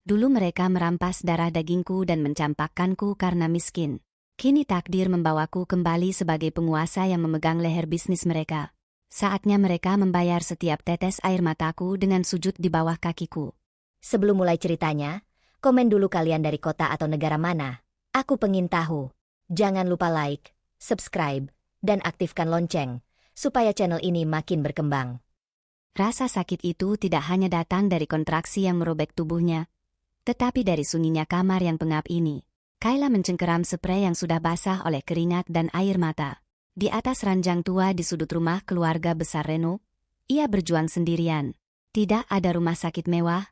Dulu mereka merampas darah dagingku dan mencampakkanku karena miskin. Kini takdir membawaku kembali sebagai penguasa yang memegang leher bisnis mereka. Saatnya mereka membayar setiap tetes air mataku dengan sujud di bawah kakiku. Sebelum mulai ceritanya, komen dulu kalian dari kota atau negara mana. Aku pengen tahu. Jangan lupa like, subscribe, dan aktifkan lonceng, supaya channel ini makin berkembang. Rasa sakit itu tidak hanya datang dari kontraksi yang merobek tubuhnya, tetapi dari sunyinya kamar yang pengap ini. Kayla mencengkeram sprei yang sudah basah oleh keringat dan air mata. Di atas ranjang tua di sudut rumah keluarga besar Reno, ia berjuang sendirian. Tidak ada rumah sakit mewah,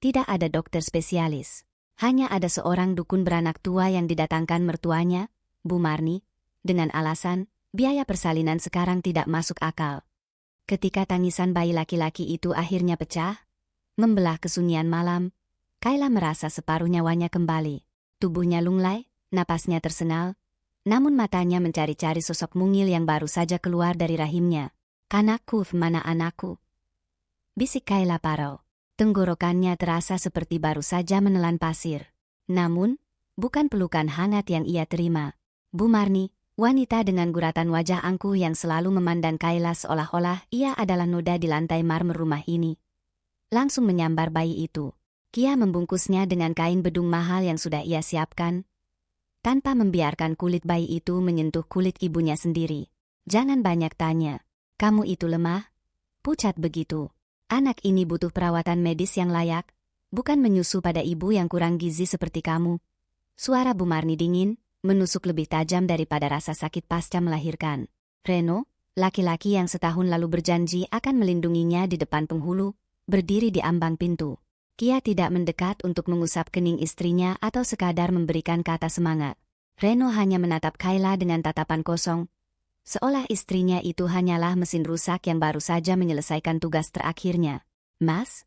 tidak ada dokter spesialis. Hanya ada seorang dukun beranak tua yang didatangkan mertuanya, Bu Marni, dengan alasan biaya persalinan sekarang tidak masuk akal. Ketika tangisan bayi laki-laki itu akhirnya pecah, membelah kesunyian malam, Kayla merasa separuh nyawanya kembali. Tubuhnya lunglai, napasnya tersengal, namun matanya mencari-cari sosok mungil yang baru saja keluar dari rahimnya. "Anakku, mana anakku?" bisik Kayla parau. Tenggorokannya terasa seperti baru saja menelan pasir. Namun, bukan pelukan hangat yang ia terima. Bu Marni, wanita dengan guratan wajah angkuh yang selalu memandang Kayla seolah-olah ia adalah noda di lantai marmer rumah ini, langsung menyambar bayi itu. Kia membungkusnya dengan kain bedung mahal yang sudah ia siapkan, tanpa membiarkan kulit bayi itu menyentuh kulit ibunya sendiri. "Jangan banyak tanya. Kamu itu lemah, pucat begitu. Anak ini butuh perawatan medis yang layak, bukan menyusu pada ibu yang kurang gizi seperti kamu." Suara Bu Marni dingin, menusuk lebih tajam daripada rasa sakit pasca melahirkan. Reno, laki-laki yang setahun lalu berjanji akan melindunginya di depan penghulu, berdiri di ambang pintu. Kia tidak mendekat untuk mengusap kening istrinya atau sekadar memberikan kata semangat. Reno hanya menatap Kayla dengan tatapan kosong, seolah istrinya itu hanyalah mesin rusak yang baru saja menyelesaikan tugas terakhirnya. Mas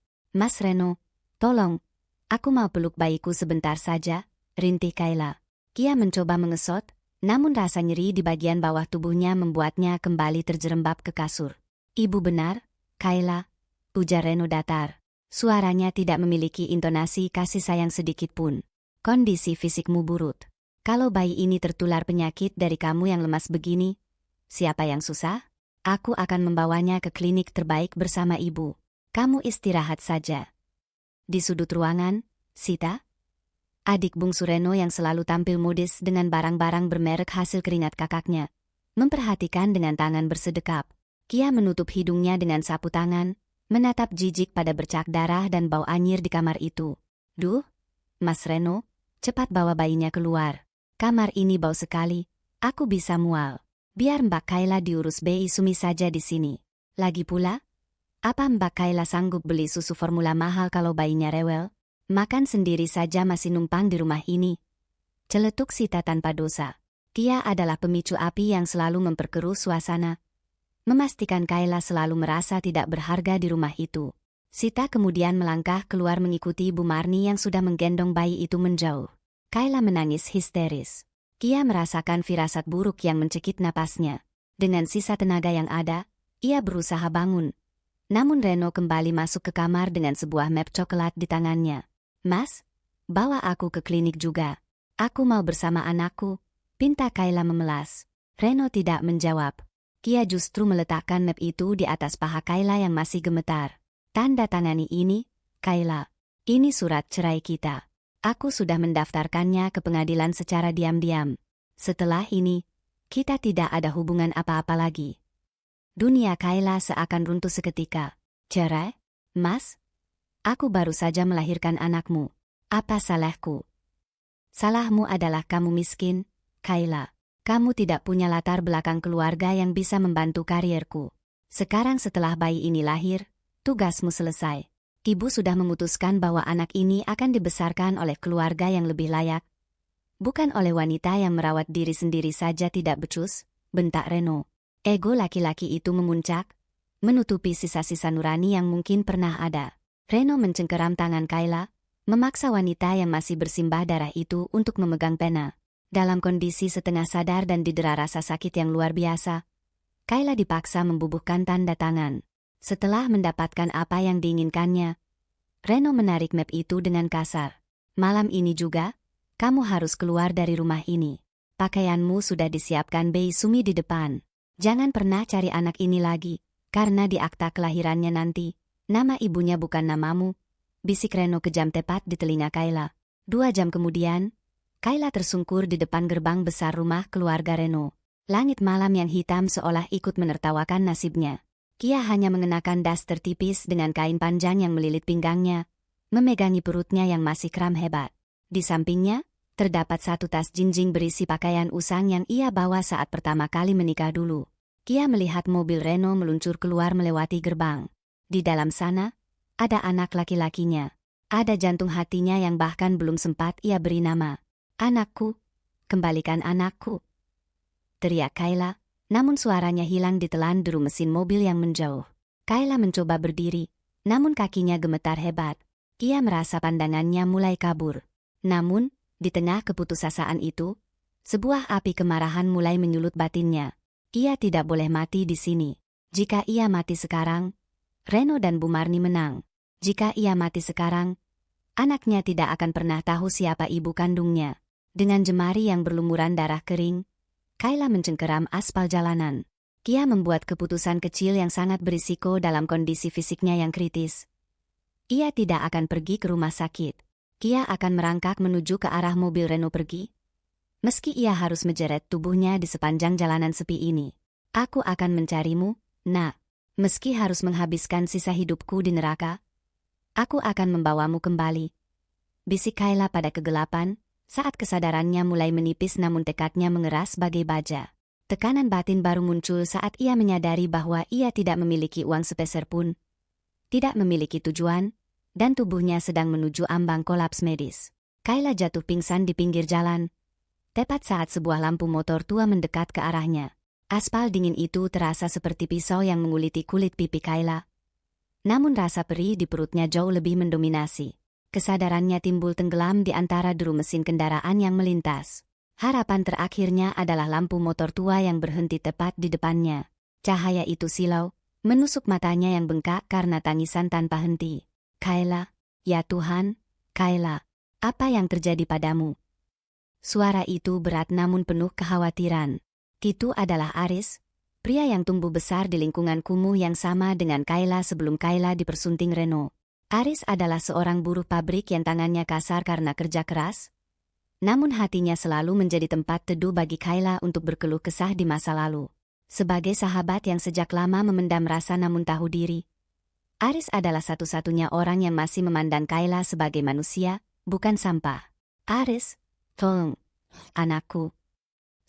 Reno, tolong, aku mau peluk bayiku sebentar saja," rintih Kayla. Kia mencoba mengesot, namun rasa nyeri di bagian bawah tubuhnya membuatnya kembali terjerembab ke kasur. "Ibu benar, Kayla," ujar Reno datar. Suaranya tidak memiliki intonasi kasih sayang sedikit pun. "Kondisi fisikmu buruk. Kalau bayi ini tertular penyakit dari kamu yang lemas begini, siapa yang susah? Aku akan membawanya ke klinik terbaik bersama ibu. Kamu istirahat saja." Di sudut ruangan, Sita, adik bungsu Reno yang selalu tampil modis dengan barang-barang bermerek hasil keringat kakaknya, memperhatikan dengan tangan bersedekap. Kia menutup hidungnya dengan sapu tangan, menatap jijik pada bercak darah dan bau anyir di kamar itu. "Duh, Mas Reno, cepat bawa bayinya keluar. Kamar ini bau sekali, aku bisa mual. Biar Mbak Kayla diurus Bi Sumi saja di sini. Lagi pula, apa Mbak Kayla sanggup beli susu formula mahal kalau bayinya rewel? Makan sendiri saja masih numpang di rumah ini." Celetuk Sita tanpa dosa. Kia adalah pemicu api yang selalu memperkeruh suasana, memastikan Kayla selalu merasa tidak berharga di rumah itu. Sita kemudian melangkah keluar mengikuti Bu Marni yang sudah menggendong bayi itu menjauh. Kayla menangis histeris. Kia merasakan firasat buruk yang mencekik napasnya. Dengan sisa tenaga yang ada, ia berusaha bangun. Namun Reno kembali masuk ke kamar dengan sebuah map coklat di tangannya. "Mas, bawa aku ke klinik juga. Aku mau bersama anakku," pinta Kayla memelas. Reno tidak menjawab. Kia justru meletakkan map itu di atas paha Kayla yang masih gemetar. "Tanda tangani ini, Kayla. Ini surat cerai kita. Aku sudah mendaftarkannya ke pengadilan secara diam-diam. Setelah ini, kita tidak ada hubungan apa-apa lagi." Dunia Kayla seakan runtuh seketika. "Cerai? Mas? Aku baru saja melahirkan anakmu. Apa salahku?" "Salahmu adalah kamu miskin, Kayla. Kamu tidak punya latar belakang keluarga yang bisa membantu karierku. Sekarang setelah bayi ini lahir, tugasmu selesai. Ibu sudah memutuskan bahwa anak ini akan dibesarkan oleh keluarga yang lebih layak, bukan oleh wanita yang merawat diri sendiri saja tidak becus," bentak Reno. Ego laki-laki itu memuncak, menutupi sisa-sisa nurani yang mungkin pernah ada. Reno mencengkeram tangan Kayla, memaksa wanita yang masih bersimbah darah itu untuk memegang pena. Dalam kondisi setengah sadar dan didera rasa sakit yang luar biasa, Kayla dipaksa membubuhkan tanda tangan. Setelah mendapatkan apa yang diinginkannya, Reno menarik map itu dengan kasar. Malam ini juga, kamu harus keluar dari rumah ini. Pakaianmu sudah disiapkan Bei Sumi di depan. Jangan pernah cari anak ini lagi, karena di akta kelahirannya nanti, nama ibunya bukan namamu. Bisik Reno kejam tepat di telinga Kayla. 2 jam kemudian, Kayla tersungkur di depan gerbang besar rumah keluarga Reno. Langit malam yang hitam seolah ikut menertawakan nasibnya. Kia hanya mengenakan daster tipis dengan kain panjang yang melilit pinggangnya, memegangi perutnya yang masih kram hebat. Di sampingnya, terdapat satu tas jinjing berisi pakaian usang yang ia bawa saat pertama kali menikah dulu. Kia melihat mobil Reno meluncur keluar melewati gerbang. Di dalam sana, ada anak laki-lakinya. Ada jantung hatinya yang bahkan belum sempat ia beri nama. Anakku, kembalikan anakku, teriak Kayla. Namun suaranya hilang ditelan deru mesin mobil yang menjauh. Kayla mencoba berdiri, namun kakinya gemetar hebat. Ia merasa pandangannya mulai kabur. Namun, di tengah keputusasaan itu, sebuah api kemarahan mulai menyulut batinnya. Ia tidak boleh mati di sini. Jika ia mati sekarang, Reno dan Bu Marni menang. Jika ia mati sekarang, anaknya tidak akan pernah tahu siapa ibu kandungnya. Dengan jemari yang berlumuran darah kering, Kayla mencengkeram aspal jalanan. Kia membuat keputusan kecil yang sangat berisiko dalam kondisi fisiknya yang kritis. Ia tidak akan pergi ke rumah sakit. Kia akan merangkak menuju ke arah mobil Reno pergi. Meski ia harus menjeret tubuhnya di sepanjang jalanan sepi ini. Aku akan mencarimu, nak. Meski harus menghabiskan sisa hidupku di neraka, aku akan membawamu kembali. Bisik Kayla pada kegelapan, saat kesadarannya mulai menipis namun tekadnya mengeras bagai baja. Tekanan batin baru muncul saat ia menyadari bahwa ia tidak memiliki uang sepeser pun, tidak memiliki tujuan, dan tubuhnya sedang menuju ambang kolaps medis. Kayla jatuh pingsan di pinggir jalan, tepat saat sebuah lampu motor tua mendekat ke arahnya. Aspal dingin itu terasa seperti pisau yang menguliti kulit pipi Kayla. Namun rasa perih di perutnya jauh lebih mendominasi. Kesadarannya timbul tenggelam di antara deru mesin kendaraan yang melintas. Harapan terakhirnya adalah lampu motor tua yang berhenti tepat di depannya. Cahaya itu silau, menusuk matanya yang bengkak karena tangisan tanpa henti. Kayla, ya Tuhan, Kayla, apa yang terjadi padamu? Suara itu berat namun penuh kekhawatiran. Itu adalah Aris, pria yang tumbuh besar di lingkungan kumuh yang sama dengan Kayla sebelum Kayla dipersunting Reno. Aris adalah seorang buruh pabrik yang tangannya kasar karena kerja keras, namun hatinya selalu menjadi tempat teduh bagi Kayla untuk berkeluh kesah di masa lalu. Sebagai sahabat yang sejak lama memendam rasa namun tahu diri, Aris adalah satu-satunya orang yang masih memandang Kayla sebagai manusia, bukan sampah. Aris, tolong, anakku.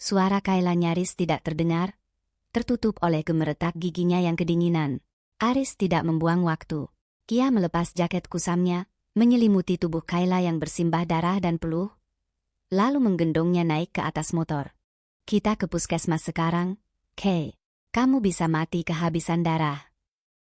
Suara Kayla nyaris tidak terdengar, tertutup oleh gemeretak giginya yang kedinginan. Aris tidak membuang waktu. Kia melepas jaket kusamnya, menyelimuti tubuh Kayla yang bersimbah darah dan peluh, lalu menggendongnya naik ke atas motor. Kita ke puskesmas sekarang, Kay. Kamu bisa mati kehabisan darah.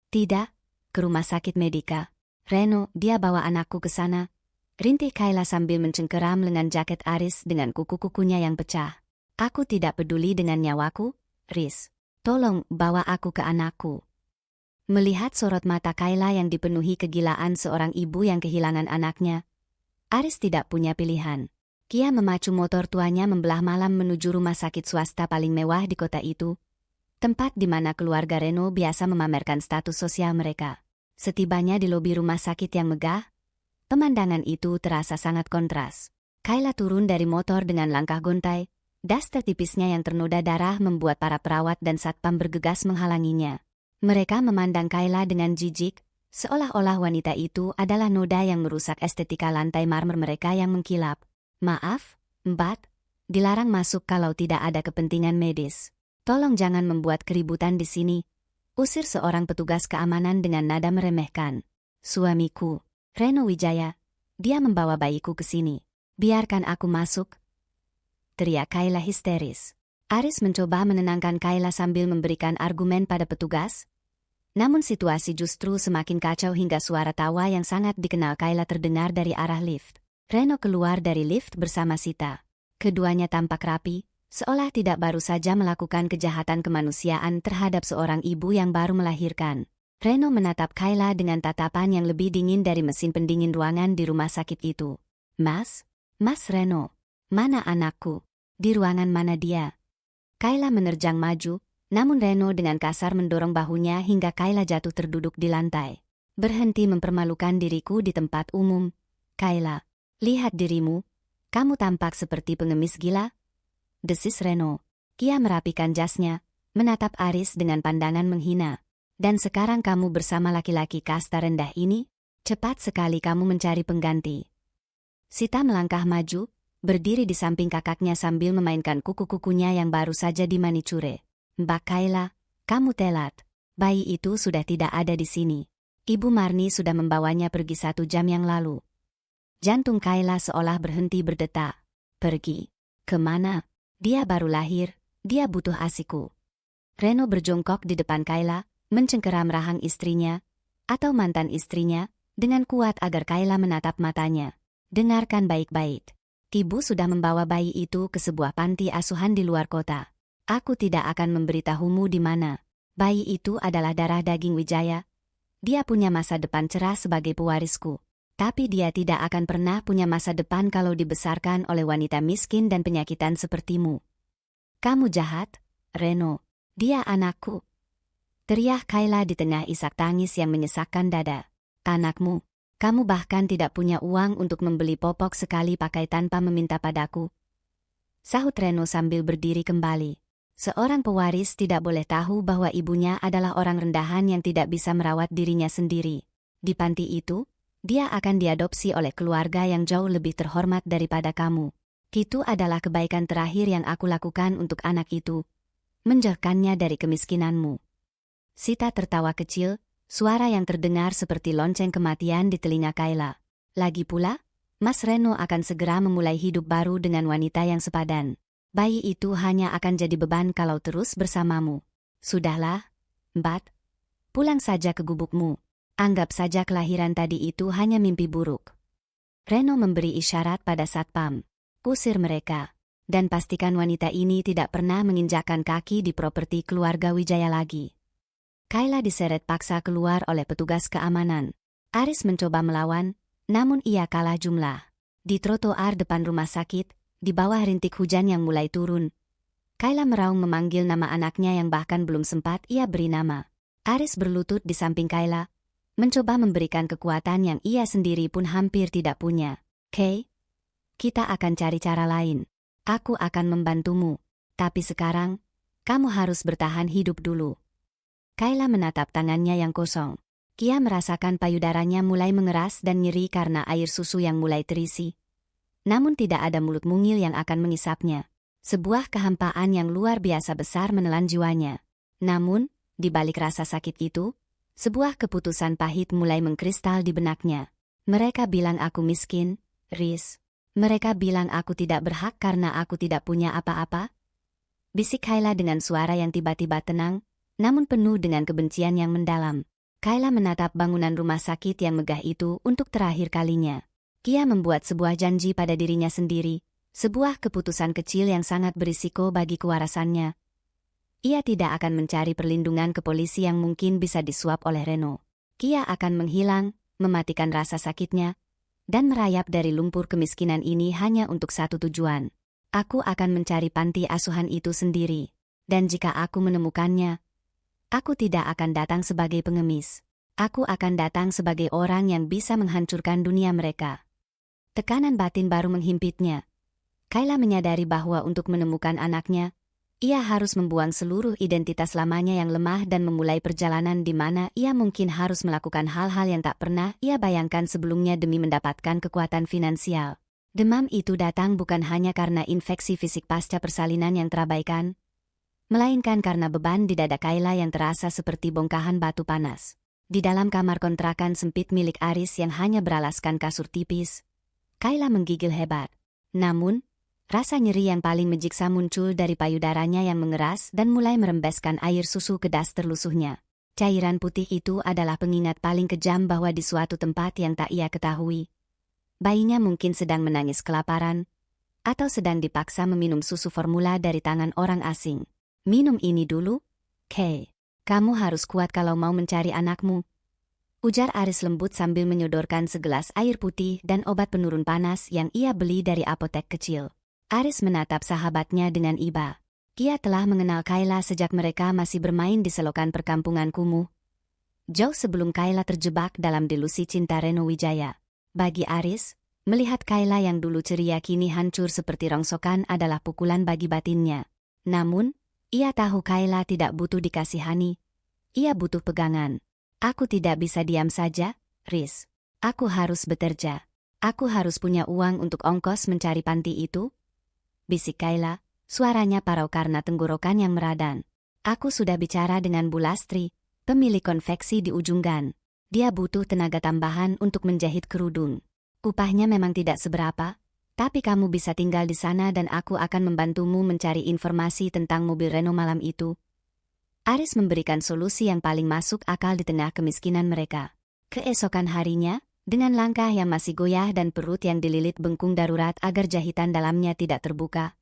Tidak, ke rumah sakit Medika. Reno, dia bawa anakku ke sana. Rintih Kayla sambil mencengkeram lengan jaket Aris dengan kuku-kukunya yang pecah. Aku tidak peduli dengan nyawaku, Riz. Tolong bawa aku ke anakku. Melihat sorot mata Kayla yang dipenuhi kegilaan seorang ibu yang kehilangan anaknya, Aris tidak punya pilihan. Kia memacu motor tuanya membelah malam menuju rumah sakit swasta paling mewah di kota itu, tempat di mana keluarga Reno biasa memamerkan status sosial mereka. Setibanya di lobi rumah sakit yang megah, pemandangan itu terasa sangat kontras. Kayla turun dari motor dengan langkah gontai, daster tipisnya yang ternoda darah membuat para perawat dan satpam bergegas menghalanginya. Mereka memandang Kayla dengan jijik, seolah-olah wanita itu adalah noda yang merusak estetika lantai marmer mereka yang mengkilap. Maaf, Mbak, dilarang masuk kalau tidak ada kepentingan medis. Tolong jangan membuat keributan di sini, usir seorang petugas keamanan dengan nada meremehkan. Suamiku, Reno Wijaya, dia membawa bayiku ke sini. Biarkan aku masuk, teriak Kayla histeris. Aris mencoba menenangkan Kayla sambil memberikan argumen pada petugas, namun situasi justru semakin kacau hingga suara tawa yang sangat dikenal Kayla terdengar dari arah lift. Reno keluar dari lift bersama Sita. Keduanya tampak rapi, seolah tidak baru saja melakukan kejahatan kemanusiaan terhadap seorang ibu yang baru melahirkan. Reno menatap Kayla dengan tatapan yang lebih dingin dari mesin pendingin ruangan di rumah sakit itu. Mas Reno, mana anakku? Di ruangan mana dia? Kayla menerjang maju, namun Reno dengan kasar mendorong bahunya hingga Kayla jatuh terduduk di lantai. Berhenti mempermalukan diriku di tempat umum. Kayla, lihat dirimu. Kamu tampak seperti pengemis gila. Desis Reno. Kia merapikan jasnya, menatap Aris dengan pandangan menghina. Dan sekarang kamu bersama laki-laki kasta rendah ini? Cepat sekali kamu mencari pengganti. Sita melangkah maju, berdiri di samping kakaknya sambil memainkan kuku-kukunya yang baru saja dimanicure. Mbak Kayla, kamu telat. Bayi itu sudah tidak ada di sini. Ibu Marni sudah membawanya pergi 1 jam yang lalu. Jantung Kayla seolah berhenti berdetak. Pergi? Kemana? Dia baru lahir, dia butuh asiku. Reno berjongkok di depan Kayla, mencengkeram rahang istrinya, atau mantan istrinya, dengan kuat agar Kayla menatap matanya. Dengarkan baik-baik. Ibu sudah membawa bayi itu ke sebuah panti asuhan di luar kota. Aku tidak akan memberitahumu di mana. Bayi itu adalah darah daging Wijaya. Dia punya masa depan cerah sebagai pewarisku. Tapi dia tidak akan pernah punya masa depan kalau dibesarkan oleh wanita miskin dan penyakitan sepertimu. Kamu jahat, Reno. Dia anakku. Teriak Kayla di tengah isak tangis yang menyesakkan dada. Anakmu. Kamu bahkan tidak punya uang untuk membeli popok sekali pakai tanpa meminta padaku. Sahut Reno sambil berdiri kembali. Seorang pewaris tidak boleh tahu bahwa ibunya adalah orang rendahan yang tidak bisa merawat dirinya sendiri. Di panti itu, dia akan diadopsi oleh keluarga yang jauh lebih terhormat daripada kamu. Itu adalah kebaikan terakhir yang aku lakukan untuk anak itu. Menjauhkannya dari kemiskinanmu. Sita tertawa kecil, suara yang terdengar seperti lonceng kematian di telinga Kayla. Lagi pula, Mas Reno akan segera memulai hidup baru dengan wanita yang sepadan. Bayi itu hanya akan jadi beban kalau terus bersamamu. Sudahlah, Mbak. Pulang saja ke gubukmu. Anggap saja kelahiran tadi itu hanya mimpi buruk. Reno memberi isyarat pada satpam. Usir mereka. Dan pastikan wanita ini tidak pernah menginjakkan kaki di properti keluarga Wijaya lagi. Kayla diseret paksa keluar oleh petugas keamanan. Aris mencoba melawan, namun ia kalah jumlah. Di trotoar depan rumah sakit, di bawah rintik hujan yang mulai turun, Kayla meraung memanggil nama anaknya yang bahkan belum sempat ia beri nama. Aris berlutut di samping Kayla, mencoba memberikan kekuatan yang ia sendiri pun hampir tidak punya. Kay, kita akan cari cara lain. Aku akan membantumu. Tapi sekarang, kamu harus bertahan hidup dulu. Kayla menatap tangannya yang kosong. Kia merasakan payudaranya mulai mengeras dan nyeri karena air susu yang mulai terisi. Namun tidak ada mulut mungil yang akan mengisapnya. Sebuah kehampaan yang luar biasa besar menelan jiwanya. Namun, di balik rasa sakit itu, sebuah keputusan pahit mulai mengkristal di benaknya. Mereka bilang aku miskin, Riz. Mereka bilang aku tidak berhak karena aku tidak punya apa-apa. Bisik Kayla dengan suara yang tiba-tiba tenang, namun penuh dengan kebencian yang mendalam. Kayla menatap bangunan rumah sakit yang megah itu untuk terakhir kalinya. Kia membuat sebuah janji pada dirinya sendiri, sebuah keputusan kecil yang sangat berisiko bagi kewarasannya. Ia tidak akan mencari perlindungan ke polisi yang mungkin bisa disuap oleh Reno. Kia akan menghilang, mematikan rasa sakitnya, dan merayap dari lumpur kemiskinan ini hanya untuk satu tujuan. Aku akan mencari panti asuhan itu sendiri. Dan jika aku menemukannya, aku tidak akan datang sebagai pengemis. Aku akan datang sebagai orang yang bisa menghancurkan dunia mereka. Tekanan batin baru menghimpitnya. Kayla menyadari bahwa untuk menemukan anaknya, ia harus membuang seluruh identitas lamanya yang lemah dan memulai perjalanan di mana ia mungkin harus melakukan hal-hal yang tak pernah ia bayangkan sebelumnya demi mendapatkan kekuatan finansial. Demam itu datang bukan hanya karena infeksi fisik pasca persalinan yang terabaikan, melainkan karena beban di dada Kayla yang terasa seperti bongkahan batu panas. Di dalam kamar kontrakan sempit milik Aris yang hanya beralaskan kasur tipis, Kayla menggigil hebat. Namun, rasa nyeri yang paling menyiksa muncul dari payudaranya yang mengeras dan mulai merembeskan air susu ke das terlusuhnya. Cairan putih itu adalah pengingat paling kejam bahwa di suatu tempat yang tak ia ketahui, bayinya mungkin sedang menangis kelaparan, atau sedang dipaksa meminum susu formula dari tangan orang asing. Minum ini dulu, Kay. Kamu harus kuat kalau mau mencari anakmu. Ujar Aris lembut sambil menyodorkan segelas air putih dan obat penurun panas yang ia beli dari apotek kecil. Aris menatap sahabatnya dengan iba. Ia telah mengenal Kayla sejak mereka masih bermain di selokan perkampungan kumuh. Jauh sebelum Kayla terjebak dalam delusi cinta Reno Wijaya. Bagi Aris, melihat Kayla yang dulu ceria kini hancur seperti rongsokan adalah pukulan bagi batinnya. Namun, ia tahu Kayla tidak butuh dikasihani. Ia butuh pegangan. Aku tidak bisa diam saja, Riz. Aku harus bekerja. Aku harus punya uang untuk ongkos mencari panti itu. Bisik Kayla, suaranya parau karena tenggorokan yang meradan. Aku sudah bicara dengan Bu Lastri, pemilik konveksi di ujung gang. Dia butuh tenaga tambahan untuk menjahit kerudung. Upahnya memang tidak seberapa, tapi kamu bisa tinggal di sana dan aku akan membantumu mencari informasi tentang mobil Reno malam itu. Aris memberikan solusi yang paling masuk akal di tengah kemiskinan mereka. Keesokan harinya, dengan langkah yang masih goyah dan perut yang dililit bengkung darurat agar jahitan dalamnya tidak terbuka,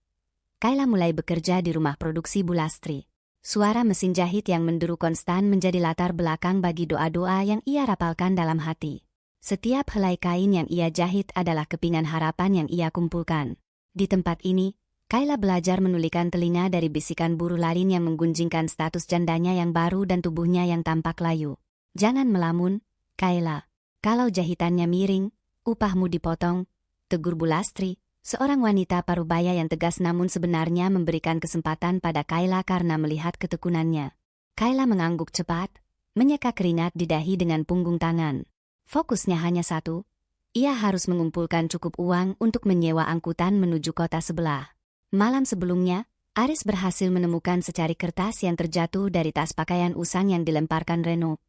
Kayla mulai bekerja di rumah produksi Bu Lastri. Suara mesin jahit yang menderu konstan menjadi latar belakang bagi doa-doa yang ia rapalkan dalam hati. Setiap helai kain yang ia jahit adalah kepingan harapan yang ia kumpulkan. Di tempat ini, Kayla belajar menulikan telinga dari bisikan buruh lain yang menggunjingkan status jandanya yang baru dan tubuhnya yang tampak layu. Jangan melamun, Kayla. Kalau jahitannya miring, upahmu dipotong, tegur Bu Lastri, seorang wanita parubaya yang tegas namun sebenarnya memberikan kesempatan pada Kayla karena melihat ketekunannya. Kayla mengangguk cepat, menyeka keringat di dahi dengan punggung tangan. Fokusnya hanya satu, ia harus mengumpulkan cukup uang untuk menyewa angkutan menuju kota sebelah. Malam sebelumnya, Aris berhasil menemukan secari kertas yang terjatuh dari tas pakaian usang yang dilemparkan Reno.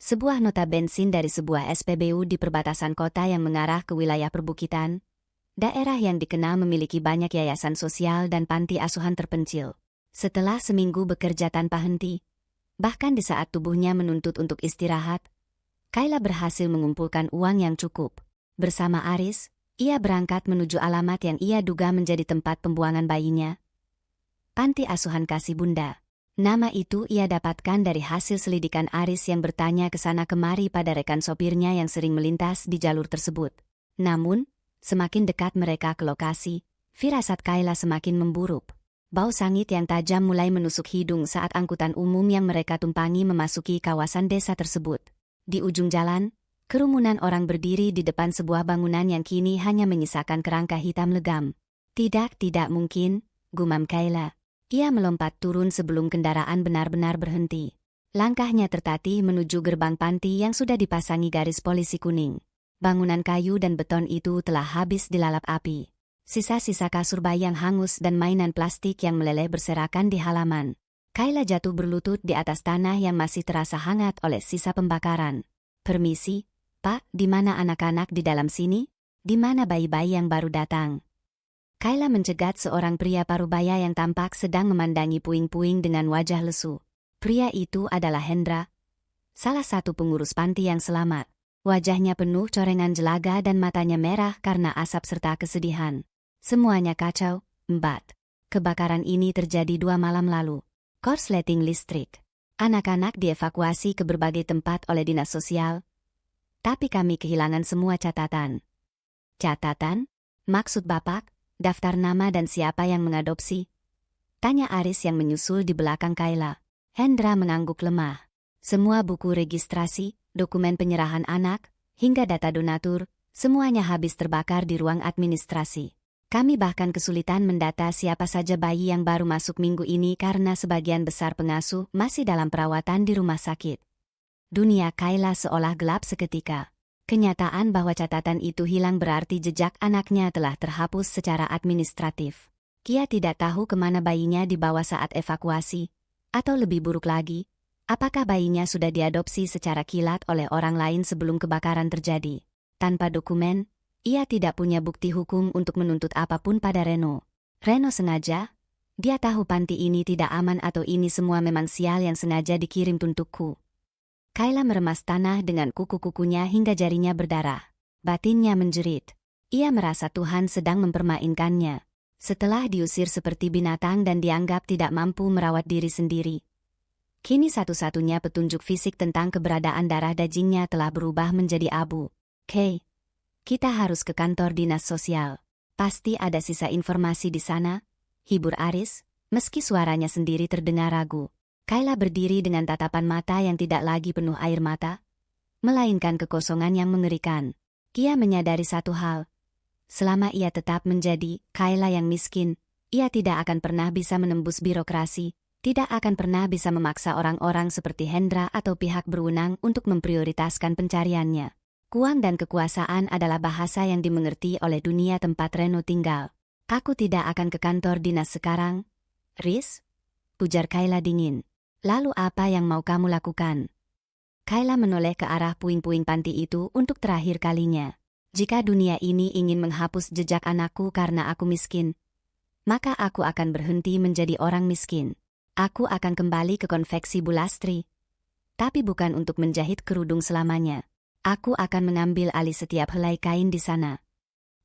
Sebuah nota bensin dari sebuah SPBU di perbatasan kota yang mengarah ke wilayah perbukitan, daerah yang dikenal memiliki banyak yayasan sosial dan panti asuhan terpencil. Setelah seminggu bekerja tanpa henti, bahkan di saat tubuhnya menuntut untuk istirahat, Kayla berhasil mengumpulkan uang yang cukup. Bersama Aris, ia berangkat menuju alamat yang ia duga menjadi tempat pembuangan bayinya. Panti Asuhan Kasih Bunda. Nama itu ia dapatkan dari hasil selidikan Aris yang bertanya ke sana kemari pada rekan sopirnya yang sering melintas di jalur tersebut. Namun, semakin dekat mereka ke lokasi, firasat Kayla semakin memburuk. Bau sangit yang tajam mulai menusuk hidung saat angkutan umum yang mereka tumpangi memasuki kawasan desa tersebut. Di ujung jalan, kerumunan orang berdiri di depan sebuah bangunan yang kini hanya menyisakan kerangka hitam legam. Tidak mungkin, gumam Kayla. Ia melompat turun sebelum kendaraan benar-benar berhenti. Langkahnya tertatih menuju gerbang panti yang sudah dipasangi garis polisi kuning. Bangunan kayu dan beton itu telah habis dilalap api. Sisa-sisa kasur bayi yang hangus dan mainan plastik yang meleleh berserakan di halaman. Kayla jatuh berlutut di atas tanah yang masih terasa hangat oleh sisa pembakaran. Permisi, Pak, di mana anak-anak di dalam sini? Di mana bayi-bayi yang baru datang? Kayla mencegat seorang pria parubaya yang tampak sedang memandangi puing-puing dengan wajah lesu. Pria itu adalah Hendra, salah satu pengurus panti yang selamat. Wajahnya penuh corengan jelaga dan matanya merah karena asap serta kesedihan. Semuanya kacau, Mbak. Kebakaran ini terjadi 2 malam lalu. Korsleting listrik. Anak-anak dievakuasi ke berbagai tempat oleh dinas sosial. Tapi kami kehilangan semua catatan. Catatan? Maksud Bapak? Daftar nama dan siapa yang mengadopsi? Tanya Aris yang menyusul di belakang Kayla. Hendra mengangguk lemah. Semua buku registrasi, dokumen penyerahan anak, hingga data donatur, semuanya habis terbakar di ruang administrasi. Kami bahkan kesulitan mendata siapa saja bayi yang baru masuk minggu ini karena sebagian besar pengasuh masih dalam perawatan di rumah sakit. Dunia Kayla seolah gelap seketika. Kenyataan bahwa catatan itu hilang berarti jejak anaknya telah terhapus secara administratif. Kia tidak tahu kemana bayinya dibawa saat evakuasi, atau lebih buruk lagi, apakah bayinya sudah diadopsi secara kilat oleh orang lain sebelum kebakaran terjadi. Tanpa dokumen, ia tidak punya bukti hukum untuk menuntut apapun pada Reno. Reno sengaja? Dia tahu panti ini tidak aman atau ini semua memang sial yang sengaja dikirim untukku. Kayla meremas tanah dengan kuku-kukunya hingga jarinya berdarah. Batinnya menjerit. Ia merasa Tuhan sedang mempermainkannya. Setelah diusir seperti binatang dan dianggap tidak mampu merawat diri sendiri, Kini satu-satunya petunjuk fisik tentang keberadaan darah dagingnya telah berubah menjadi abu. Kay, kita harus ke kantor dinas sosial. Pasti ada sisa informasi di sana, hibur Aris, meski suaranya sendiri terdengar ragu. Kayla berdiri dengan tatapan mata yang tidak lagi penuh air mata, melainkan kekosongan yang mengerikan. Ia menyadari satu hal. Selama ia tetap menjadi Kayla yang miskin, ia tidak akan pernah bisa menembus birokrasi, tidak akan pernah bisa memaksa orang-orang seperti Hendra atau pihak berwenang untuk memprioritaskan pencariannya. Uang dan kekuasaan adalah bahasa yang dimengerti oleh dunia tempat Reno tinggal. Aku tidak akan ke kantor dinas sekarang, Riz, ujar Kayla dingin. Lalu apa yang mau kamu lakukan? Kayla menoleh ke arah puing-puing panti itu untuk terakhir kalinya. Jika dunia ini ingin menghapus jejak anakku karena aku miskin, maka aku akan berhenti menjadi orang miskin. Aku akan kembali ke konveksi Bulastri, tapi bukan untuk menjahit kerudung selamanya. Aku akan mengambil alih setiap helai kain di sana.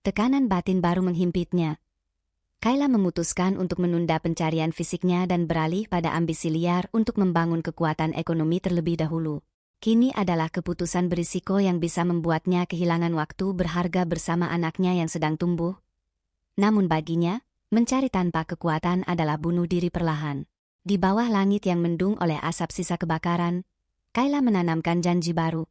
Tekanan batin baru menghimpitnya. Kayla memutuskan untuk menunda pencarian fisiknya dan beralih pada ambisi liar untuk membangun kekuatan ekonomi terlebih dahulu. Kini adalah keputusan berisiko yang bisa membuatnya kehilangan waktu berharga bersama anaknya yang sedang tumbuh. Namun baginya, mencari tanpa kekuatan adalah bunuh diri perlahan. Di bawah langit yang mendung oleh asap sisa kebakaran, Kayla menanamkan janji baru.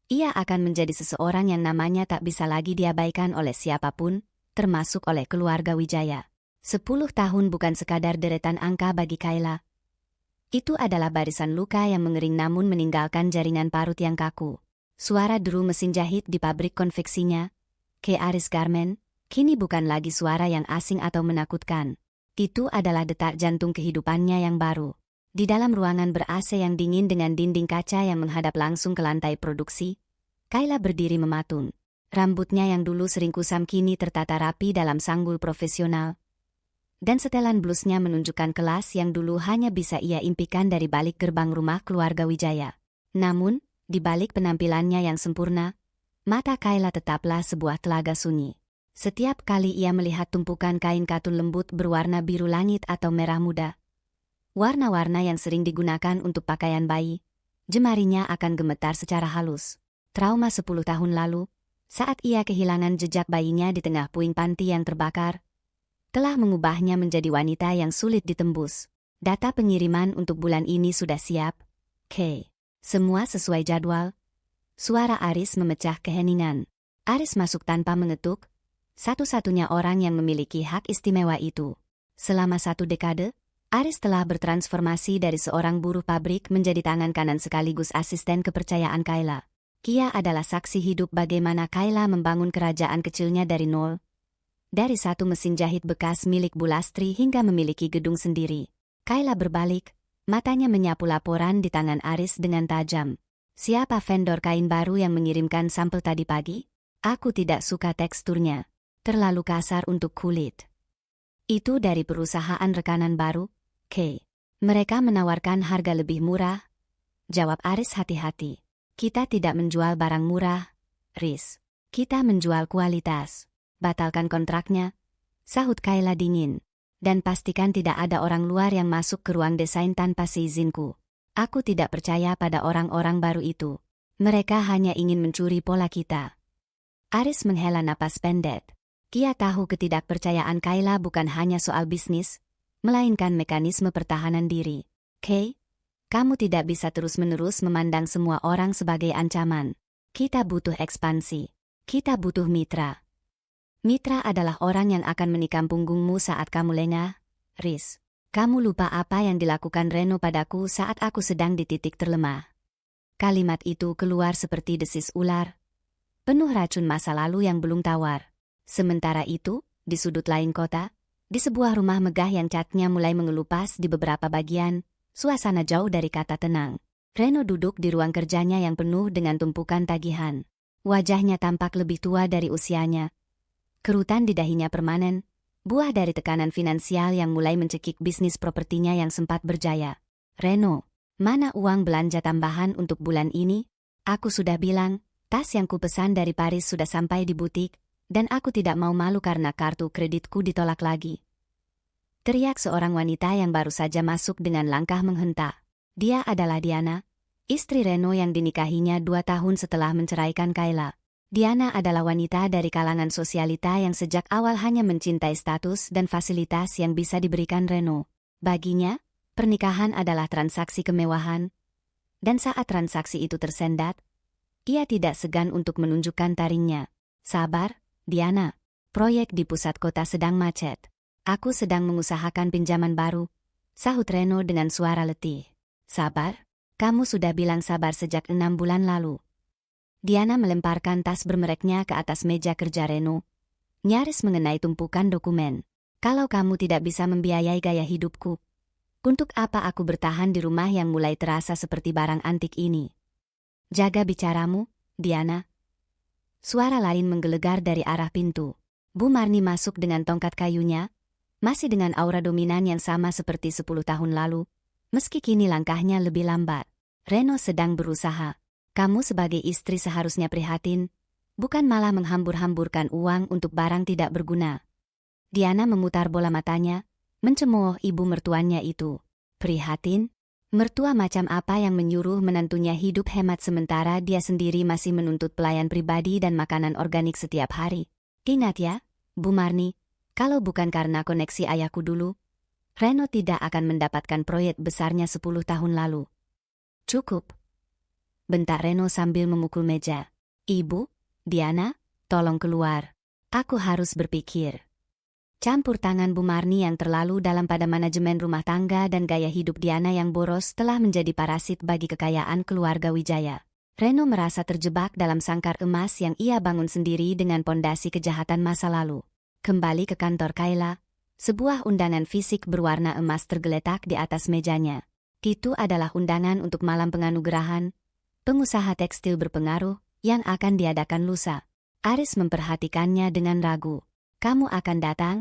Ia akan menjadi seseorang yang namanya tak bisa lagi diabaikan oleh siapapun, termasuk oleh keluarga Wijaya. 10 tahun bukan sekadar deretan angka bagi Kayla. Itu adalah barisan luka yang mengering namun meninggalkan jaringan parut yang kaku. Suara deru mesin jahit di pabrik konveksinya, K. Aris Garment, kini bukan lagi suara yang asing atau menakutkan. Itu adalah detak jantung kehidupannya yang baru. Di dalam ruangan ber-AC yang dingin dengan dinding kaca yang menghadap langsung ke lantai produksi, Kayla berdiri mematun. Rambutnya yang dulu sering kusam kini tertata rapi dalam sanggul profesional. Dan setelan blusnya menunjukkan kelas yang dulu hanya bisa ia impikan dari balik gerbang rumah keluarga Wijaya. Namun, di balik penampilannya yang sempurna, mata Kayla tetaplah sebuah telaga sunyi. Setiap kali ia melihat tumpukan kain katun lembut berwarna biru langit atau merah muda, warna-warna yang sering digunakan untuk pakaian bayi, jemarinya akan gemetar secara halus. Trauma 10 tahun lalu, saat ia kehilangan jejak bayinya di tengah puing panti yang terbakar, telah mengubahnya menjadi wanita yang sulit ditembus. Data pengiriman untuk bulan ini sudah siap, K. Semua sesuai jadwal. Suara Aris memecah keheningan. Aris masuk tanpa mengetuk, satu-satunya orang yang memiliki hak istimewa itu. Selama 1 dekade, Aris telah bertransformasi dari seorang buruh pabrik menjadi tangan kanan sekaligus asisten kepercayaan Kayla. Kia adalah saksi hidup bagaimana Kayla membangun kerajaan kecilnya dari nol. Dari satu mesin jahit bekas milik Bulastri hingga memiliki gedung sendiri. Kayla berbalik, matanya menyapu laporan di tangan Aris dengan tajam. Siapa vendor kain baru yang mengirimkan sampel tadi pagi? Aku tidak suka teksturnya. Terlalu kasar untuk kulit. Itu dari perusahaan rekanan baru, K. Mereka menawarkan harga lebih murah. Jawab Aris hati-hati. Kita tidak menjual barang murah, Riz. Kita menjual kualitas. Batalkan kontraknya, sahut Kayla dingin. Dan pastikan tidak ada orang luar yang masuk ke ruang desain tanpa seizinku. Aku tidak percaya pada orang-orang baru itu. Mereka hanya ingin mencuri pola kita. Aris menghela napas pendek. Kia tahu ketidakpercayaan Kayla bukan hanya soal bisnis, melainkan mekanisme pertahanan diri. Kay, kamu tidak bisa terus-menerus memandang semua orang sebagai ancaman. Kita butuh ekspansi. Kita butuh mitra. Mitra adalah orang yang akan menikam punggungmu saat kamu lengah, Riz. Kamu lupa apa yang dilakukan Reno padaku saat aku sedang di titik terlemah. Kalimat itu keluar seperti desis ular, penuh racun masa lalu yang belum tawar. Sementara itu, di sudut lain kota, di sebuah rumah megah yang catnya mulai mengelupas di beberapa bagian, suasana jauh dari kata tenang. Reno duduk di ruang kerjanya yang penuh dengan tumpukan tagihan. Wajahnya tampak lebih tua dari usianya. Kerutan di dahinya permanen, buah dari tekanan finansial yang mulai mencekik bisnis propertinya yang sempat berjaya. Reno, mana uang belanja tambahan untuk bulan ini? Aku sudah bilang, tas yang kupesan dari Paris sudah sampai di butik, dan aku tidak mau malu karena kartu kreditku ditolak lagi. Teriak seorang wanita yang baru saja masuk dengan langkah menghentak. Dia adalah Diana, istri Reno yang dinikahinya 2 tahun setelah menceraikan Kayla. Diana adalah wanita dari kalangan sosialita yang sejak awal hanya mencintai status dan fasilitas yang bisa diberikan Reno. Baginya, pernikahan adalah transaksi kemewahan, dan saat transaksi itu tersendat, ia tidak segan untuk menunjukkan taringnya. Sabar, Diana. Proyek di pusat kota sedang macet. Aku sedang mengusahakan pinjaman baru, sahut Reno dengan suara letih. Sabar? Kamu sudah bilang sabar sejak 6 bulan lalu. Diana melemparkan tas bermereknya ke atas meja kerja Reno, nyaris mengenai tumpukan dokumen. Kalau kamu tidak bisa membiayai gaya hidupku, untuk apa aku bertahan di rumah yang mulai terasa seperti barang antik ini? Jaga bicaramu, Diana. Suara lain menggelegar dari arah pintu. Bu Marni masuk dengan tongkat kayunya, masih dengan aura dominan yang sama seperti 10 tahun lalu, meski kini langkahnya lebih lambat. Reno sedang berusaha. Kamu sebagai istri seharusnya prihatin, bukan malah menghambur-hamburkan uang untuk barang tidak berguna. Diana memutar bola matanya, mencemooh ibu mertuanya itu. Prihatin? Mertua macam apa yang menyuruh menantunya hidup hemat sementara dia sendiri masih menuntut pelayan pribadi dan makanan organik setiap hari? Ingat ya, Bu Marni, kalau bukan karena koneksi ayahku dulu, Reno tidak akan mendapatkan proyek besarnya 10 tahun lalu. Cukup. Bentak Reno sambil memukul meja. Ibu, Diana, tolong keluar. Aku harus berpikir. Campur tangan Bu Marni yang terlalu dalam pada manajemen rumah tangga dan gaya hidup Diana yang boros telah menjadi parasit bagi kekayaan keluarga Wijaya. Reno merasa terjebak dalam sangkar emas yang ia bangun sendiri dengan pondasi kejahatan masa lalu. Kembali ke kantor Kayla, sebuah undangan fisik berwarna emas tergeletak di atas mejanya. Itu adalah undangan untuk malam penganugerahan pengusaha tekstil berpengaruh yang akan diadakan lusa. Aris memperhatikannya dengan ragu. Kamu akan datang?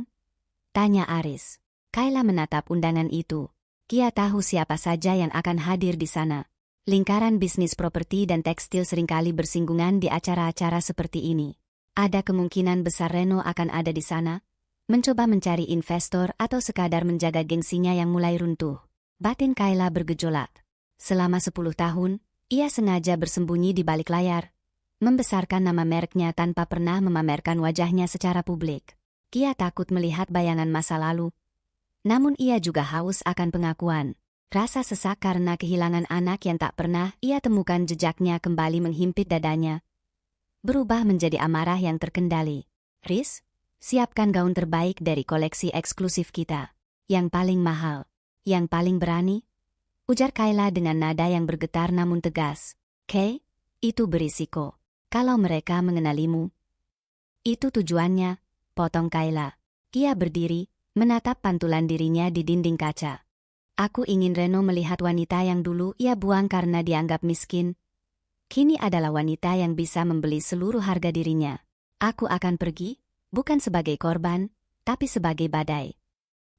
Tanya Aris. Kayla menatap undangan itu. Dia tahu siapa saja yang akan hadir di sana. Lingkaran bisnis properti dan tekstil seringkali bersinggungan di acara-acara seperti ini. Ada kemungkinan besar Reno akan ada di sana, mencoba mencari investor atau sekadar menjaga gengsinya yang mulai runtuh. Batin Kayla bergejolak. Selama 10 tahun, ia sengaja bersembunyi di balik layar, membesarkan nama mereknya tanpa pernah memamerkan wajahnya secara publik. Ia takut melihat bayangan masa lalu. Namun ia juga haus akan pengakuan. Rasa sesak karena kehilangan anak yang tak pernah ia temukan jejaknya kembali menghimpit dadanya. Berubah menjadi amarah yang terkendali. Riz, siapkan gaun terbaik dari koleksi eksklusif kita. Yang paling mahal. Yang paling berani. Ujar Kayla dengan nada yang bergetar namun tegas. Kay, itu berisiko. Kalau mereka mengenalimu. Itu tujuannya. Potong Kayla. Ia berdiri, menatap pantulan dirinya di dinding kaca. Aku ingin Reno melihat wanita yang dulu ia buang karena dianggap miskin. Kini adalah wanita yang bisa membeli seluruh harga dirinya. Aku akan pergi, bukan sebagai korban, tapi sebagai badai.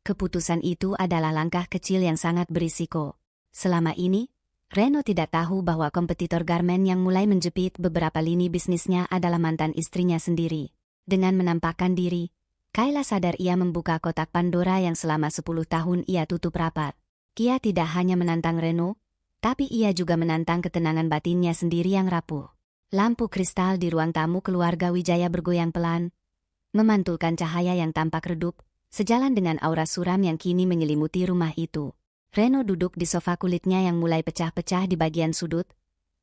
Keputusan itu adalah langkah kecil yang sangat berisiko. Selama ini, Reno tidak tahu bahwa kompetitor garmen yang mulai menjepit beberapa lini bisnisnya adalah mantan istrinya sendiri. Dengan menampakkan diri, Kayla sadar ia membuka kotak Pandora yang selama 10 tahun ia tutup rapat. Ia tidak hanya menantang Reno, tapi ia juga menantang ketenangan batinnya sendiri yang rapuh. Lampu kristal di ruang tamu keluarga Wijaya bergoyang pelan, memantulkan cahaya yang tampak redup, sejalan dengan aura suram yang kini menyelimuti rumah itu. Reno duduk di sofa kulitnya yang mulai pecah-pecah di bagian sudut,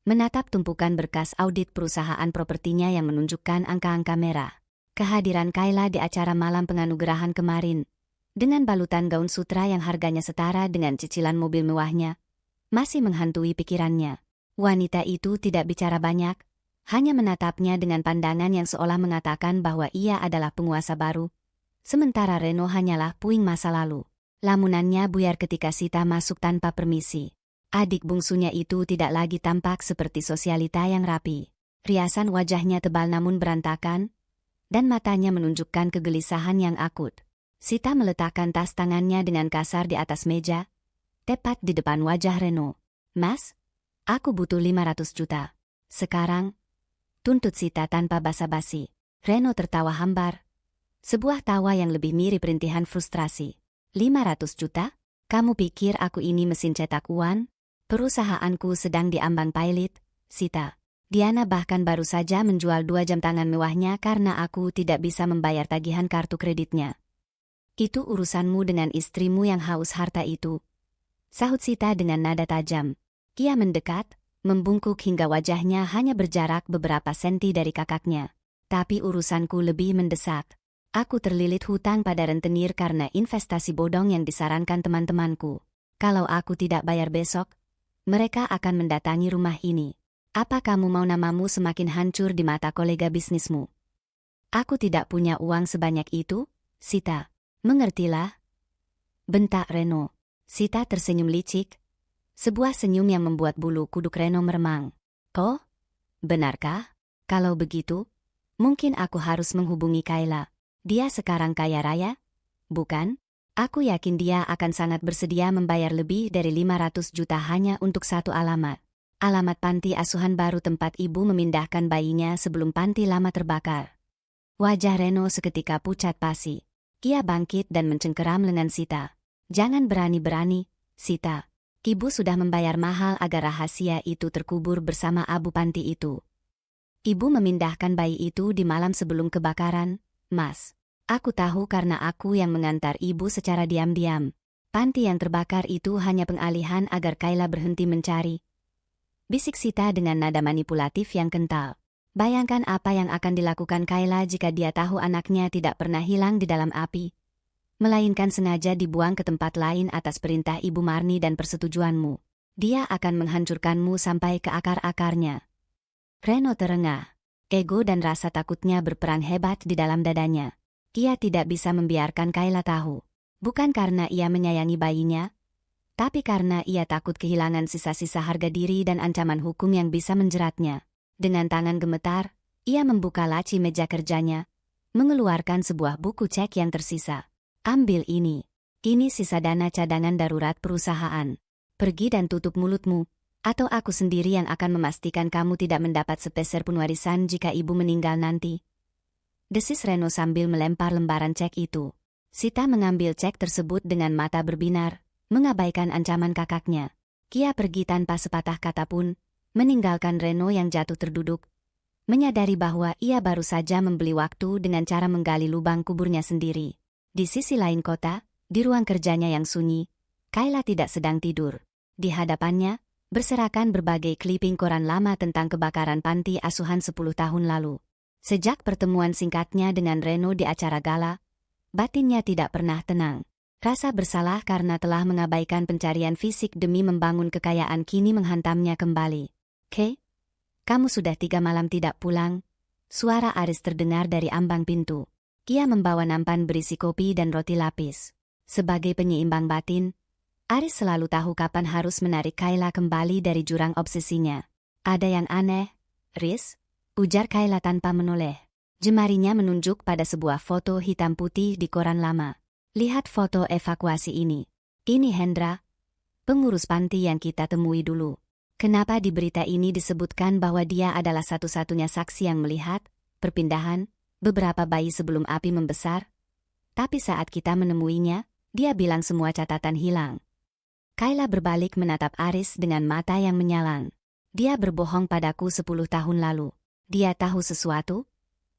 menatap tumpukan berkas audit perusahaan propertinya yang menunjukkan angka-angka merah. Kehadiran Kayla di acara malam penganugerahan kemarin, dengan balutan gaun sutra yang harganya setara dengan cicilan mobil mewahnya, masih menghantui pikirannya. Wanita itu tidak bicara banyak, hanya menatapnya dengan pandangan yang seolah mengatakan bahwa ia adalah penguasa baru, sementara Reno hanyalah puing masa lalu. Lamunannya buyar ketika Sita masuk tanpa permisi. Adik bungsunya itu tidak lagi tampak seperti sosialita yang rapi. Riasan wajahnya tebal namun berantakan, dan matanya menunjukkan kegelisahan yang akut. Sita meletakkan tas tangannya dengan kasar di atas meja, tepat di depan wajah Reno. Mas, aku butuh 500 juta. Sekarang, tuntut Sita tanpa basa-basi. Reno tertawa hambar. Sebuah tawa yang lebih mirip rintihan frustrasi. 500 juta? Kamu pikir aku ini mesin cetak uang? Perusahaanku sedang diambang pilot, Sita. Diana bahkan baru saja menjual 2 jam tangan mewahnya karena aku tidak bisa membayar tagihan kartu kreditnya. Itu urusanmu dengan istrimu yang haus harta itu, sahut Sita dengan nada tajam. Kia mendekat, membungkuk hingga wajahnya hanya berjarak beberapa senti dari kakaknya. Tapi urusanku lebih mendesak. Aku terlilit hutang pada rentenir karena investasi bodong yang disarankan teman-temanku. Kalau aku tidak bayar besok, mereka akan mendatangi rumah ini. Apa kamu mau namamu semakin hancur di mata kolega bisnismu? Aku tidak punya uang sebanyak itu, Sita. Mengertilah? Bentak Reno. Sita tersenyum licik. Sebuah senyum yang membuat bulu kuduk Reno meremang. Kok? Benarkah? Kalau begitu, mungkin aku harus menghubungi Kayla. Dia sekarang kaya raya? Bukan? Aku yakin dia akan sangat bersedia membayar lebih dari 500 juta hanya untuk satu alamat. Alamat panti asuhan baru tempat ibu memindahkan bayinya sebelum panti lama terbakar. Wajah Reno seketika pucat pasi. Ia bangkit dan mencengkeram lengan Sita. Jangan berani-berani, Sita. Ibu sudah membayar mahal agar rahasia itu terkubur bersama abu panti itu. Ibu memindahkan bayi itu di malam sebelum kebakaran, Mas. Aku tahu karena aku yang mengantar ibu secara diam-diam. Panti yang terbakar itu hanya pengalihan agar Kayla berhenti mencari. Bisik Sita dengan nada manipulatif yang kental. Bayangkan apa yang akan dilakukan Kayla jika dia tahu anaknya tidak pernah hilang di dalam api, melainkan sengaja dibuang ke tempat lain atas perintah Ibu Marni dan persetujuanmu. Dia akan menghancurkanmu sampai ke akar-akarnya. Reno terengah. Ego dan rasa takutnya berperang hebat di dalam dadanya. Ia tidak bisa membiarkan Kayla tahu. Bukan karena ia menyayangi bayinya, tapi karena ia takut kehilangan sisa-sisa harga diri dan ancaman hukum yang bisa menjeratnya. Dengan tangan gemetar, ia membuka laci meja kerjanya, mengeluarkan sebuah buku cek yang tersisa. Ambil ini. Ini sisa dana cadangan darurat perusahaan. Pergi dan tutup mulutmu, atau aku sendiri yang akan memastikan kamu tidak mendapat sepeser pun warisan jika ibu meninggal nanti. Desis Reno sambil melempar lembaran cek itu. Sita mengambil cek tersebut dengan mata berbinar, mengabaikan ancaman kakaknya. Kia pergi tanpa sepatah kata pun, meninggalkan Reno yang jatuh terduduk, menyadari bahwa ia baru saja membeli waktu dengan cara menggali lubang kuburnya sendiri. Di sisi lain kota, di ruang kerjanya yang sunyi, Kayla tidak sedang tidur. Di hadapannya, berserakan berbagai kliping koran lama tentang kebakaran panti asuhan 10 tahun lalu. Sejak pertemuan singkatnya dengan Reno di acara gala, batinnya tidak pernah tenang. Rasa bersalah karena telah mengabaikan pencarian fisik demi membangun kekayaan kini menghantamnya kembali. Kay, kamu sudah 3 malam tidak pulang? Suara Aris terdengar dari ambang pintu. Ia membawa nampan berisi kopi dan roti lapis. Sebagai penyeimbang batin, Aris selalu tahu kapan harus menarik Kayla kembali dari jurang obsesinya. Ada yang aneh, Riz? Ujar Kayla tanpa menoleh. Jemarinya menunjuk pada sebuah foto hitam putih di koran lama. Lihat foto evakuasi ini. Ini Hendra, pengurus panti yang kita temui dulu. Kenapa di berita ini disebutkan bahwa dia adalah satu-satunya saksi yang melihat perpindahan beberapa bayi sebelum api membesar? Tapi saat kita menemuinya, dia bilang semua catatan hilang. Kayla berbalik menatap Aris dengan mata yang menyalang. Dia berbohong padaku 10 tahun lalu. Dia tahu sesuatu,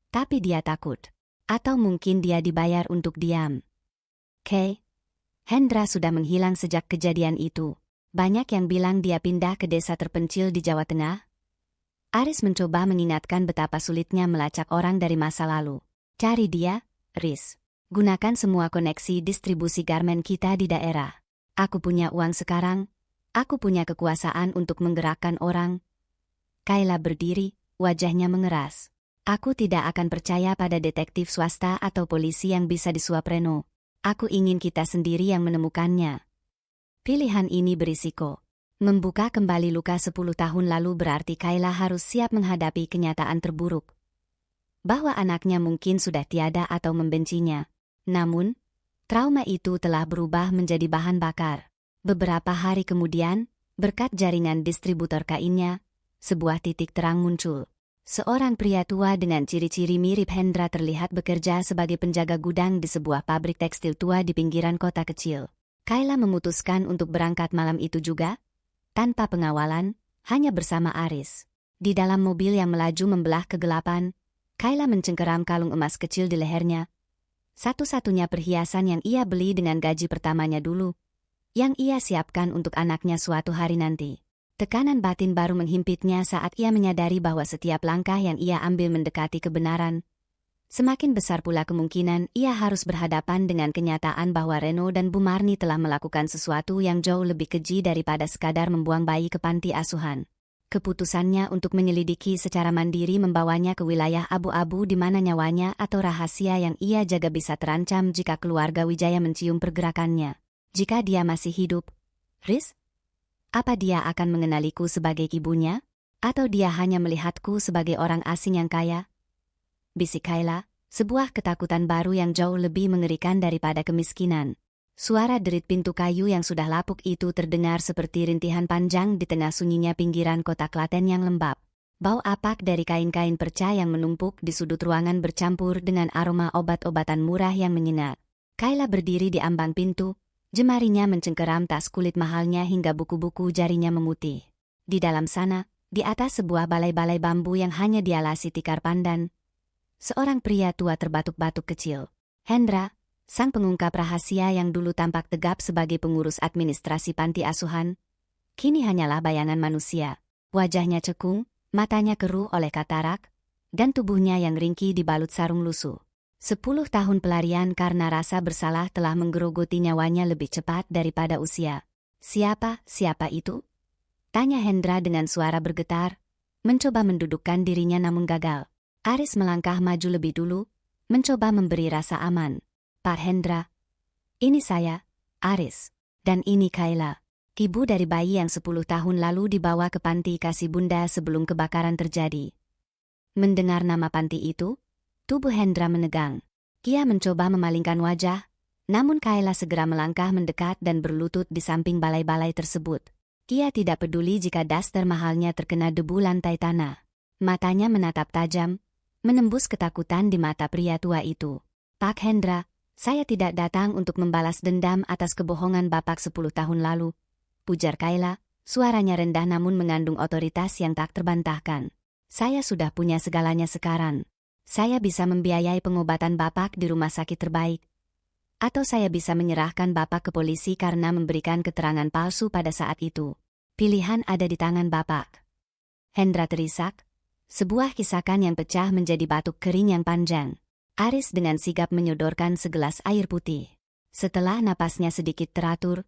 tapi dia takut. Atau mungkin dia dibayar untuk diam. Kay, Hendra sudah menghilang sejak kejadian itu. Banyak yang bilang dia pindah ke desa terpencil di Jawa Tengah. Aris mencoba mengingatkan betapa sulitnya melacak orang dari masa lalu. Cari dia, Riz. Gunakan semua koneksi distribusi garmen kita di daerah. Aku punya uang sekarang. Aku punya kekuasaan untuk menggerakkan orang. Kayla berdiri, wajahnya mengeras. Aku tidak akan percaya pada detektif swasta atau polisi yang bisa disuap Reno. Aku ingin kita sendiri yang menemukannya. Pilihan ini berisiko. Membuka kembali luka 10 tahun lalu berarti Kayla harus siap menghadapi kenyataan terburuk. Bahwa anaknya mungkin sudah tiada atau membencinya. Namun, trauma itu telah berubah menjadi bahan bakar. Beberapa hari kemudian, berkat jaringan distributor kainnya, sebuah titik terang muncul. Seorang pria tua dengan ciri-ciri mirip Hendra terlihat bekerja sebagai penjaga gudang di sebuah pabrik tekstil tua di pinggiran kota kecil. Kayla memutuskan untuk berangkat malam itu juga, tanpa pengawalan, hanya bersama Aris. Di dalam mobil yang melaju membelah kegelapan, Kayla mencengkeram kalung emas kecil di lehernya. Satu-satunya perhiasan yang ia beli dengan gaji pertamanya dulu, yang ia siapkan untuk anaknya suatu hari nanti. Tekanan batin baru menghimpitnya saat ia menyadari bahwa setiap langkah yang ia ambil mendekati kebenaran. Semakin besar pula kemungkinan ia harus berhadapan dengan kenyataan bahwa Reno dan Bu Marni telah melakukan sesuatu yang jauh lebih keji daripada sekadar membuang bayi ke panti asuhan. Keputusannya untuk menyelidiki secara mandiri membawanya ke wilayah abu-abu di mana nyawanya atau rahasia yang ia jaga bisa terancam jika keluarga Wijaya mencium pergerakannya. Jika dia masih hidup, Riz? Apa dia akan mengenaliku sebagai ibunya? Atau dia hanya melihatku sebagai orang asing yang kaya? Bisik Kayla, sebuah ketakutan baru yang jauh lebih mengerikan daripada kemiskinan. Suara derit pintu kayu yang sudah lapuk itu terdengar seperti rintihan panjang di tengah sunyinya pinggiran kota Klaten yang lembab. Bau apak dari kain-kain perca yang menumpuk di sudut ruangan bercampur dengan aroma obat-obatan murah yang menyengat. Kayla berdiri di ambang pintu, jemarinya mencengkeram tas kulit mahalnya hingga buku-buku jarinya memutih. Di dalam sana, di atas sebuah balai-balai bambu yang hanya dialasi tikar pandan, seorang pria tua terbatuk-batuk kecil. Hendra, sang pengungkap rahasia yang dulu tampak tegap sebagai pengurus administrasi panti asuhan, kini hanyalah bayangan manusia. Wajahnya cekung, matanya keruh oleh katarak, dan tubuhnya yang ringkih dibalut sarung lusuh. 10 tahun pelarian karena rasa bersalah telah menggerogoti nyawanya lebih cepat daripada usia. Siapa itu? Tanya Hendra dengan suara bergetar, mencoba mendudukkan dirinya namun gagal. Aris melangkah maju lebih dulu, mencoba memberi rasa aman. Pak Hendra, ini saya, Aris, dan ini Kayla, ibu dari bayi yang 10 tahun lalu dibawa ke panti kasih bunda sebelum kebakaran terjadi. Mendengar nama panti itu, tubuh Hendra menegang. Ia mencoba memalingkan wajah, namun Kayla segera melangkah mendekat dan berlutut di samping balai-balai tersebut. Ia tidak peduli jika daster mahalnya terkena debu lantai tanah. Matanya menatap tajam, menembus ketakutan di mata pria tua itu. Pak Hendra, saya tidak datang untuk membalas dendam atas kebohongan Bapak 10 tahun lalu, pujar Kayla, suaranya rendah namun mengandung otoritas yang tak terbantahkan. Saya sudah punya segalanya sekarang. Saya bisa membiayai pengobatan Bapak di rumah sakit terbaik. Atau saya bisa menyerahkan Bapak ke polisi karena memberikan keterangan palsu pada saat itu. Pilihan ada di tangan Bapak. Hendra terisak, sebuah kisakan yang pecah menjadi batuk kering yang panjang. Aris dengan sigap menyodorkan segelas air putih. Setelah napasnya sedikit teratur,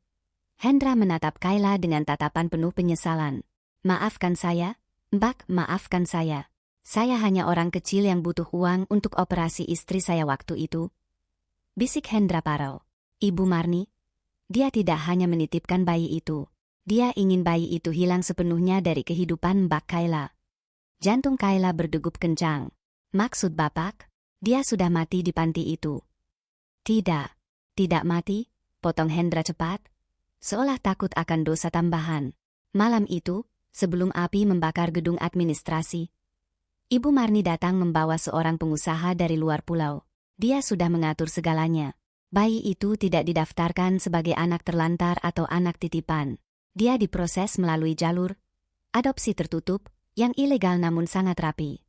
Hendra menatap Kayla dengan tatapan penuh penyesalan. Maafkan saya, Mbak, maafkan saya. Saya hanya orang kecil yang butuh uang untuk operasi istri saya waktu itu. Bisik Hendra parau. Ibu Marni, dia tidak hanya menitipkan bayi itu. Dia ingin bayi itu hilang sepenuhnya dari kehidupan Mbak Kayla. Jantung Kayla berdegup kencang. Maksud Bapak? Dia sudah mati di panti itu. Tidak mati, potong Hendra cepat, seolah takut akan dosa tambahan. Malam itu, sebelum api membakar gedung administrasi, Ibu Marni datang membawa seorang pengusaha dari luar pulau. Dia sudah mengatur segalanya. Bayi itu tidak didaftarkan sebagai anak terlantar atau anak titipan. Dia diproses melalui jalur adopsi tertutup, yang ilegal namun sangat rapi.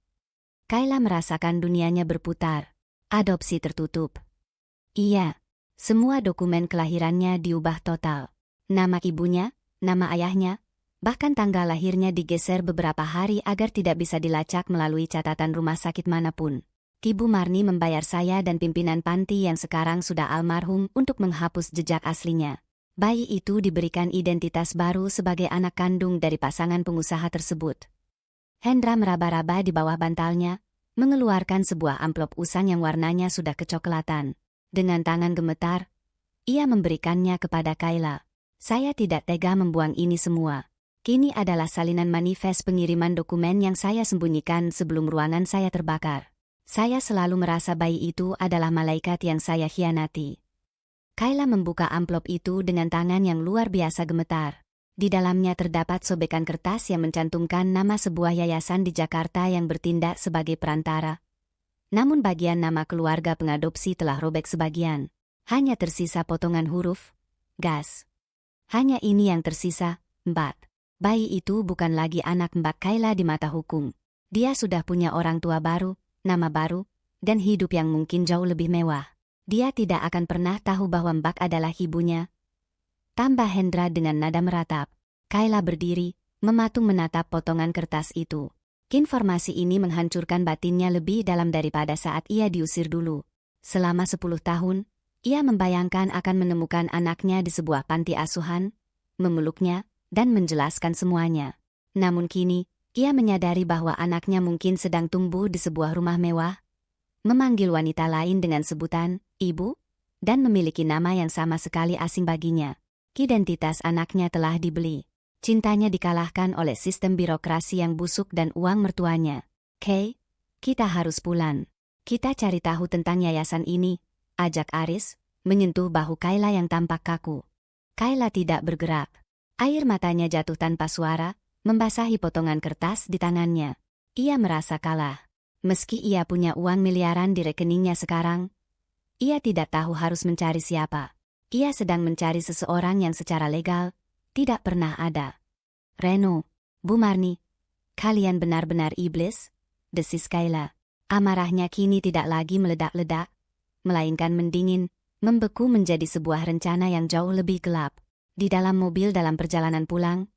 Kayla merasakan dunianya berputar. Adopsi tertutup. Iya, semua dokumen kelahirannya diubah total. Nama ibunya, nama ayahnya, bahkan tanggal lahirnya digeser beberapa hari agar tidak bisa dilacak melalui catatan rumah sakit manapun. Ibu Marni membayar saya dan pimpinan panti yang sekarang sudah almarhum untuk menghapus jejak aslinya. Bayi itu diberikan identitas baru sebagai anak kandung dari pasangan pengusaha tersebut. Hendra meraba-raba di bawah bantalnya, mengeluarkan sebuah amplop usang yang warnanya sudah kecoklatan. Dengan tangan gemetar, ia memberikannya kepada Kayla. Saya tidak tega membuang ini semua. Kini adalah salinan manifest pengiriman dokumen yang saya sembunyikan sebelum ruangan saya terbakar. Saya selalu merasa bayi itu adalah malaikat yang saya khianati. Kayla membuka amplop itu dengan tangan yang luar biasa gemetar. Di dalamnya terdapat sobekan kertas yang mencantumkan nama sebuah yayasan di Jakarta yang bertindak sebagai perantara. Namun bagian nama keluarga pengadopsi telah robek sebagian. Hanya tersisa potongan huruf, gas. Hanya ini yang tersisa, Mbak. Bayi itu bukan lagi anak Mbak Kayla di mata hukum. Dia sudah punya orang tua baru, nama baru, dan hidup yang mungkin jauh lebih mewah. Dia tidak akan pernah tahu bahwa Mbak adalah ibunya. Tambah Hendra dengan nada meratap. Kayla berdiri, mematung menatap potongan kertas itu. Informasi ini menghancurkan batinnya lebih dalam daripada saat ia diusir dulu. Selama 10 tahun, ia membayangkan akan menemukan anaknya di sebuah panti asuhan, memeluknya, dan menjelaskan semuanya. Namun kini, ia menyadari bahwa anaknya mungkin sedang tumbuh di sebuah rumah mewah, memanggil wanita lain dengan sebutan ibu, dan memiliki nama yang sama sekali asing baginya. Identitas anaknya telah dibeli. Cintanya dikalahkan oleh sistem birokrasi yang busuk dan uang mertuanya. Kay, kita harus pulang. Kita cari tahu tentang yayasan ini, ajak Aris, menyentuh bahu Kayla yang tampak kaku. Kayla tidak bergerak. Air matanya jatuh tanpa suara, membasahi potongan kertas di tangannya. Ia merasa kalah. Meski ia punya uang miliaran di rekeningnya sekarang, ia tidak tahu harus mencari siapa. Ia sedang mencari seseorang yang secara legal tidak pernah ada. Reno, Bu Marni, kalian benar-benar iblis, desis Kayla. Amarahnya kini tidak lagi meledak-ledak, melainkan mendingin, membeku menjadi sebuah rencana yang jauh lebih gelap. Di dalam mobil dalam perjalanan pulang,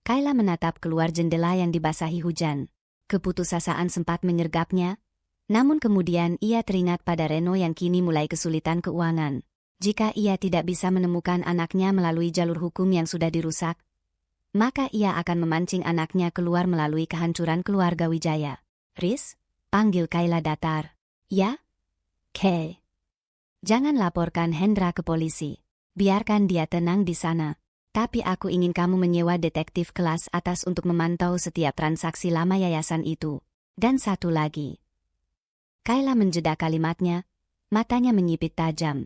Kayla menatap keluar jendela yang dibasahi hujan. Keputusasaan sempat menyergapnya, namun kemudian ia teringat pada Reno yang kini mulai kesulitan keuangan. Jika ia tidak bisa menemukan anaknya melalui jalur hukum yang sudah dirusak, maka ia akan memancing anaknya keluar melalui kehancuran keluarga Wijaya. Riz, panggil Kayla datar. Ya? Kay. Jangan laporkan Hendra ke polisi. Biarkan dia tenang di sana. Tapi aku ingin kamu menyewa detektif kelas atas untuk memantau setiap transaksi lama yayasan itu. Dan satu lagi. Kayla menjeda kalimatnya, matanya menyipit tajam.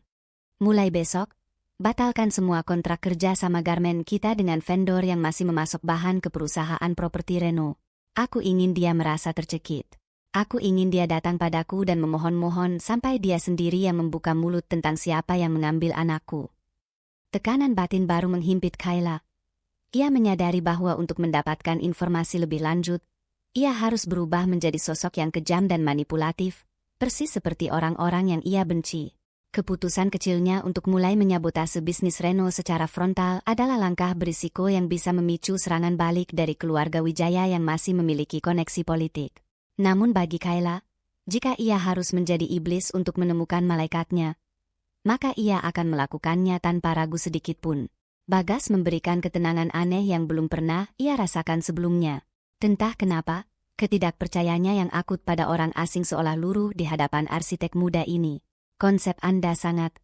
Mulai besok, batalkan semua kontrak kerja sama garmen kita dengan vendor yang masih memasok bahan ke perusahaan properti Reno. Aku ingin dia merasa tercekik. Aku ingin dia datang padaku dan memohon-mohon sampai dia sendiri yang membuka mulut tentang siapa yang mengambil anakku. Tekanan batin baru menghimpit Kayla. Ia menyadari bahwa untuk mendapatkan informasi lebih lanjut, ia harus berubah menjadi sosok yang kejam dan manipulatif, persis seperti orang-orang yang ia benci. Keputusan kecilnya untuk mulai menyabotase bisnis Reno secara frontal adalah langkah berisiko yang bisa memicu serangan balik dari keluarga Wijaya yang masih memiliki koneksi politik. Namun bagi Kayla, jika ia harus menjadi iblis untuk menemukan malaikatnya, maka ia akan melakukannya tanpa ragu sedikitpun. Bagas memberikan ketenangan aneh yang belum pernah ia rasakan sebelumnya. Entah kenapa, ketidakpercayaannya yang akut pada orang asing seolah luruh di hadapan arsitek muda ini. Konsep Anda sangat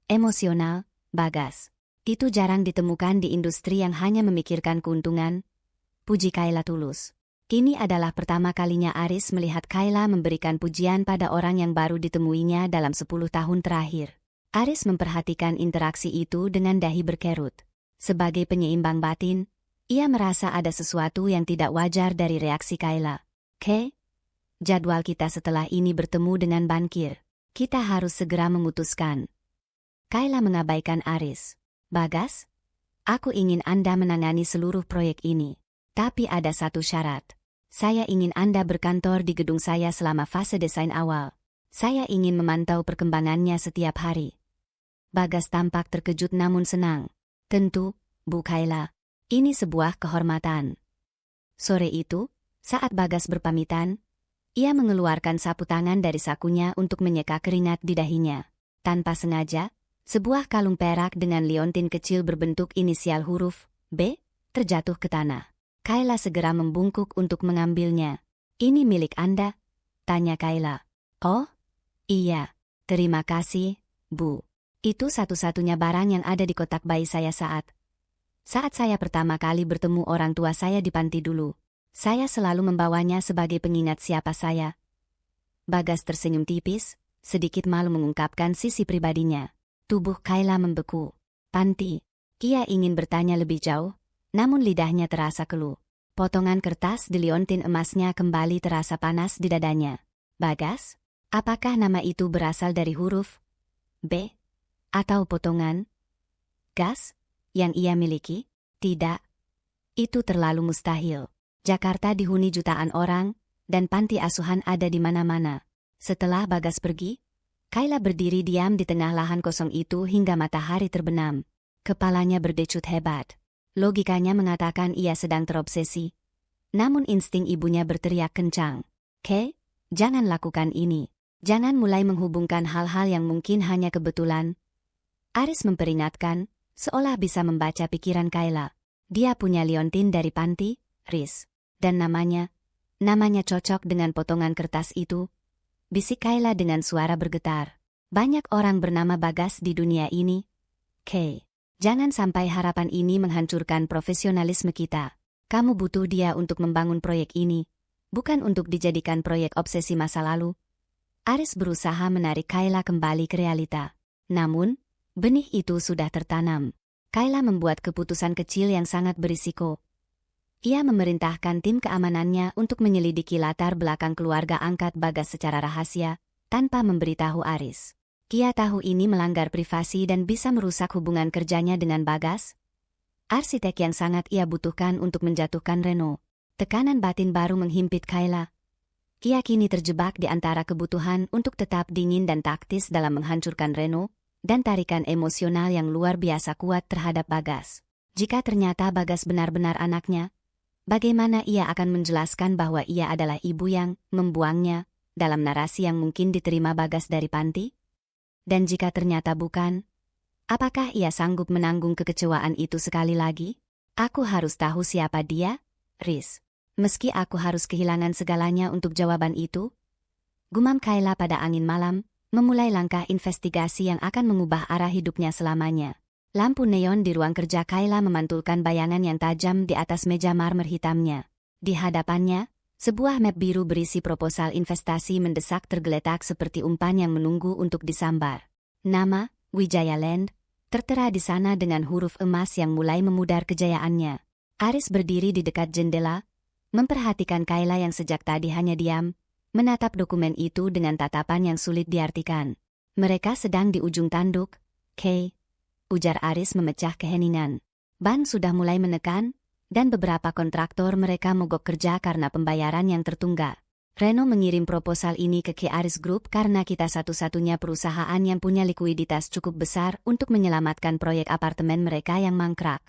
emosional, Bagas. Itu jarang ditemukan di industri yang hanya memikirkan keuntungan, puji Kayla tulus. Ini adalah pertama kalinya Aris melihat Kayla memberikan pujian pada orang yang baru ditemuinya dalam 10 tahun terakhir. Aris memperhatikan interaksi itu dengan dahi berkerut. Sebagai penyeimbang batin, ia merasa ada sesuatu yang tidak wajar dari reaksi Kayla. Kay, jadwal kita setelah ini bertemu dengan bankir. Kita harus segera memutuskan. Kayla mengabaikan Aris. Bagas, aku ingin Anda menangani seluruh proyek ini. Tapi ada satu syarat. Saya ingin Anda berkantor di gedung saya selama fase desain awal. Saya ingin memantau perkembangannya setiap hari. Bagas tampak terkejut namun senang. Tentu, Bu Kayla. Ini sebuah kehormatan. Sore itu, saat Bagas berpamitan, ia mengeluarkan sapu tangan dari sakunya untuk menyeka keringat di dahinya. Tanpa sengaja, sebuah kalung perak dengan liontin kecil berbentuk inisial huruf B terjatuh ke tanah. Kayla segera membungkuk untuk mengambilnya. Ini milik Anda? Tanya Kayla. Oh, iya. Terima kasih, Bu. Itu satu-satunya barang yang ada di kotak bayi saya saat saya pertama kali bertemu orang tua saya di panti dulu. Saya selalu membawanya sebagai pengingat siapa saya. Bagas tersenyum tipis, sedikit malu mengungkapkan sisi pribadinya. Tubuh Kayla membeku. Panti. Ia ingin bertanya lebih jauh, namun lidahnya terasa keluh. Potongan kertas di liontin emasnya kembali terasa panas di dadanya. Bagas, apakah nama itu berasal dari huruf B? Atau potongan gas yang ia miliki? Tidak. Itu terlalu mustahil. Jakarta dihuni jutaan orang, dan panti asuhan ada di mana-mana. Setelah Bagas pergi, Kayla berdiri diam di tengah lahan kosong itu hingga matahari terbenam. Kepalanya berdecut hebat. Logikanya mengatakan ia sedang terobsesi. Namun insting ibunya berteriak kencang. "Kay, jangan lakukan ini. Jangan mulai menghubungkan hal-hal yang mungkin hanya kebetulan." Aris memperingatkan, seolah bisa membaca pikiran Kayla. Dia punya liontin dari panti, Riz. Dan namanya cocok dengan potongan kertas itu. Bisik Kayla dengan suara bergetar. Banyak orang bernama Bagas di dunia ini. Kay, jangan sampai harapan ini menghancurkan profesionalisme kita. Kamu butuh dia untuk membangun proyek ini, bukan untuk dijadikan proyek obsesi masa lalu. Aris berusaha menarik Kayla kembali ke realita. Namun, benih itu sudah tertanam. Kayla membuat keputusan kecil yang sangat berisiko. Ia memerintahkan tim keamanannya untuk menyelidiki latar belakang keluarga angkat Bagas secara rahasia, tanpa memberitahu Aris. Ia tahu ini melanggar privasi dan bisa merusak hubungan kerjanya dengan Bagas. Arsitek yang sangat ia butuhkan untuk menjatuhkan Reno. Tekanan batin baru menghimpit Kayla. Ia kini terjebak di antara kebutuhan untuk tetap dingin dan taktis dalam menghancurkan Reno, dan tarikan emosional yang luar biasa kuat terhadap Bagas. Jika ternyata Bagas benar-benar anaknya, bagaimana ia akan menjelaskan bahwa ia adalah ibu yang membuangnya dalam narasi yang mungkin diterima Bagas dari panti? Dan jika ternyata bukan, apakah ia sanggup menanggung kekecewaan itu sekali lagi? Aku harus tahu siapa dia, Riz. Meski aku harus kehilangan segalanya untuk jawaban itu, gumam Kayla pada angin malam, memulai langkah investigasi yang akan mengubah arah hidupnya selamanya. Lampu neon di ruang kerja Kayla memantulkan bayangan yang tajam di atas meja marmer hitamnya. Di hadapannya, sebuah map biru berisi proposal investasi mendesak tergeletak seperti umpan yang menunggu untuk disambar. Nama, Wijaya Land, tertera di sana dengan huruf emas yang mulai memudar kejayaannya. Aris berdiri di dekat jendela, memperhatikan Kayla yang sejak tadi hanya diam, menatap dokumen itu dengan tatapan yang sulit diartikan. Mereka sedang di ujung tanduk, Kay, ujar Aris memecah keheningan. Ban sudah mulai menekan, dan beberapa kontraktor mereka mogok kerja karena pembayaran yang tertunggak. Reno mengirim proposal ini ke Kay Aris Group karena kita satu-satunya perusahaan yang punya likuiditas cukup besar untuk menyelamatkan proyek apartemen mereka yang mangkrak.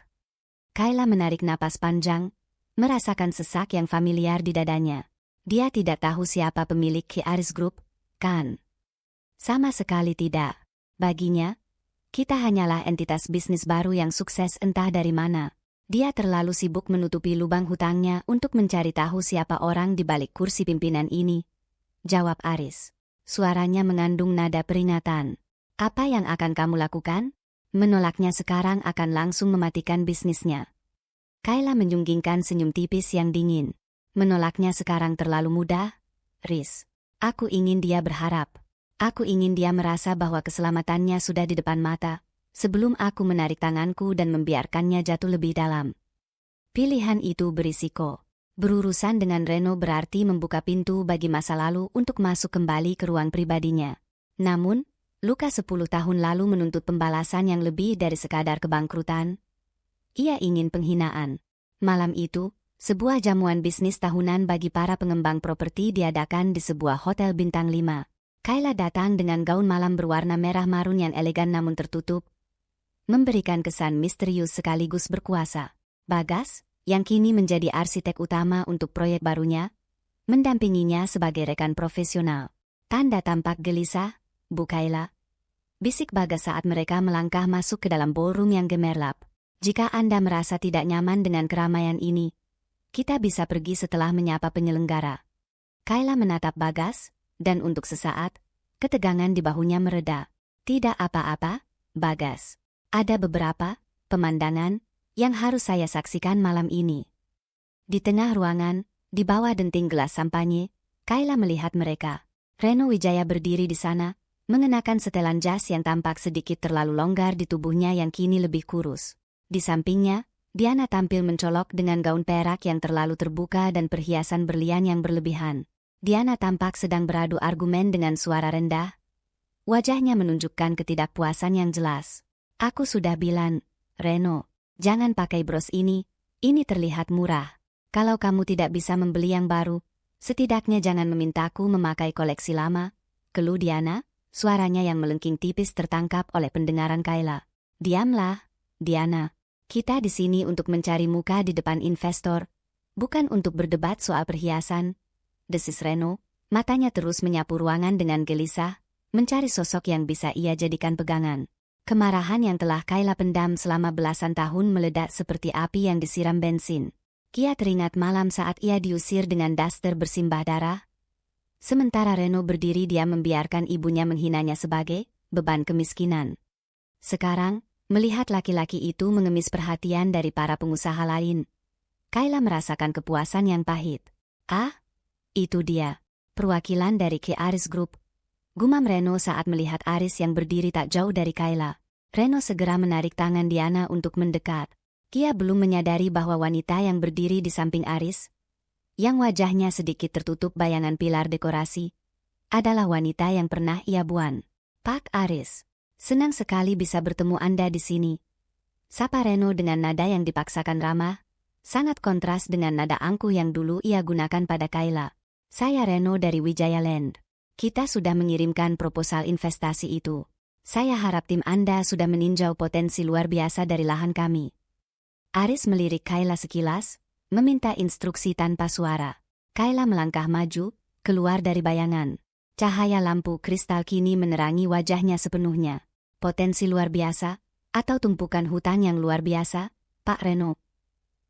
Kayla menarik napas panjang, merasakan sesak yang familiar di dadanya. Dia tidak tahu siapa pemilik Kay Aris Group, kan? Sama sekali tidak. Baginya, kita hanyalah entitas bisnis baru yang sukses entah dari mana. Dia terlalu sibuk menutupi lubang hutangnya untuk mencari tahu siapa orang di balik kursi pimpinan ini. Jawab Aris. Suaranya mengandung nada peringatan. Apa yang akan kamu lakukan? Menolaknya sekarang akan langsung mematikan bisnisnya. Kayla menyunggingkan senyum tipis yang dingin. Menolaknya sekarang terlalu mudah, Riz. Aku ingin dia berharap. Aku ingin dia merasa bahwa keselamatannya sudah di depan mata, sebelum aku menarik tanganku dan membiarkannya jatuh lebih dalam. Pilihan itu berisiko. Berurusan dengan Reno berarti membuka pintu bagi masa lalu untuk masuk kembali ke ruang pribadinya. Namun, luka 10 tahun lalu menuntut pembalasan yang lebih dari sekadar kebangkrutan. Ia ingin penghinaan. Malam itu, sebuah jamuan bisnis tahunan bagi para pengembang properti diadakan di sebuah hotel bintang 5. Kayla datang dengan gaun malam berwarna merah marun yang elegan namun tertutup, memberikan kesan misterius sekaligus berkuasa. Bagas, yang kini menjadi arsitek utama untuk proyek barunya, mendampinginya sebagai rekan profesional. Tanda tampak gelisah, Bu Kayla. Bisik Bagas saat mereka melangkah masuk ke dalam ballroom yang gemerlap. Jika Anda merasa tidak nyaman dengan keramaian ini, kita bisa pergi setelah menyapa penyelenggara. Kayla menatap Bagas, dan untuk sesaat, ketegangan di bahunya mereda. Tidak apa-apa, Bagas. Ada beberapa pemandangan yang harus saya saksikan malam ini. Di tengah ruangan, di bawah denting gelas sampanye, Kayla melihat mereka. Reno Wijaya berdiri di sana, mengenakan setelan jas yang tampak sedikit terlalu longgar di tubuhnya yang kini lebih kurus. Di sampingnya, Diana tampil mencolok dengan gaun perak yang terlalu terbuka dan perhiasan berlian yang berlebihan. Diana tampak sedang beradu argumen dengan suara rendah. Wajahnya menunjukkan ketidakpuasan yang jelas. Aku sudah bilang, Reno, jangan pakai bros ini Ini terlihat murah. Kalau kamu tidak bisa membeli yang baru, setidaknya jangan memintaku memakai koleksi lama. Keluh Diana, suaranya yang melengking tipis tertangkap oleh pendengaran Kayla. Diamlah, Diana. Kita di sini untuk mencari muka di depan investor, bukan untuk berdebat soal perhiasan. Desis Reno, matanya terus menyapu ruangan dengan gelisah, mencari sosok yang bisa ia jadikan pegangan. Kemarahan yang telah Kayla pendam selama belasan tahun meledak seperti api yang disiram bensin. Kia teringat malam saat ia diusir dengan daster bersimbah darah. Sementara Reno berdiri diam membiarkan ibunya menghinanya sebagai beban kemiskinan. Sekarang, melihat laki-laki itu mengemis perhatian dari para pengusaha lain, Kayla merasakan kepuasan yang pahit. Ah, itu dia, perwakilan dari Ki Aris Group. Gumam Reno saat melihat Aris yang berdiri tak jauh dari Kayla. Reno segera menarik tangan Diana untuk mendekat. Kia belum menyadari bahwa wanita yang berdiri di samping Aris, yang wajahnya sedikit tertutup bayangan pilar dekorasi, adalah wanita yang pernah ia buan. Pak Aris, senang sekali bisa bertemu Anda di sini. Sapa Reno dengan nada yang dipaksakan ramah, sangat kontras dengan nada angkuh yang dulu ia gunakan pada Kayla. Saya Reno dari Wijaya Land. Kita sudah mengirimkan proposal investasi itu. Saya harap tim Anda sudah meninjau potensi luar biasa dari lahan kami. Aris melirik Kayla sekilas, meminta instruksi tanpa suara. Kayla melangkah maju, keluar dari bayangan. Cahaya lampu kristal kini menerangi wajahnya sepenuhnya. Potensi luar biasa, atau tumpukan hutan yang luar biasa, Pak Reno.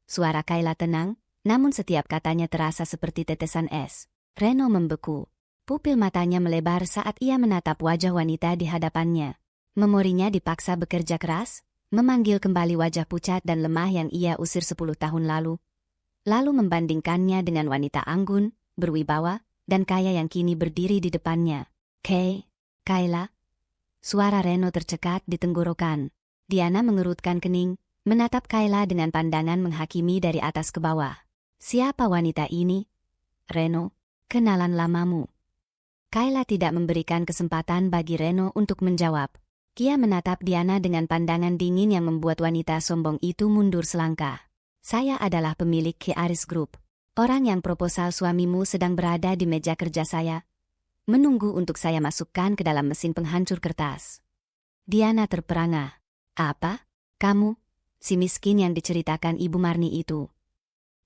Suara Kayla tenang, namun setiap katanya terasa seperti tetesan es. Reno membeku. Pupil matanya melebar saat ia menatap wajah wanita di hadapannya. Memorinya dipaksa bekerja keras, memanggil kembali wajah pucat dan lemah yang ia usir 10 tahun lalu. Lalu membandingkannya dengan wanita anggun, berwibawa, dan kaya yang kini berdiri di depannya. Kayla. Suara Reno tercekat di tenggorokan. Diana mengerutkan kening, menatap Kayla dengan pandangan menghakimi dari atas ke bawah. Siapa wanita ini? Reno, kenalan lamamu. Kayla tidak memberikan kesempatan bagi Reno untuk menjawab. Kia menatap Diana dengan pandangan dingin yang membuat wanita sombong itu mundur selangkah. Saya adalah pemilik Ki Aris Group. Orang yang proposal suamimu sedang berada di meja kerja saya, menunggu untuk saya masukkan ke dalam mesin penghancur kertas. Diana terperangah. Apa? Kamu? Si miskin yang diceritakan Ibu Marni itu.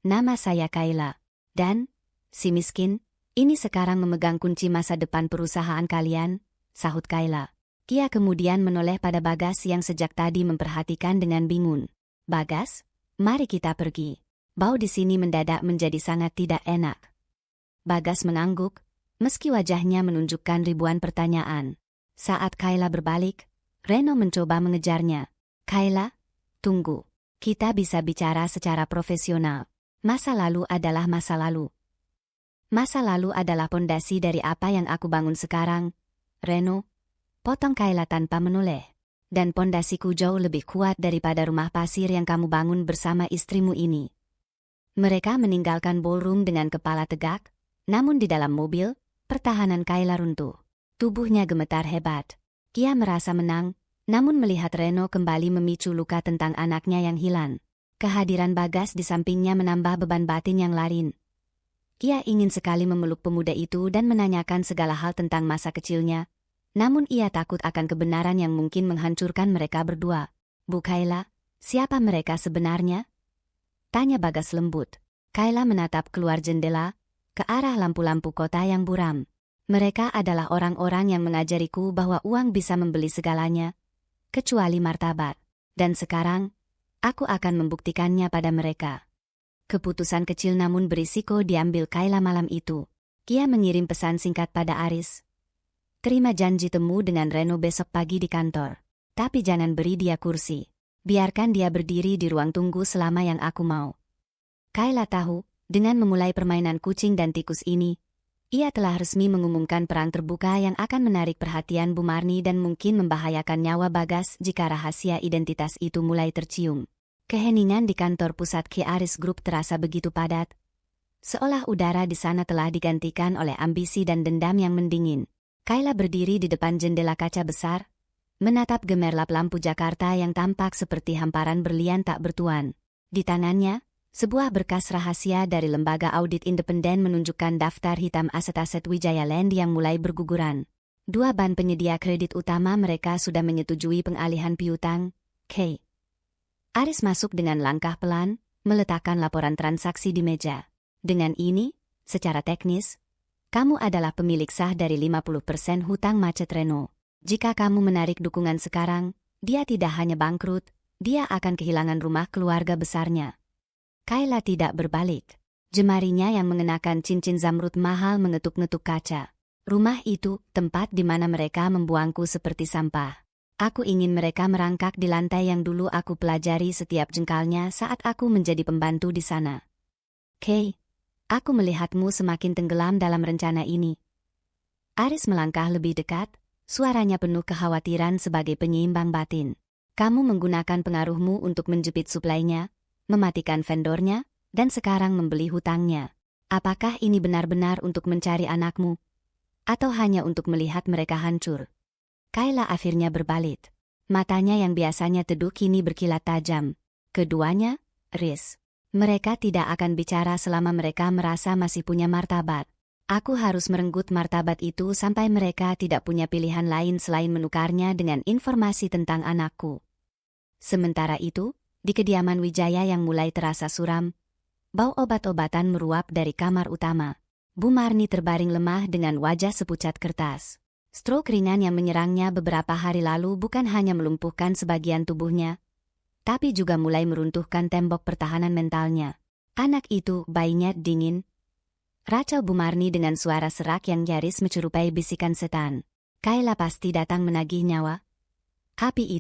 Nama saya Kayla. Dan, si miskin, ini sekarang memegang kunci masa depan perusahaan kalian, sahut Kayla. Kia kemudian menoleh pada Bagas yang sejak tadi memperhatikan dengan bingung. Bagas, mari kita pergi. Bau di sini mendadak menjadi sangat tidak enak. Bagas mengangguk, meski wajahnya menunjukkan ribuan pertanyaan. Saat Kayla berbalik, Reno mencoba mengejarnya. Kayla, tunggu. Kita bisa bicara secara profesional. Masa lalu adalah masa lalu. Masa lalu adalah pondasi dari apa yang aku bangun sekarang, Reno. Potong Kayla tanpa menoleh. Dan pondasiku jauh lebih kuat daripada rumah pasir yang kamu bangun bersama istrimu ini. Mereka meninggalkan ballroom dengan kepala tegak, namun di dalam mobil, pertahanan Kayla runtuh. Tubuhnya gemetar hebat. Kia merasa menang, namun melihat Reno kembali memicu luka tentang anaknya yang hilang. Kehadiran Bagas di sampingnya menambah beban batin yang lain. Kia ingin sekali memeluk pemuda itu dan menanyakan segala hal tentang masa kecilnya. Namun ia takut akan kebenaran yang mungkin menghancurkan mereka berdua. Bu Kayla, siapa mereka sebenarnya? Tanya Bagas lembut. Kayla menatap keluar jendela, ke arah lampu-lampu kota yang buram. Mereka adalah orang-orang yang mengajariku bahwa uang bisa membeli segalanya, kecuali martabat. Dan sekarang, aku akan membuktikannya pada mereka. Keputusan kecil namun berisiko diambil Kayla malam itu. Kia mengirim pesan singkat pada Aris. Terima janji temu dengan Reno besok pagi di kantor. Tapi jangan beri dia kursi. Biarkan dia berdiri di ruang tunggu selama yang aku mau. Kayla tahu, dengan memulai permainan kucing dan tikus ini, ia telah resmi mengumumkan perang terbuka yang akan menarik perhatian Bu Marni dan mungkin membahayakan nyawa Bagas jika rahasia identitas itu mulai tercium. Keheningan di kantor pusat Ki Aris Group terasa begitu padat. Seolah udara di sana telah digantikan oleh ambisi dan dendam yang mendingin. Kayla berdiri di depan jendela kaca besar, menatap gemerlap lampu Jakarta yang tampak seperti hamparan berlian tak bertuan. Di tangannya, Sebuah berkas rahasia dari lembaga audit independen menunjukkan daftar hitam aset-aset Wijaya Land yang mulai berguguran. Dua bank penyedia kredit utama mereka sudah menyetujui pengalihan piutang. K. Aris masuk dengan langkah pelan, meletakkan laporan transaksi di meja. Dengan ini, secara teknis, kamu adalah pemilik sah dari 50% hutang macet Reno. Jika kamu menarik dukungan sekarang, dia tidak hanya bangkrut, dia akan kehilangan rumah keluarga besarnya. Kayla tidak berbalik. Jemarinya yang mengenakan cincin zamrud mahal mengetuk-ngetuk kaca. Rumah itu, tempat di mana mereka membuangku seperti sampah. Aku ingin mereka merangkak di lantai yang dulu aku pelajari setiap jengkalnya saat aku menjadi pembantu di sana. Kay, aku melihatmu semakin tenggelam dalam rencana ini. Aris melangkah lebih dekat, suaranya penuh kekhawatiran sebagai penyeimbang batin. Kamu menggunakan pengaruhmu untuk menjepit suplainya, mematikan vendornya, dan sekarang membeli hutangnya. Apakah ini benar-benar untuk mencari anakmu? Atau hanya untuk melihat mereka hancur? Kayla akhirnya berbalik. Matanya yang biasanya teduh kini berkilat tajam. Keduanya, Riz. Mereka tidak akan bicara selama mereka merasa masih punya martabat. Aku harus merenggut martabat itu sampai mereka tidak punya pilihan lain selain menukarnya dengan informasi tentang anakku. Sementara itu, di kediaman Wijaya yang mulai terasa suram, bau obat-obatan meruap dari kamar utama. Bu Marni terbaring lemah dengan wajah sepucat kertas. Stroke ringan yang menyerangnya beberapa hari lalu bukan hanya melumpuhkan sebagian tubuhnya, tapi juga mulai meruntuhkan tembok pertahanan mentalnya. Anak itu, bayinya, dingin. Racau Bu Marni dengan suara serak yang nyaris menyerupai bisikan setan. Kayla pasti datang menagih nyawa. Api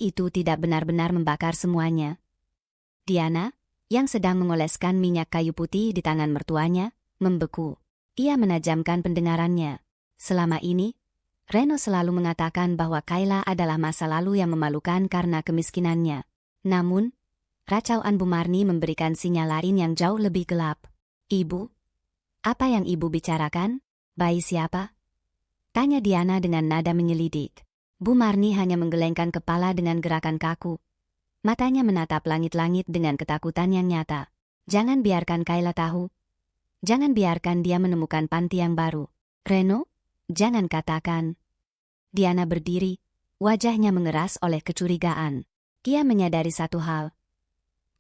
itu tidak benar-benar membakar semuanya. Diana, yang sedang mengoleskan minyak kayu putih di tangan mertuanya, membeku. Ia menajamkan pendengarannya. Selama ini, Reno selalu mengatakan bahwa Kayla adalah masa lalu yang memalukan karena kemiskinannya. Namun, racauan Bu Marni memberikan sinyal lain yang jauh lebih gelap. Ibu? Apa yang ibu bicarakan? Bayi siapa? Tanya Diana dengan nada menyelidik. Bu Marni hanya menggelengkan kepala dengan gerakan kaku. Matanya menatap langit-langit dengan ketakutan yang nyata. Jangan biarkan Kayla tahu. Jangan biarkan dia menemukan panti yang baru. Reno, jangan katakan. Diana berdiri, wajahnya mengeras oleh kecurigaan. Dia menyadari satu hal.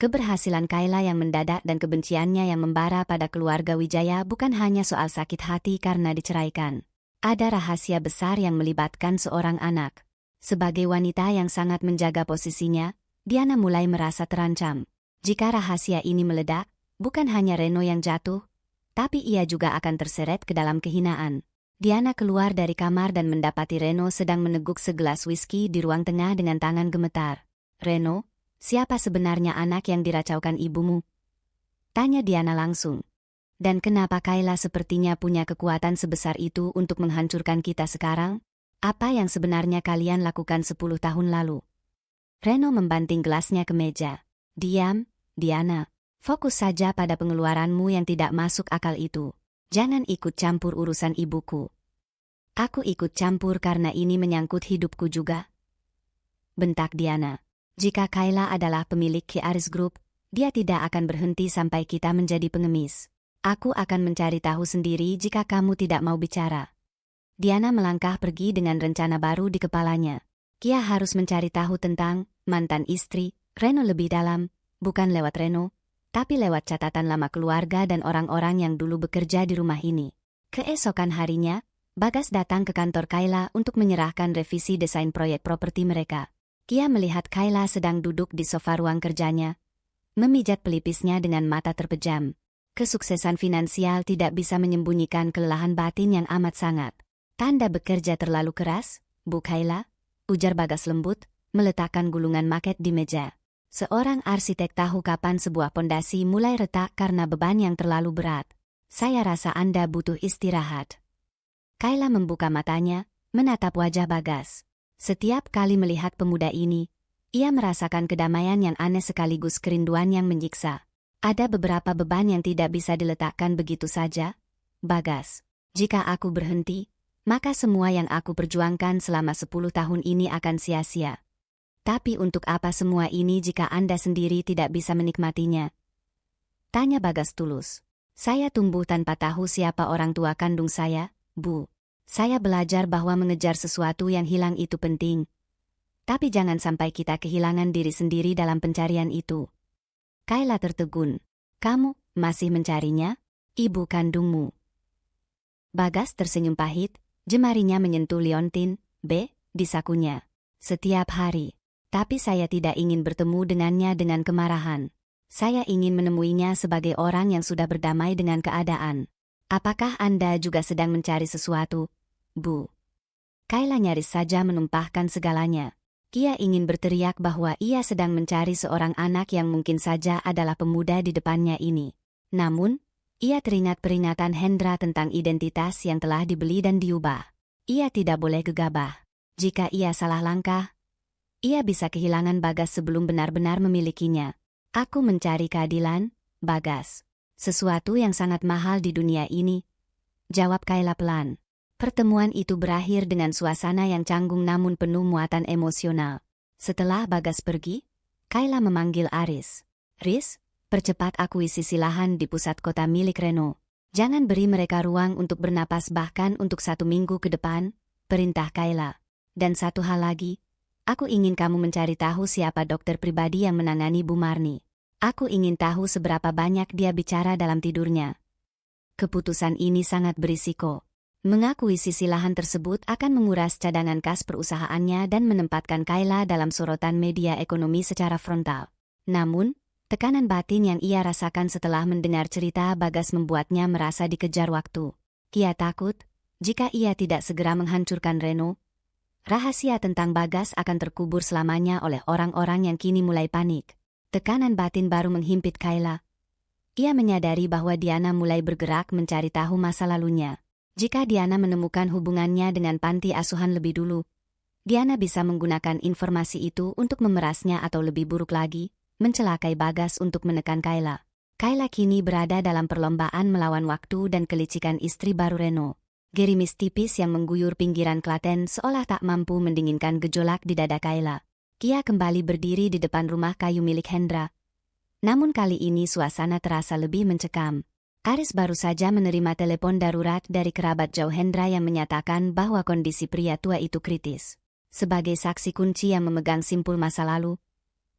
Keberhasilan Kayla yang mendadak dan kebenciannya yang membara pada keluarga Wijaya bukan hanya soal sakit hati karena diceraikan. Ada rahasia besar yang melibatkan seorang anak. Sebagai wanita yang sangat menjaga posisinya, Diana mulai merasa terancam. Jika rahasia ini meledak, bukan hanya Reno yang jatuh, tapi ia juga akan terseret ke dalam kehinaan. Diana keluar dari kamar dan mendapati Reno sedang meneguk segelas whisky di ruang tengah dengan tangan gemetar. Reno, siapa sebenarnya anak yang diracaukan ibumu? Tanya Diana langsung. Dan kenapa Kayla sepertinya punya kekuatan sebesar itu untuk menghancurkan kita sekarang? Apa yang sebenarnya kalian lakukan 10 tahun lalu? Reno membanting gelasnya ke meja. Diam, Diana. Fokus saja pada pengeluaranmu yang tidak masuk akal itu. Jangan ikut campur urusan ibuku. Aku ikut campur karena ini menyangkut hidupku juga. Bentak Diana. Jika Kayla adalah pemilik Ki Aris Group, dia tidak akan berhenti sampai kita menjadi pengemis. Aku akan mencari tahu sendiri jika kamu tidak mau bicara. Diana melangkah pergi dengan rencana baru di kepalanya. Kia harus mencari tahu tentang mantan istri Reno lebih dalam, bukan lewat Reno, tapi lewat catatan lama keluarga dan orang-orang yang dulu bekerja di rumah ini. Keesokan harinya, Bagas datang ke kantor Kayla untuk menyerahkan revisi desain proyek properti mereka. Kia melihat Kayla sedang duduk di sofa ruang kerjanya, memijat pelipisnya dengan mata terpejam. Kesuksesan finansial tidak bisa menyembunyikan kelelahan batin yang amat sangat. Tanda bekerja terlalu keras, Bu Kayla, ujar Bagas lembut, meletakkan gulungan maket di meja. Seorang arsitek tahu kapan sebuah pondasi mulai retak karena beban yang terlalu berat. Saya rasa Anda butuh istirahat. Kayla membuka matanya, menatap wajah Bagas. Setiap kali melihat pemuda ini, ia merasakan kedamaian yang aneh sekaligus kerinduan yang menyiksa. Ada beberapa beban yang tidak bisa diletakkan begitu saja. Bagas, jika aku berhenti, maka semua yang aku perjuangkan selama 10 tahun ini akan sia-sia. Tapi untuk apa semua ini jika Anda sendiri tidak bisa menikmatinya? Tanya Bagas tulus. Saya tumbuh tanpa tahu siapa orang tua kandung saya, Bu. Saya belajar bahwa mengejar sesuatu yang hilang itu penting. Tapi jangan sampai kita kehilangan diri sendiri dalam pencarian itu. Kayla tertegun. Kamu masih mencarinya? Ibu kandungmu. Bagas tersenyum pahit, jemarinya menyentuh liontin, di sakunya. Setiap hari. Tapi saya tidak ingin bertemu dengannya dengan kemarahan. Saya ingin menemuinya sebagai orang yang sudah berdamai dengan keadaan. Apakah Anda juga sedang mencari sesuatu, Bu? Kayla nyaris saja menumpahkan segalanya. Ia ingin berteriak bahwa ia sedang mencari seorang anak yang mungkin saja adalah pemuda di depannya ini. Namun, ia teringat peringatan Hendra tentang identitas yang telah dibeli dan diubah. Ia tidak boleh gegabah. Jika ia salah langkah, ia bisa kehilangan Bagas sebelum benar-benar memilikinya. Aku mencari keadilan, Bagas. Sesuatu yang sangat mahal di dunia ini, jawab Kayla pelan. Pertemuan itu berakhir dengan suasana yang canggung namun penuh muatan emosional. Setelah Bagas pergi, Kayla memanggil Aris. Riz, percepat akuisisi lahan di pusat kota milik Reno. Jangan beri mereka ruang untuk bernapas bahkan untuk 1 minggu ke depan, perintah Kayla. Dan satu hal lagi, aku ingin kamu mencari tahu siapa dokter pribadi yang menangani Bu Marni. Aku ingin tahu seberapa banyak dia bicara dalam tidurnya. Keputusan ini sangat berisiko. Mengakuisisi lahan tersebut akan menguras cadangan kas perusahaannya dan menempatkan Kayla dalam sorotan media ekonomi secara frontal. Namun, tekanan batin yang ia rasakan setelah mendengar cerita Bagas membuatnya merasa dikejar waktu. Ia takut, jika ia tidak segera menghancurkan Reno, rahasia tentang Bagas akan terkubur selamanya oleh orang-orang yang kini mulai panik. Tekanan batin baru menghimpit Kayla. Ia menyadari bahwa Diana mulai bergerak mencari tahu masa lalunya. Jika Diana menemukan hubungannya dengan panti asuhan lebih dulu, Diana bisa menggunakan informasi itu untuk memerasnya atau lebih buruk lagi, mencelakai Bagas untuk menekan Kayla. Kayla kini berada dalam perlombaan melawan waktu dan kelicikan istri baru Reno. Gerimis tipis yang mengguyur pinggiran Klaten seolah tak mampu mendinginkan gejolak di dada Kayla. Ia kembali berdiri di depan rumah kayu milik Hendra. Namun kali ini suasana terasa lebih mencekam. Aris baru saja menerima telepon darurat dari kerabat jauh Hendra yang menyatakan bahwa kondisi pria tua itu kritis. Sebagai saksi kunci yang memegang simpul masa lalu,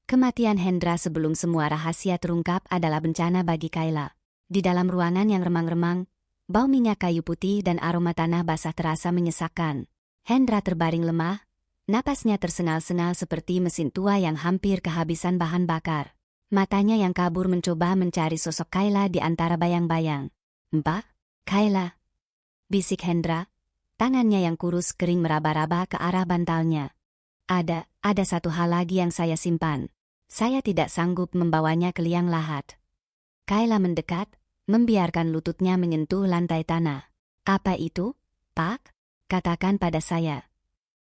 kematian Hendra sebelum semua rahasia terungkap adalah bencana bagi Kayla. Di dalam ruangan yang remang-remang, bau minyak kayu putih dan aroma tanah basah terasa menyesakkan. Hendra terbaring lemah, napasnya tersengal-sengal seperti mesin tua yang hampir kehabisan bahan bakar. Matanya yang kabur mencoba mencari sosok Kayla di antara bayang-bayang. "Mbak, Kayla," bisik Hendra, tangannya yang kurus kering meraba-raba ke arah bantalnya. Ada satu hal lagi yang saya simpan. Saya tidak sanggup membawanya ke liang lahat." Kayla mendekat, membiarkan lututnya menyentuh lantai tanah. "Apa itu, Pak? Katakan pada saya."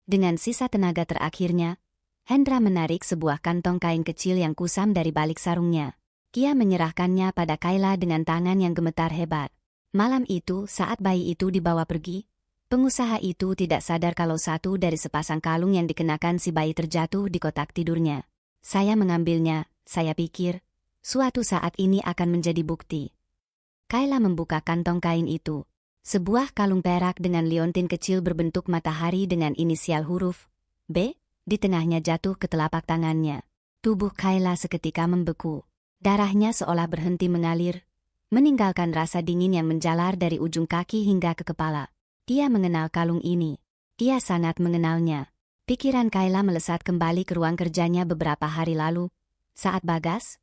Dengan sisa tenaga terakhirnya, Hendra menarik sebuah kantong kain kecil yang kusam dari balik sarungnya. Ia menyerahkannya pada Kayla dengan tangan yang gemetar hebat. Malam itu, saat bayi itu dibawa pergi, pengusaha itu tidak sadar kalau satu dari sepasang kalung yang dikenakan si bayi terjatuh di kotak tidurnya. "Saya mengambilnya, saya pikir, suatu saat ini akan menjadi bukti." Kayla membuka kantong kain itu. Sebuah kalung perak dengan liontin kecil berbentuk matahari dengan inisial huruf B di tengahnya jatuh ke telapak tangannya. Tubuh Kayla seketika membeku. Darahnya seolah berhenti mengalir, meninggalkan rasa dingin yang menjalar dari ujung kaki hingga ke kepala. Ia mengenal kalung ini. Ia sangat mengenalnya. Pikiran Kayla melesat kembali ke ruang kerjanya beberapa hari lalu, saat Bagas,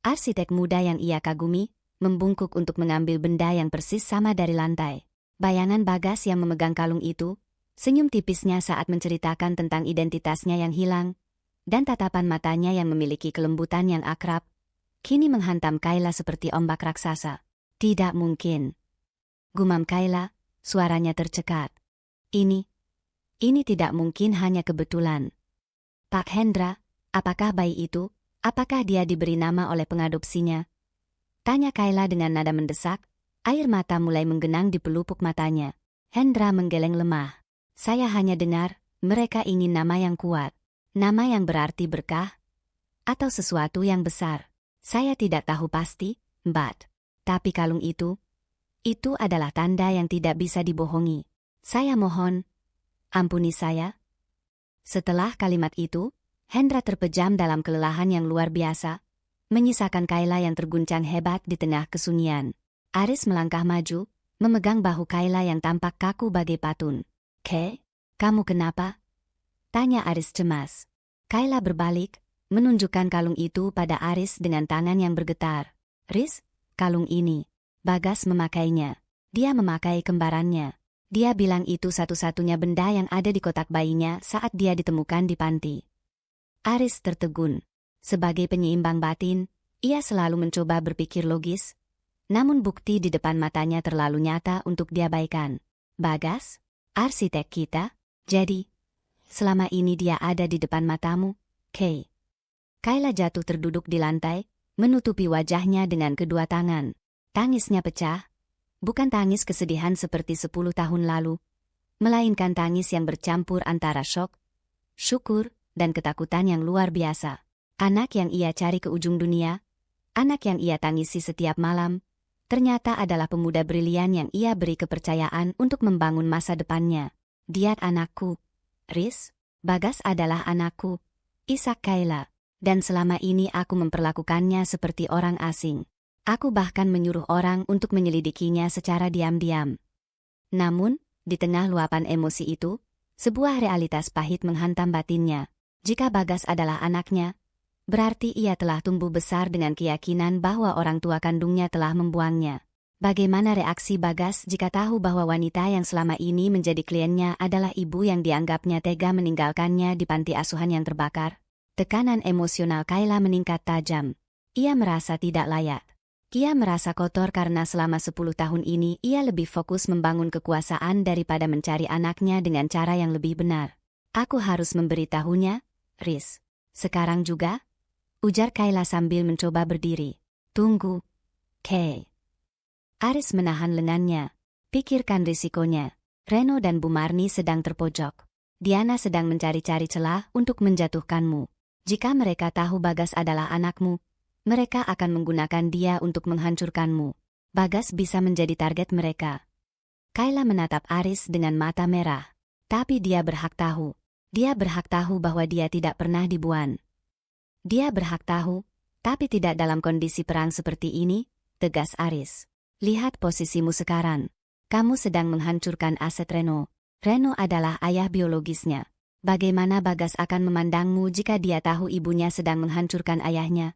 arsitek muda yang ia kagumi, membungkuk untuk mengambil benda yang persis sama dari lantai. Bayangan Bagas yang memegang kalung itu, senyum tipisnya saat menceritakan tentang identitasnya yang hilang, dan tatapan matanya yang memiliki kelembutan yang akrab, kini menghantam Kayla seperti ombak raksasa. "Tidak mungkin," gumam Kayla, suaranya tercekat. Ini tidak mungkin hanya kebetulan." "Pak Hendra, apakah bayi itu, apakah dia diberi nama oleh pengadopsinya?" tanya Kayla dengan nada mendesak, air mata mulai menggenang di pelupuk matanya. Hendra menggeleng lemah. "Saya hanya dengar, mereka ingin nama yang kuat." Nama yang berarti berkah, atau sesuatu yang besar. Saya tidak tahu pasti, Mbak. Tapi kalung itu adalah tanda yang tidak bisa dibohongi. Saya mohon, ampuni saya. Setelah kalimat itu, Hendra terpejam dalam kelelahan yang luar biasa, menyisakan Kayla yang terguncang hebat di tengah kesunyian. Aris melangkah maju, memegang bahu Kayla yang tampak kaku bagai patun. Kamu kenapa? Tanya Aris cemas. Kayla berbalik, menunjukkan kalung itu pada Aris dengan tangan yang bergetar. Riz, kalung ini. Bagas memakainya. Dia memakai kembarannya. Dia bilang itu satu-satunya benda yang ada di kotak bayinya saat dia ditemukan di panti. Aris tertegun. Sebagai penyeimbang batin, ia selalu mencoba berpikir logis. Namun bukti di depan matanya terlalu nyata untuk diabaikan. Bagas? Arsitek kita? Jadi, selama ini dia ada di depan matamu, Kayla jatuh terduduk di lantai, menutupi wajahnya dengan kedua tangan. Tangisnya pecah, bukan tangis kesedihan seperti 10 tahun lalu, melainkan tangis yang bercampur antara syok, syukur, dan ketakutan yang luar biasa. Anak yang ia cari ke ujung dunia, anak yang ia tangisi setiap malam, ternyata adalah pemuda brilian yang ia beri kepercayaan untuk membangun masa depannya. Dia anakku, Riz. Bagas adalah anakku, Ishak Kayla. Dan selama ini aku memperlakukannya seperti orang asing. Aku bahkan menyuruh orang untuk menyelidikinya secara diam-diam. Namun, di tengah luapan emosi itu, sebuah realitas pahit menghantam batinnya. Jika Bagas adalah anaknya, berarti ia telah tumbuh besar dengan keyakinan bahwa orang tua kandungnya telah membuangnya. Bagaimana reaksi Bagas jika tahu bahwa wanita yang selama ini menjadi kliennya adalah ibu yang dianggapnya tega meninggalkannya di panti asuhan yang terbakar? Tekanan emosional Kayla meningkat tajam. Ia merasa tidak layak. Ia merasa kotor karena selama 10 tahun ini ia lebih fokus membangun kekuasaan daripada mencari anaknya dengan cara yang lebih benar. Aku harus memberitahunya, Riz. Sekarang juga? Ujar Kayla sambil mencoba berdiri. Tunggu, Aris menahan lengannya. Pikirkan risikonya. Reno dan Bu Marni sedang terpojok. Diana sedang mencari-cari celah untuk menjatuhkanmu. Jika mereka tahu Bagas adalah anakmu, mereka akan menggunakan dia untuk menghancurkanmu. Bagas bisa menjadi target mereka. Kayla menatap Aris dengan mata merah. Tapi dia berhak tahu. Dia berhak tahu bahwa dia tidak pernah dibuan. Dia berhak tahu, tapi tidak dalam kondisi perang seperti ini, tegas Aris. Lihat posisimu sekarang. Kamu sedang menghancurkan aset Reno. Reno adalah ayah biologisnya. Bagaimana Bagas akan memandangmu jika dia tahu ibunya sedang menghancurkan ayahnya?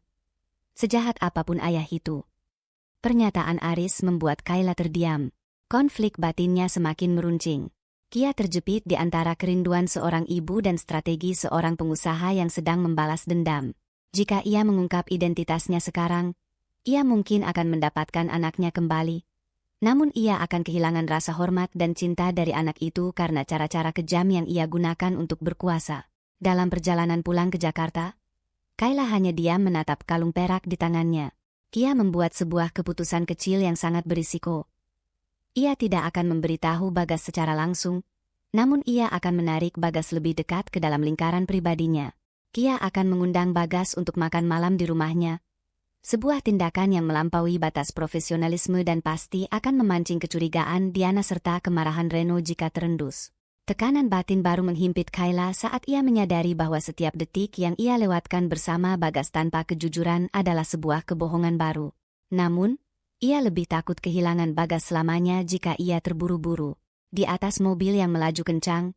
Sejahat apapun ayah itu. Pernyataan Aris membuat Kayla terdiam. Konflik batinnya semakin meruncing. Ia terjepit di antara kerinduan seorang ibu dan strategi seorang pengusaha yang sedang membalas dendam. Jika ia mengungkap identitasnya sekarang, ia mungkin akan mendapatkan anaknya kembali. Namun ia akan kehilangan rasa hormat dan cinta dari anak itu karena cara-cara kejam yang ia gunakan untuk berkuasa. Dalam perjalanan pulang ke Jakarta, Kayla hanya diam menatap kalung perak di tangannya. Ia membuat sebuah keputusan kecil yang sangat berisiko. Ia tidak akan memberitahu Bagas secara langsung, namun ia akan menarik Bagas lebih dekat ke dalam lingkaran pribadinya. Ia akan mengundang Bagas untuk makan malam di rumahnya. Sebuah tindakan yang melampaui batas profesionalisme dan pasti akan memancing kecurigaan Diana serta kemarahan Reno jika terendus. Tekanan batin baru menghimpit Kayla saat ia menyadari bahwa setiap detik yang ia lewatkan bersama Bagas tanpa kejujuran adalah sebuah kebohongan baru. Namun, ia lebih takut kehilangan Bagas selamanya jika ia terburu-buru. Di atas mobil yang melaju kencang,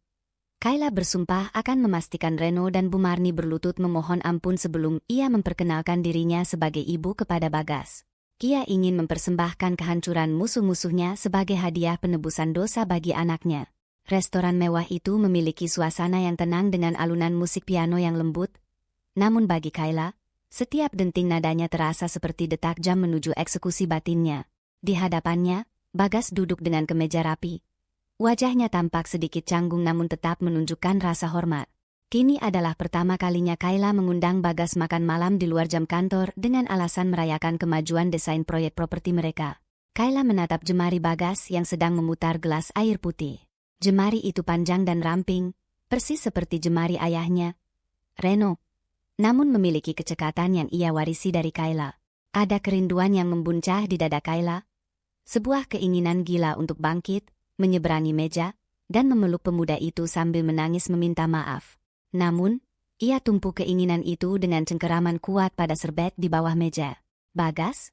Kayla bersumpah akan memastikan Reno dan Bu Marni berlutut memohon ampun sebelum ia memperkenalkan dirinya sebagai ibu kepada Bagas. Ia ingin mempersembahkan kehancuran musuh-musuhnya sebagai hadiah penebusan dosa bagi anaknya. Restoran mewah itu memiliki suasana yang tenang dengan alunan musik piano yang lembut. Namun bagi Kayla, setiap denting nadanya terasa seperti detak jam menuju eksekusi batinnya. Di hadapannya, Bagas duduk dengan kemeja rapi. Wajahnya tampak sedikit canggung namun tetap menunjukkan rasa hormat. Kini adalah pertama kalinya Kayla mengundang Bagas makan malam di luar jam kantor dengan alasan merayakan kemajuan desain proyek properti mereka. Kayla menatap jemari Bagas yang sedang memutar gelas air putih. Jemari itu panjang dan ramping, persis seperti jemari ayahnya. Reno, namun memiliki kecekatan yang ia warisi dari Kayla. Ada kerinduan yang membuncah di dada Kayla, sebuah keinginan gila untuk bangkit, menyeberangi meja, dan memeluk pemuda itu sambil menangis meminta maaf. Namun, ia tumpu keinginan itu dengan cengkeraman kuat pada serbet di bawah meja. Bagas?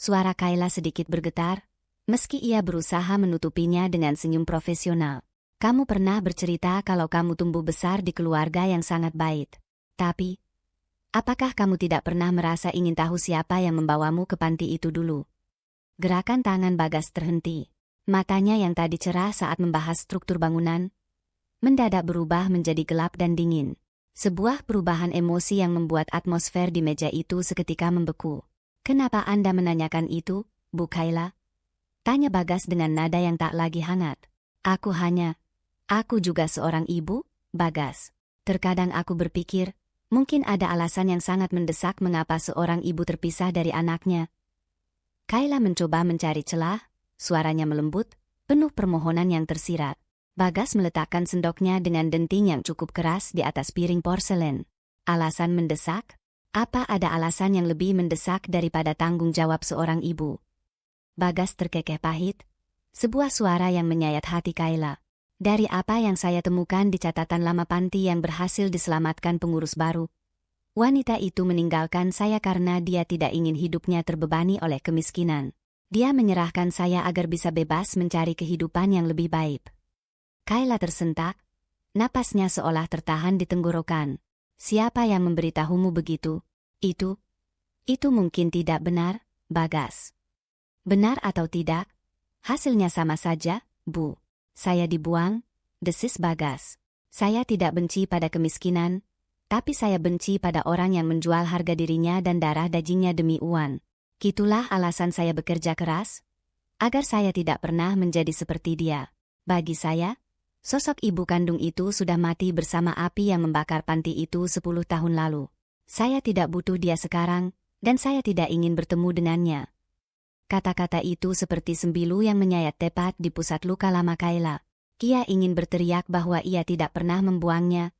Suara Kayla sedikit bergetar, meski ia berusaha menutupinya dengan senyum profesional. Kamu pernah bercerita kalau kamu tumbuh besar di keluarga yang sangat baik. Tapi, apakah kamu tidak pernah merasa ingin tahu siapa yang membawamu ke panti itu dulu? Gerakan tangan Bagas terhenti. Matanya yang tadi cerah saat membahas struktur bangunan, mendadak berubah menjadi gelap dan dingin. Sebuah perubahan emosi yang membuat atmosfer di meja itu seketika membeku. Kenapa Anda menanyakan itu, Bu Kayla? Tanya Bagas dengan nada yang tak lagi hangat. Aku juga seorang ibu, Bagas. Terkadang aku berpikir, mungkin ada alasan yang sangat mendesak mengapa seorang ibu terpisah dari anaknya. Kayla mencoba mencari celah, suaranya melembut, penuh permohonan yang tersirat. Bagas meletakkan sendoknya dengan denting yang cukup keras di atas piring porselen. Alasan mendesak? Apa ada alasan yang lebih mendesak daripada tanggung jawab seorang ibu? Bagas terkekeh pahit, sebuah suara yang menyayat hati Kayla. Dari apa yang saya temukan di catatan lama panti yang berhasil diselamatkan pengurus baru, wanita itu meninggalkan saya karena dia tidak ingin hidupnya terbebani oleh kemiskinan. Dia menyerahkan saya agar bisa bebas mencari kehidupan yang lebih baik. Kayla tersentak, napasnya seolah tertahan di tenggorokan. Siapa yang memberitahumu begitu? Itu mungkin tidak benar, Bagas. Benar atau tidak, hasilnya sama saja, Bu. Saya dibuang, desis Bagas. Saya tidak benci pada kemiskinan, tapi saya benci pada orang yang menjual harga dirinya dan darah dagingnya demi uang. Gitulah alasan saya bekerja keras, agar saya tidak pernah menjadi seperti dia. Bagi saya, sosok ibu kandung itu sudah mati bersama api yang membakar panti itu 10 tahun lalu. Saya tidak butuh dia sekarang, dan saya tidak ingin bertemu dengannya. Kata-kata itu seperti sembilu yang menyayat tepat di pusat luka lama Kayla. Ia ingin berteriak bahwa ia tidak pernah membuangnya,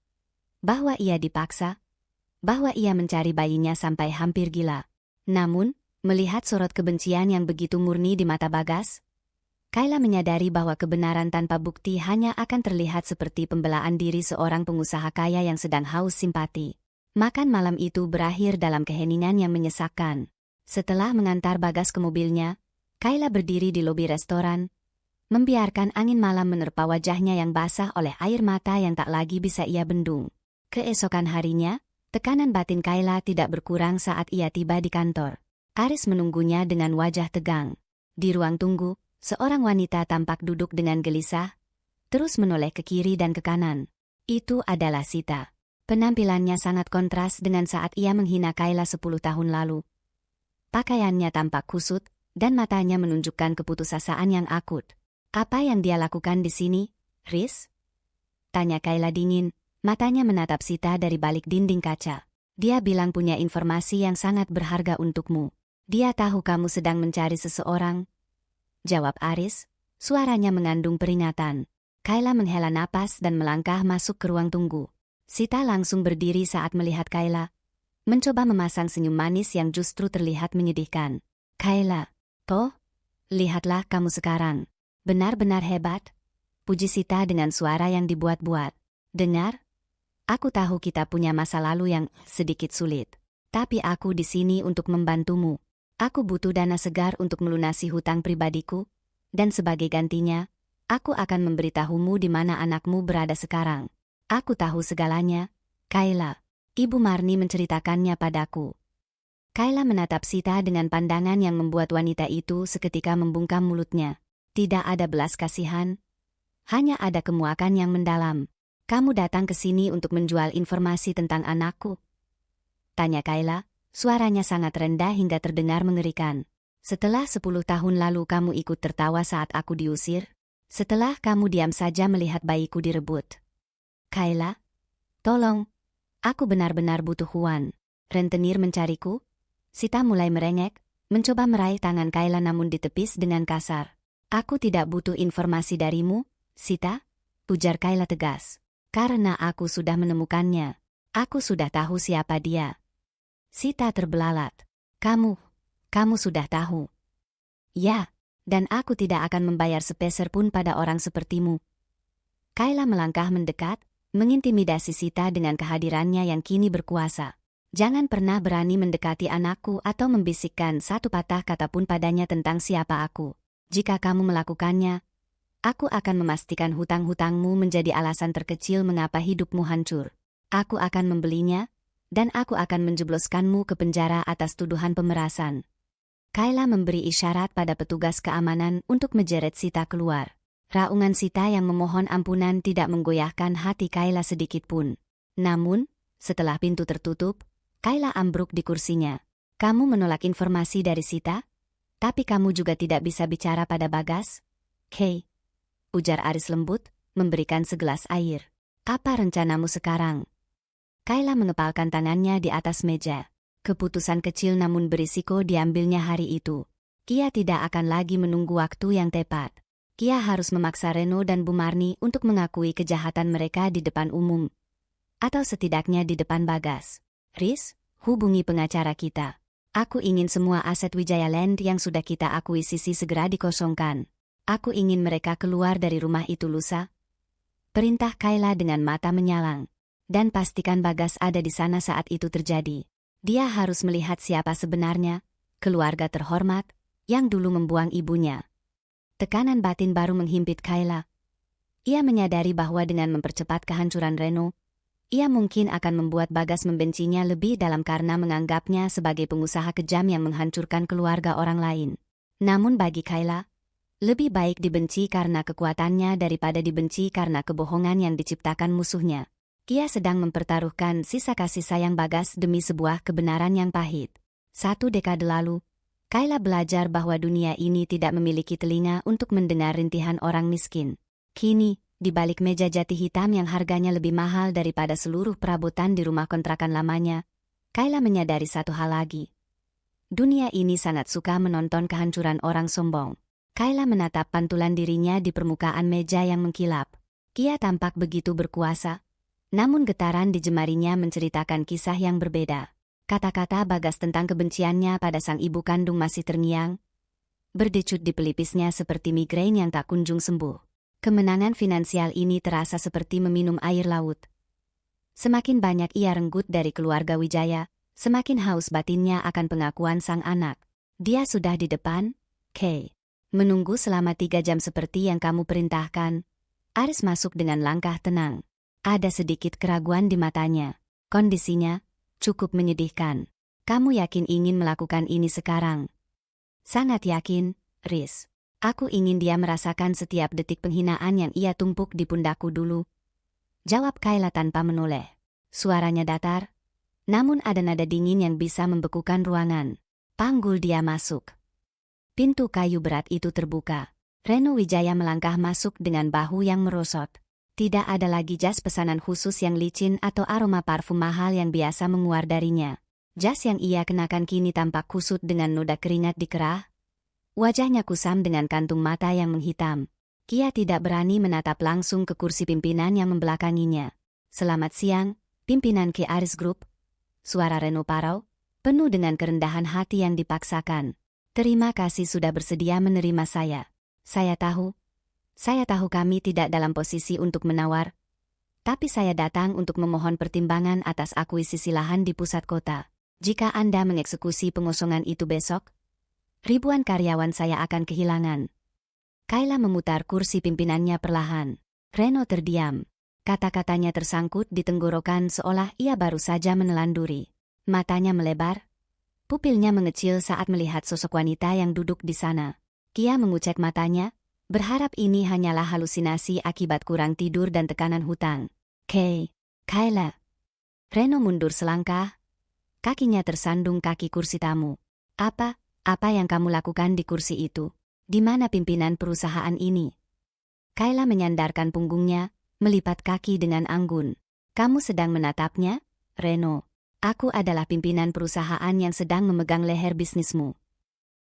bahwa ia dipaksa, bahwa ia mencari bayinya sampai hampir gila. Namun, melihat sorot kebencian yang begitu murni di mata Bagas, Kayla menyadari bahwa kebenaran tanpa bukti hanya akan terlihat seperti pembelaan diri seorang pengusaha kaya yang sedang haus simpati. Makan malam itu berakhir dalam keheningan yang menyesakkan. Setelah mengantar Bagas ke mobilnya, Kayla berdiri di lobi restoran, membiarkan angin malam menerpa wajahnya yang basah oleh air mata yang tak lagi bisa ia bendung. Keesokan harinya, tekanan batin Kayla tidak berkurang saat ia tiba di kantor. Aris menunggunya dengan wajah tegang. Di ruang tunggu, seorang wanita tampak duduk dengan gelisah, terus menoleh ke kiri dan ke kanan. Itu adalah Sita. Penampilannya sangat kontras dengan saat ia menghina Kayla 10 tahun lalu. Pakaiannya tampak kusut, dan matanya menunjukkan keputusasaan yang akut. Apa yang dia lakukan di sini, Riz? Tanya Kayla dingin, matanya menatap Sita dari balik dinding kaca. Dia bilang punya informasi yang sangat berharga untukmu. Dia tahu kamu sedang mencari seseorang. Jawab Aris, suaranya mengandung peringatan. Kayla menghela napas dan melangkah masuk ke ruang tunggu. Sita langsung berdiri saat melihat Kayla, mencoba memasang senyum manis yang justru terlihat menyedihkan. Kayla, toh, lihatlah kamu sekarang. Benar-benar hebat, puji Sita dengan suara yang dibuat-buat. Dengar, aku tahu kita punya masa lalu yang sedikit sulit. Tapi aku di sini untuk membantumu. Aku butuh dana segar untuk melunasi hutang pribadiku, dan sebagai gantinya, aku akan memberitahumu di mana anakmu berada sekarang. Aku tahu segalanya, Kayla. Ibu Marni menceritakannya padaku. Kayla menatap Sita dengan pandangan yang membuat wanita itu seketika membungkam mulutnya. Tidak ada belas kasihan, hanya ada kemuakan yang mendalam. Kamu datang ke sini untuk menjual informasi tentang anakku? Tanya Kayla, suaranya sangat rendah hingga terdengar mengerikan. Setelah 10 tahun lalu kamu ikut tertawa saat aku diusir? Setelah kamu diam saja melihat bayiku direbut? Kayla, tolong. Aku benar-benar butuh uang. Rentenir mencariku? Sita mulai merengek, mencoba meraih tangan Kayla namun ditepis dengan kasar. Aku tidak butuh informasi darimu, Sita, ujar Kayla tegas. Karena aku sudah menemukannya. Aku sudah tahu siapa dia. Sita terbelalat. Kamu sudah tahu. Ya, dan aku tidak akan membayar sepeser pun pada orang sepertimu. Kayla melangkah mendekat, mengintimidasi Sita dengan kehadirannya yang kini berkuasa. Jangan pernah berani mendekati anakku atau membisikkan satu patah kata pun padanya tentang siapa aku. Jika kamu melakukannya, aku akan memastikan hutang-hutangmu menjadi alasan terkecil mengapa hidupmu hancur. Aku akan membelinya, dan aku akan menjebloskanmu ke penjara atas tuduhan pemerasan. Kayla memberi isyarat pada petugas keamanan untuk menjeret Sita keluar. Raungan Sita yang memohon ampunan tidak menggoyahkan hati Kayla sedikit pun. Namun, setelah pintu tertutup, Kayla ambruk di kursinya. Kamu menolak informasi dari Sita? Tapi kamu juga tidak bisa bicara pada Bagas? Kay, ujar Aris lembut, memberikan segelas air. Apa rencanamu sekarang? Kayla mengepalkan tangannya di atas meja. Keputusan kecil namun berisiko diambilnya hari itu. Kia tidak akan lagi menunggu waktu yang tepat. Kia harus memaksa Reno dan Bu Marni untuk mengakui kejahatan mereka di depan umum. Atau setidaknya di depan Bagas. Riz, hubungi pengacara kita. Aku ingin semua aset Wijaya Land yang sudah kita akuisisi segera dikosongkan. Aku ingin mereka keluar dari rumah itu lusa. Perintah Kayla dengan mata menyalang. Dan pastikan Bagas ada di sana saat itu terjadi. Dia harus melihat siapa sebenarnya, keluarga terhormat, yang dulu membuang ibunya. Tekanan batin baru menghimpit Kayla. Ia menyadari bahwa dengan mempercepat kehancuran Reno, ia mungkin akan membuat Bagas membencinya lebih dalam karena menganggapnya sebagai pengusaha kejam yang menghancurkan keluarga orang lain. Namun bagi Kayla, lebih baik dibenci karena kekuatannya daripada dibenci karena kebohongan yang diciptakan musuhnya. Ia sedang mempertaruhkan sisa kasih sayang Bagas demi sebuah kebenaran yang pahit. 1 dekade lalu, Kayla belajar bahwa dunia ini tidak memiliki telinga untuk mendengar rintihan orang miskin. Kini, di balik meja jati hitam yang harganya lebih mahal daripada seluruh perabotan di rumah kontrakan lamanya, Kayla menyadari satu hal lagi. Dunia ini sangat suka menonton kehancuran orang sombong. Kayla menatap pantulan dirinya di permukaan meja yang mengkilap. Ia tampak begitu berkuasa, namun getaran di jemarinya menceritakan kisah yang berbeda. Kata-kata Bagas tentang kebenciannya pada sang ibu kandung masih terngiang, berdecut di pelipisnya seperti migrain yang tak kunjung sembuh. Kemenangan finansial ini terasa seperti meminum air laut. Semakin banyak ia renggut dari keluarga Wijaya, semakin haus batinnya akan pengakuan sang anak. Dia sudah di depan, Kay. Menunggu selama 3 jam seperti yang kamu perintahkan. Aris masuk dengan langkah tenang. Ada sedikit keraguan di matanya. Kondisinya cukup menyedihkan. Kamu yakin ingin melakukan ini sekarang? Sangat yakin, Riz. Aku ingin dia merasakan setiap detik penghinaan yang ia tumpuk di pundakku dulu. Jawab Kayla tanpa menoleh. Suaranya datar, namun ada nada dingin yang bisa membekukan ruangan. Panggul dia masuk. Pintu kayu berat itu terbuka. Reno Wijaya melangkah masuk dengan bahu yang merosot. Tidak ada lagi jas pesanan khusus yang licin atau aroma parfum mahal yang biasa menguar darinya. Jas yang ia kenakan kini tampak kusut dengan noda keringat di kerah. Wajahnya kusam dengan kantung mata yang menghitam. Kia tidak berani menatap langsung ke kursi pimpinan yang membelakanginya. Selamat siang, pimpinan Ki Aris Group. Suara Reno parau, penuh dengan kerendahan hati yang dipaksakan. Terima kasih sudah bersedia menerima saya. Saya tahu kami tidak dalam posisi untuk menawar. Tapi saya datang untuk memohon pertimbangan atas akuisisi lahan di pusat kota. Jika Anda mengeksekusi pengosongan itu besok, ribuan karyawan saya akan kehilangan. Kayla memutar kursi pimpinannya perlahan. Reno terdiam. Kata-katanya tersangkut di tenggorokan seolah ia baru saja menelan duri. Matanya melebar. Pupilnya mengecil saat melihat sosok wanita yang duduk di sana. Kia mengucek matanya, berharap ini hanyalah halusinasi akibat kurang tidur dan tekanan hutang. Kayla. Reno mundur selangkah. Kakinya tersandung kaki kursi tamu. Apa yang kamu lakukan di kursi itu? Di mana pimpinan perusahaan ini? Kayla menyandarkan punggungnya, melipat kaki dengan anggun. Kamu sedang menatapnya, Reno. Aku adalah pimpinan perusahaan yang sedang memegang leher bisnismu.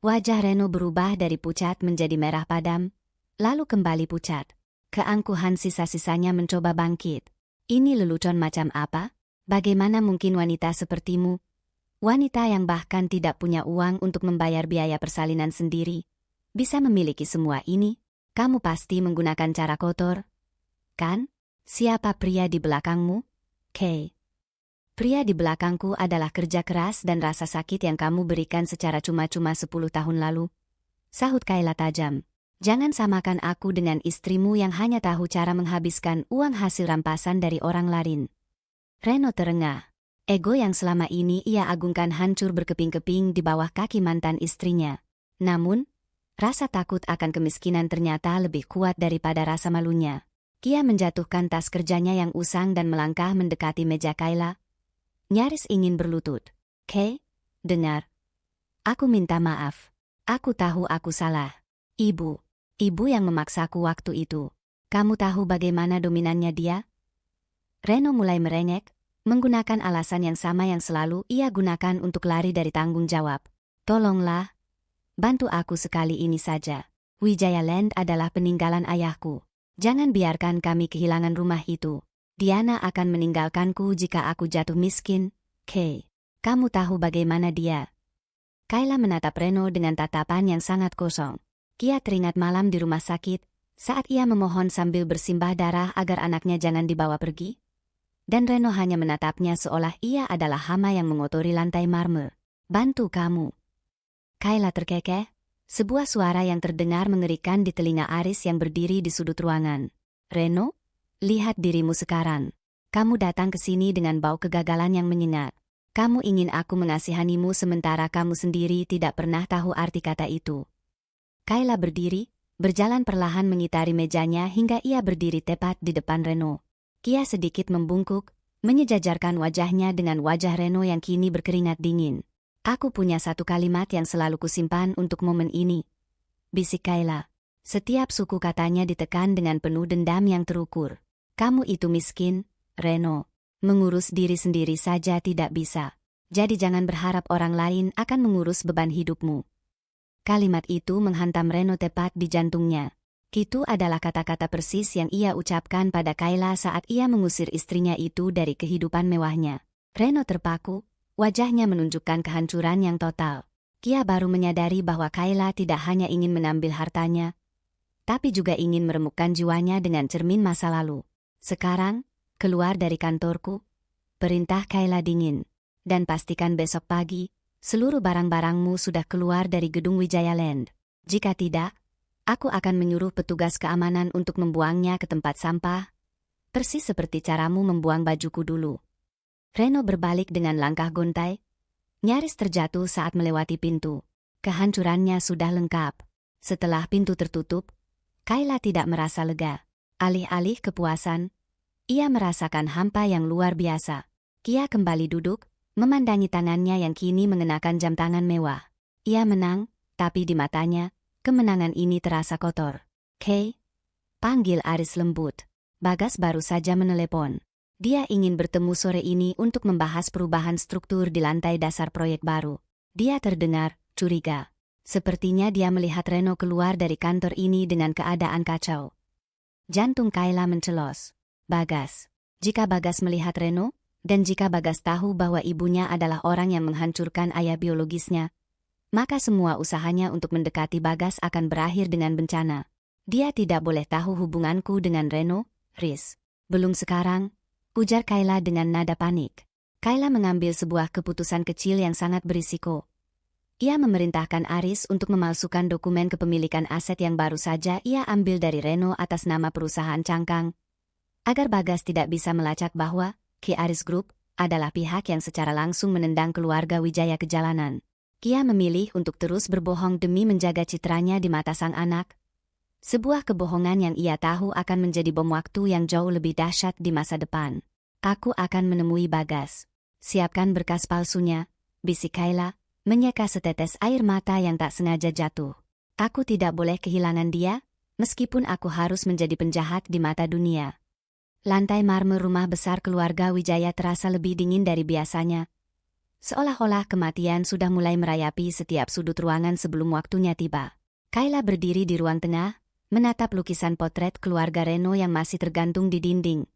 Wajah Reno berubah dari pucat menjadi merah padam, lalu kembali pucat. Keangkuhan sisa-sisanya mencoba bangkit. Ini lelucon macam apa? Bagaimana mungkin wanita sepertimu, wanita yang bahkan tidak punya uang untuk membayar biaya persalinan sendiri, bisa memiliki semua ini? Kamu pasti menggunakan cara kotor, kan? Siapa pria di belakangmu? Kay. Pria di belakangku adalah kerja keras dan rasa sakit yang kamu berikan secara cuma-cuma 10 tahun lalu. Sahut Kayla tajam. Jangan samakan aku dengan istrimu yang hanya tahu cara menghabiskan uang hasil rampasan dari orang lain. Reno terengah. Ego yang selama ini ia agungkan hancur berkeping-keping di bawah kaki mantan istrinya. Namun, rasa takut akan kemiskinan ternyata lebih kuat daripada rasa malunya. Kia menjatuhkan tas kerjanya yang usang dan melangkah mendekati meja Kayla. Nyaris ingin berlutut. Kay, dengar. Aku minta maaf. Aku tahu aku salah. Ibu yang memaksaku waktu itu. Kamu tahu bagaimana dominannya dia? Reno mulai merengek, menggunakan alasan yang sama yang selalu ia gunakan untuk lari dari tanggung jawab. Tolonglah, bantu aku sekali ini saja. Wijaya Land adalah peninggalan ayahku. Jangan biarkan kami kehilangan rumah itu. Diana akan meninggalkanku jika aku jatuh miskin. Kay, kamu tahu bagaimana dia? Kayla menatap Reno dengan tatapan yang sangat kosong. Kia teringat malam di rumah sakit, saat ia memohon sambil bersimbah darah agar anaknya jangan dibawa pergi. Dan Reno hanya menatapnya seolah ia adalah hama yang mengotori lantai marmer. Bantu kamu. Kayla terkekeh. Sebuah suara yang terdengar mengerikan di telinga Aris yang berdiri di sudut ruangan. Reno, lihat dirimu sekarang. Kamu datang ke sini dengan bau kegagalan yang menyengat. Kamu ingin aku mengasihanimu sementara kamu sendiri tidak pernah tahu arti kata itu. Kayla berdiri, berjalan perlahan mengitari mejanya hingga ia berdiri tepat di depan Reno. Kia sedikit membungkuk, menyejajarkan wajahnya dengan wajah Reno yang kini berkeringat dingin. Aku punya satu kalimat yang selalu kusimpan untuk momen ini. Bisik Kayla. Setiap suku katanya ditekan dengan penuh dendam yang terukur. Kamu itu miskin, Reno. Mengurus diri sendiri saja tidak bisa. Jadi jangan berharap orang lain akan mengurus beban hidupmu. Kalimat itu menghantam Reno tepat di jantungnya. Itu adalah kata-kata persis yang ia ucapkan pada Kayla saat ia mengusir istrinya itu dari kehidupan mewahnya. Reno terpaku. Wajahnya menunjukkan kehancuran yang total. Kia baru menyadari bahwa Kayla tidak hanya ingin mengambil hartanya, tapi juga ingin meremukkan jiwanya dengan cermin masa lalu. Sekarang, keluar dari kantorku, perintah Kayla dingin. Dan pastikan besok pagi, seluruh barang-barangmu sudah keluar dari gedung Wijaya Land. Jika tidak, aku akan menyuruh petugas keamanan untuk membuangnya ke tempat sampah, persis seperti caramu membuang bajuku dulu. Reno berbalik dengan langkah gontai, nyaris terjatuh saat melewati pintu. Kehancurannya sudah lengkap. Setelah pintu tertutup, Kayla tidak merasa lega. Alih-alih kepuasan, ia merasakan hampa yang luar biasa. Kia kembali duduk, memandangi tangannya yang kini mengenakan jam tangan mewah. Ia menang, tapi di matanya, kemenangan ini terasa kotor. Kay, panggil Aris lembut. Bagas baru saja menelepon. Dia ingin bertemu sore ini untuk membahas perubahan struktur di lantai dasar proyek baru. Dia terdengar curiga. Sepertinya dia melihat Reno keluar dari kantor ini dengan keadaan kacau. Jantung Kayla mencelos. Bagas. Jika Bagas melihat Reno, dan jika Bagas tahu bahwa ibunya adalah orang yang menghancurkan ayah biologisnya, maka semua usahanya untuk mendekati Bagas akan berakhir dengan bencana. Dia tidak boleh tahu hubunganku dengan Reno, Riz. Belum sekarang, ujar Kayla dengan nada panik. Kayla mengambil sebuah keputusan kecil yang sangat berisiko. Ia memerintahkan Aris untuk memalsukan dokumen kepemilikan aset yang baru saja ia ambil dari Reno atas nama perusahaan cangkang, agar Bagas tidak bisa melacak bahwa Ki Aris Group adalah pihak yang secara langsung menendang keluarga Wijaya ke jalanan. Kia memilih untuk terus berbohong demi menjaga citranya di mata sang anak. Sebuah kebohongan yang ia tahu akan menjadi bom waktu yang jauh lebih dahsyat di masa depan. Aku akan menemui Bagas. Siapkan berkas palsunya, bisik Kayla, menyeka setetes air mata yang tak sengaja jatuh. Aku tidak boleh kehilangan dia, meskipun aku harus menjadi penjahat di mata dunia. Lantai marmer rumah besar keluarga Wijaya terasa lebih dingin dari biasanya. Seolah-olah kematian sudah mulai merayapi setiap sudut ruangan sebelum waktunya tiba. Kayla berdiri di ruang tengah, menatap lukisan potret keluarga Reno yang masih tergantung di dinding.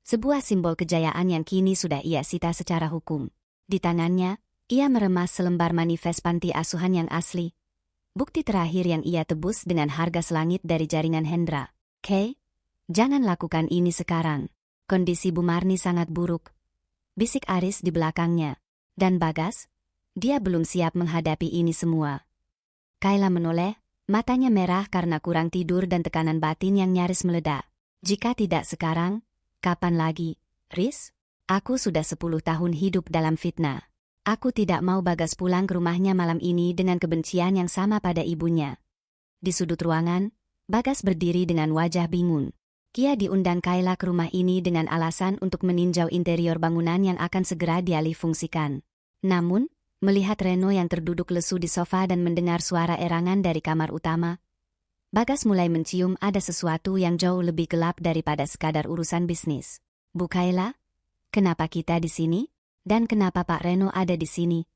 Sebuah simbol kejayaan yang kini sudah ia sita secara hukum. Di tangannya, ia meremas selembar manifest panti asuhan yang asli. Bukti terakhir yang ia tebus dengan harga selangit dari jaringan Hendra. Kay, jangan lakukan ini sekarang. Kondisi Bu Marni sangat buruk. Bisik Aris di belakangnya. Dan Bagas, dia belum siap menghadapi ini semua. Kayla menoleh, matanya merah karena kurang tidur dan tekanan batin yang nyaris meledak. Jika tidak sekarang, kapan lagi, Riz? Aku sudah 10 tahun hidup dalam fitnah. Aku tidak mau Bagas pulang ke rumahnya malam ini dengan kebencian yang sama pada ibunya. Di sudut ruangan, Bagas berdiri dengan wajah bingung. Dia diundang Kayla ke rumah ini dengan alasan untuk meninjau interior bangunan yang akan segera dialih fungsikan. Namun, melihat Reno yang terduduk lesu di sofa dan mendengar suara erangan dari kamar utama, Bagas mulai mencium ada sesuatu yang jauh lebih gelap daripada sekadar urusan bisnis. Bu Kayla, kenapa kita di sini? Dan kenapa Pak Reno ada di sini?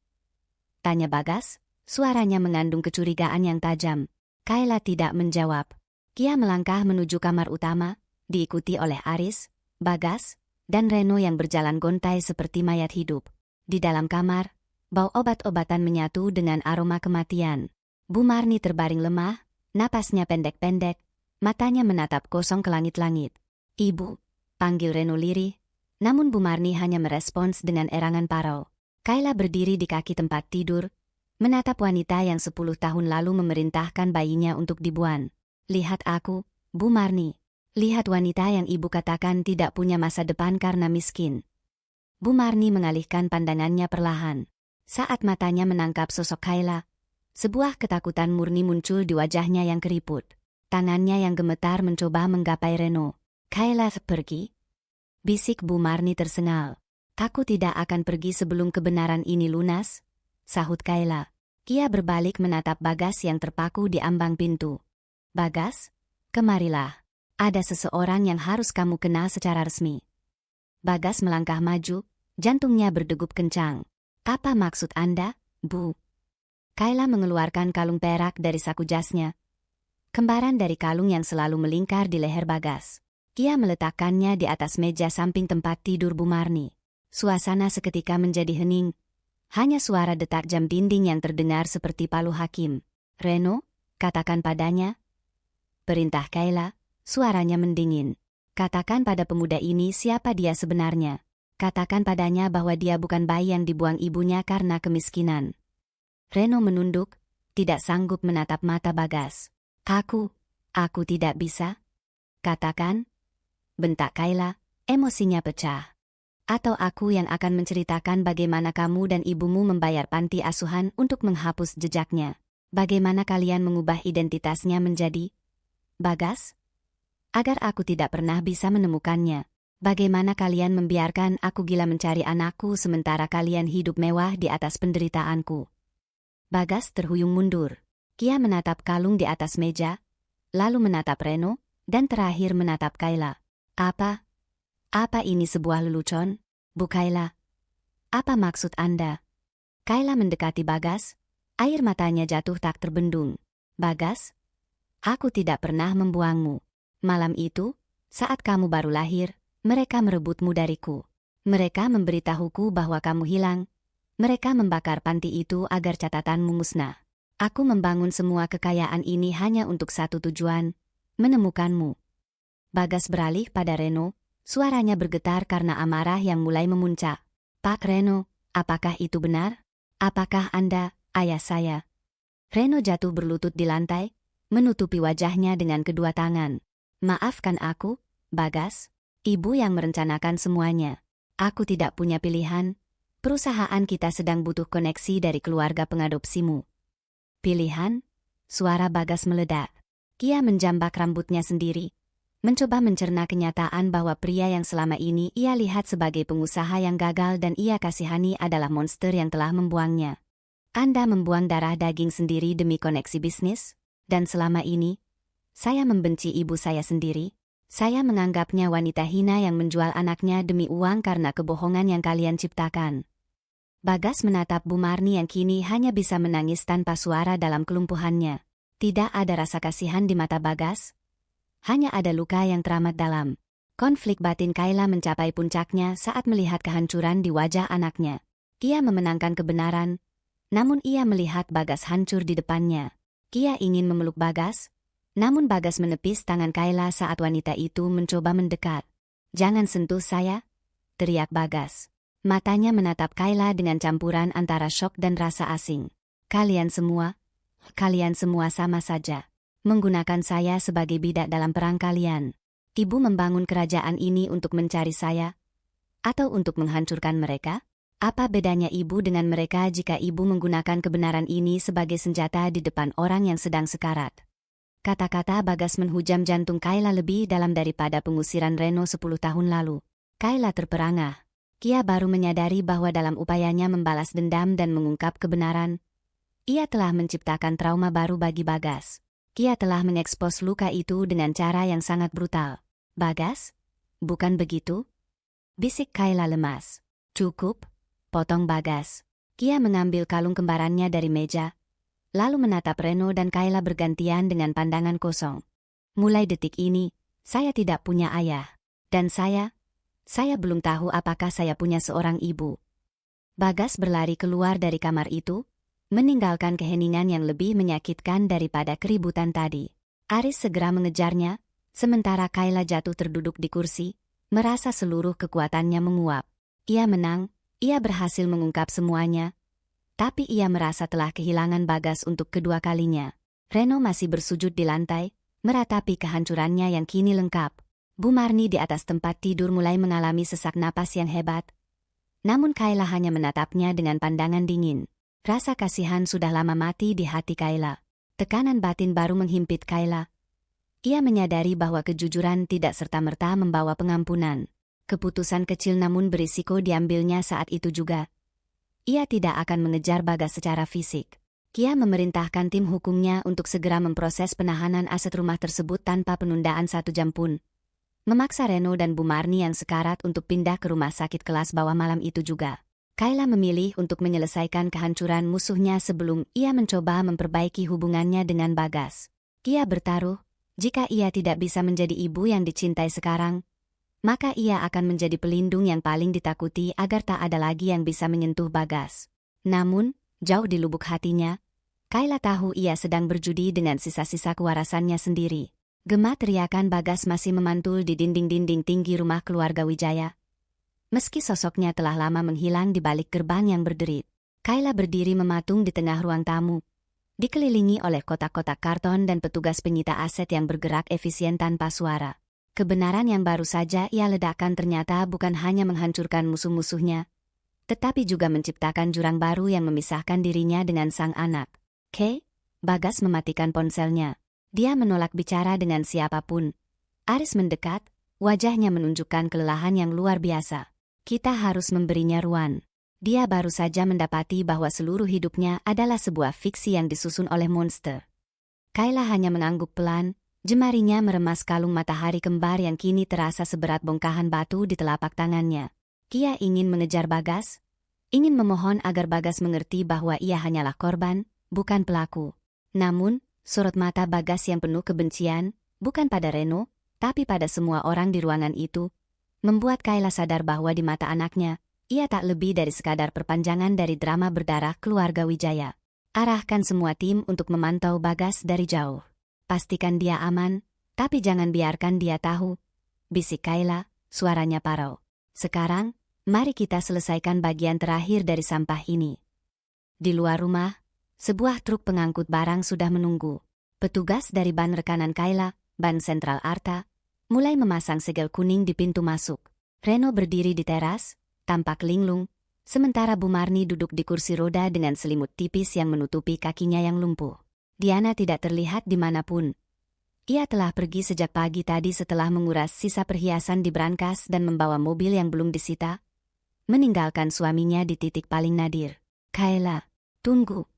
Tanya Bagas, suaranya mengandung kecurigaan yang tajam. Kayla tidak menjawab. Dia melangkah menuju kamar utama, diikuti oleh Aris, Bagas, dan Reno yang berjalan gontai seperti mayat hidup. Di dalam kamar, bau obat-obatan menyatu dengan aroma kematian. Bu Marni terbaring lemah, napasnya pendek-pendek, matanya menatap kosong ke langit-langit. Ibu, panggil Reno lirih. Namun Bu Marni hanya merespons dengan erangan parau. Kayla berdiri di kaki tempat tidur, menatap wanita yang 10 tahun lalu memerintahkan bayinya untuk dibuang. Lihat aku, Bu Marni. Lihat wanita yang ibu katakan tidak punya masa depan karena miskin. Bu Marni mengalihkan pandangannya perlahan. Saat matanya menangkap sosok Kayla, sebuah ketakutan murni muncul di wajahnya yang keriput. Tangannya yang gemetar mencoba menggapai Reno. Kayla pergi. Bisik Bu Marni tersengal. Aku tidak akan pergi sebelum kebenaran ini lunas, sahut Kayla. Dia berbalik menatap Bagas yang terpaku di ambang pintu. Bagas, kemarilah. Ada seseorang yang harus kamu kenal secara resmi. Bagas melangkah maju, jantungnya berdegup kencang. Apa maksud Anda, Bu? Kayla mengeluarkan kalung perak dari saku jasnya. Kembaran dari kalung yang selalu melingkar di leher Bagas. Dia meletakkannya di atas meja samping tempat tidur Bu Marni. Suasana seketika menjadi hening. Hanya suara detak jam dinding yang terdengar seperti palu hakim. Reno, katakan padanya. Perintah Kayla, suaranya mendingin. Katakan pada pemuda ini siapa dia sebenarnya. Katakan padanya bahwa dia bukan bayi yang dibuang ibunya karena kemiskinan. Reno menunduk, tidak sanggup menatap mata Bagas. Aku tidak bisa. Katakan. Bentak Kayla, emosinya pecah. Atau aku yang akan menceritakan bagaimana kamu dan ibumu membayar panti asuhan untuk menghapus jejaknya. Bagaimana kalian mengubah identitasnya menjadi Bagas? Agar aku tidak pernah bisa menemukannya. Bagaimana kalian membiarkan aku gila mencari anakku sementara kalian hidup mewah di atas penderitaanku. Bagas terhuyung mundur. Dia menatap kalung di atas meja, lalu menatap Reno, dan terakhir menatap Kayla. Apa ini sebuah lelucon, Bu Kayla? Apa maksud Anda? Kayla mendekati Bagas, air matanya jatuh tak terbendung. Bagas, aku tidak pernah membuangmu. Malam itu, saat kamu baru lahir, mereka merebutmu dariku. Mereka memberitahuku bahwa kamu hilang. Mereka membakar panti itu agar catatanmu musnah. Aku membangun semua kekayaan ini hanya untuk satu tujuan, menemukanmu. Bagas beralih pada Reno, suaranya bergetar karena amarah yang mulai memuncak. Pak Reno, apakah itu benar? Apakah Anda, ayah saya? Reno jatuh berlutut di lantai, menutupi wajahnya dengan kedua tangan. Maafkan aku, Bagas, ibu yang merencanakan semuanya. Aku tidak punya pilihan. Perusahaan kita sedang butuh koneksi dari keluarga pengadopsimu. Pilihan? Suara Bagas meledak. Dia menjambak rambutnya sendiri, mencoba mencerna kenyataan bahwa pria yang selama ini ia lihat sebagai pengusaha yang gagal dan ia kasihani adalah monster yang telah membuangnya. Anda membuang darah daging sendiri demi koneksi bisnis? Dan selama ini, saya membenci ibu saya sendiri. Saya menganggapnya wanita hina yang menjual anaknya demi uang karena kebohongan yang kalian ciptakan. Bagas menatap Bu Marni yang kini hanya bisa menangis tanpa suara dalam kelumpuhannya. Tidak ada rasa kasihan di mata Bagas. Hanya ada luka yang teramat dalam. Konflik batin Kayla mencapai puncaknya saat melihat kehancuran di wajah anaknya. Ia memenangkan kebenaran, namun ia melihat Bagas hancur di depannya. Ia ingin memeluk Bagas, namun Bagas menepis tangan Kayla saat wanita itu mencoba mendekat. "Jangan sentuh saya," teriak Bagas. Matanya menatap Kayla dengan campuran antara syok dan rasa asing. Kalian semua sama saja. Menggunakan saya sebagai bidak dalam perang kalian. Ibu membangun kerajaan ini untuk mencari saya? Atau untuk menghancurkan mereka? Apa bedanya ibu dengan mereka jika ibu menggunakan kebenaran ini sebagai senjata di depan orang yang sedang sekarat? Kata-kata Bagas menghujam jantung Kayla lebih dalam daripada pengusiran Reno 10 tahun lalu. Kayla terperangah. Ia baru menyadari bahwa dalam upayanya membalas dendam dan mengungkap kebenaran, ia telah menciptakan trauma baru bagi Bagas. Ia telah mengekspos luka itu dengan cara yang sangat brutal. "Bagas? Bukan begitu?" bisik Kayla lemas. "Cukup," potong Bagas. Ia mengambil kalung kembarannya dari meja, lalu menatap Reno dan Kayla bergantian dengan pandangan kosong. "Mulai detik ini, saya tidak punya ayah. Dan saya belum tahu apakah saya punya seorang ibu." Bagas berlari keluar dari kamar itu, meninggalkan keheningan yang lebih menyakitkan daripada keributan tadi. Aris segera mengejarnya, sementara Kayla jatuh terduduk di kursi, merasa seluruh kekuatannya menguap. Ia menang, ia berhasil mengungkap semuanya, tapi ia merasa telah kehilangan Bagas untuk kedua kalinya. Reno masih bersujud di lantai, meratapi kehancurannya yang kini lengkap. Bu Marni di atas tempat tidur mulai mengalami sesak napas yang hebat, namun Kayla hanya menatapnya dengan pandangan dingin. Rasa kasihan sudah lama mati di hati Kayla. Tekanan batin baru menghimpit Kayla. Ia menyadari bahwa kejujuran tidak serta-merta membawa pengampunan. Keputusan kecil namun berisiko diambilnya saat itu juga. Ia tidak akan mengejar Bagas secara fisik. Ia memerintahkan tim hukumnya untuk segera memproses penahanan aset rumah tersebut tanpa penundaan 1 jam pun. Memaksa Reno dan Bu Marni yang sekarat untuk pindah ke rumah sakit kelas bawah malam itu juga. Kayla memilih untuk menyelesaikan kehancuran musuhnya sebelum ia mencoba memperbaiki hubungannya dengan Bagas. Ia bertaruh, jika ia tidak bisa menjadi ibu yang dicintai sekarang, maka ia akan menjadi pelindung yang paling ditakuti agar tak ada lagi yang bisa menyentuh Bagas. Namun, jauh di lubuk hatinya, Kayla tahu ia sedang berjudi dengan sisa-sisa kewarasannya sendiri. Gema teriakan Bagas masih memantul di dinding-dinding tinggi rumah keluarga Wijaya. Meski sosoknya telah lama menghilang di balik gerbang yang berderit. Kayla berdiri mematung di tengah ruang tamu, dikelilingi oleh kotak-kotak karton dan petugas penyita aset yang bergerak efisien tanpa suara. Kebenaran yang baru saja ia ledakkan ternyata bukan hanya menghancurkan musuh-musuhnya, tetapi juga menciptakan jurang baru yang memisahkan dirinya dengan sang anak. Bagas mematikan ponselnya. Dia menolak bicara dengan siapapun. Aris mendekat, wajahnya menunjukkan kelelahan yang luar biasa. Kita harus memberinya ruang. Dia baru saja mendapati bahwa seluruh hidupnya adalah sebuah fiksi yang disusun oleh monster. Kayla hanya mengangguk pelan, jemarinya meremas kalung matahari kembar yang kini terasa seberat bongkahan batu di telapak tangannya. Ia ingin mengejar Bagas, ingin memohon agar Bagas mengerti bahwa ia hanyalah korban, bukan pelaku. Namun, sorot mata Bagas yang penuh kebencian, bukan pada Reno, tapi pada semua orang di ruangan itu, membuat Kayla sadar bahwa di mata anaknya, ia tak lebih dari sekadar perpanjangan dari drama berdarah keluarga Wijaya. Arahkan semua tim untuk memantau Bagas dari jauh. Pastikan dia aman, tapi jangan biarkan dia tahu, bisik Kayla, suaranya parau. Sekarang, mari kita selesaikan bagian terakhir dari sampah ini. Di luar rumah, sebuah truk pengangkut barang sudah menunggu. Petugas dari ban rekanan Kayla, ban sentral Arta, mulai memasang segel kuning di pintu masuk. Reno berdiri di teras, tampak linglung, sementara Bu Marni duduk di kursi roda dengan selimut tipis yang menutupi kakinya yang lumpuh. Diana tidak terlihat dimanapun. Ia telah pergi sejak pagi tadi setelah menguras sisa perhiasan di brankas dan membawa mobil yang belum disita, meninggalkan suaminya di titik paling nadir. "Kayla, tunggu!"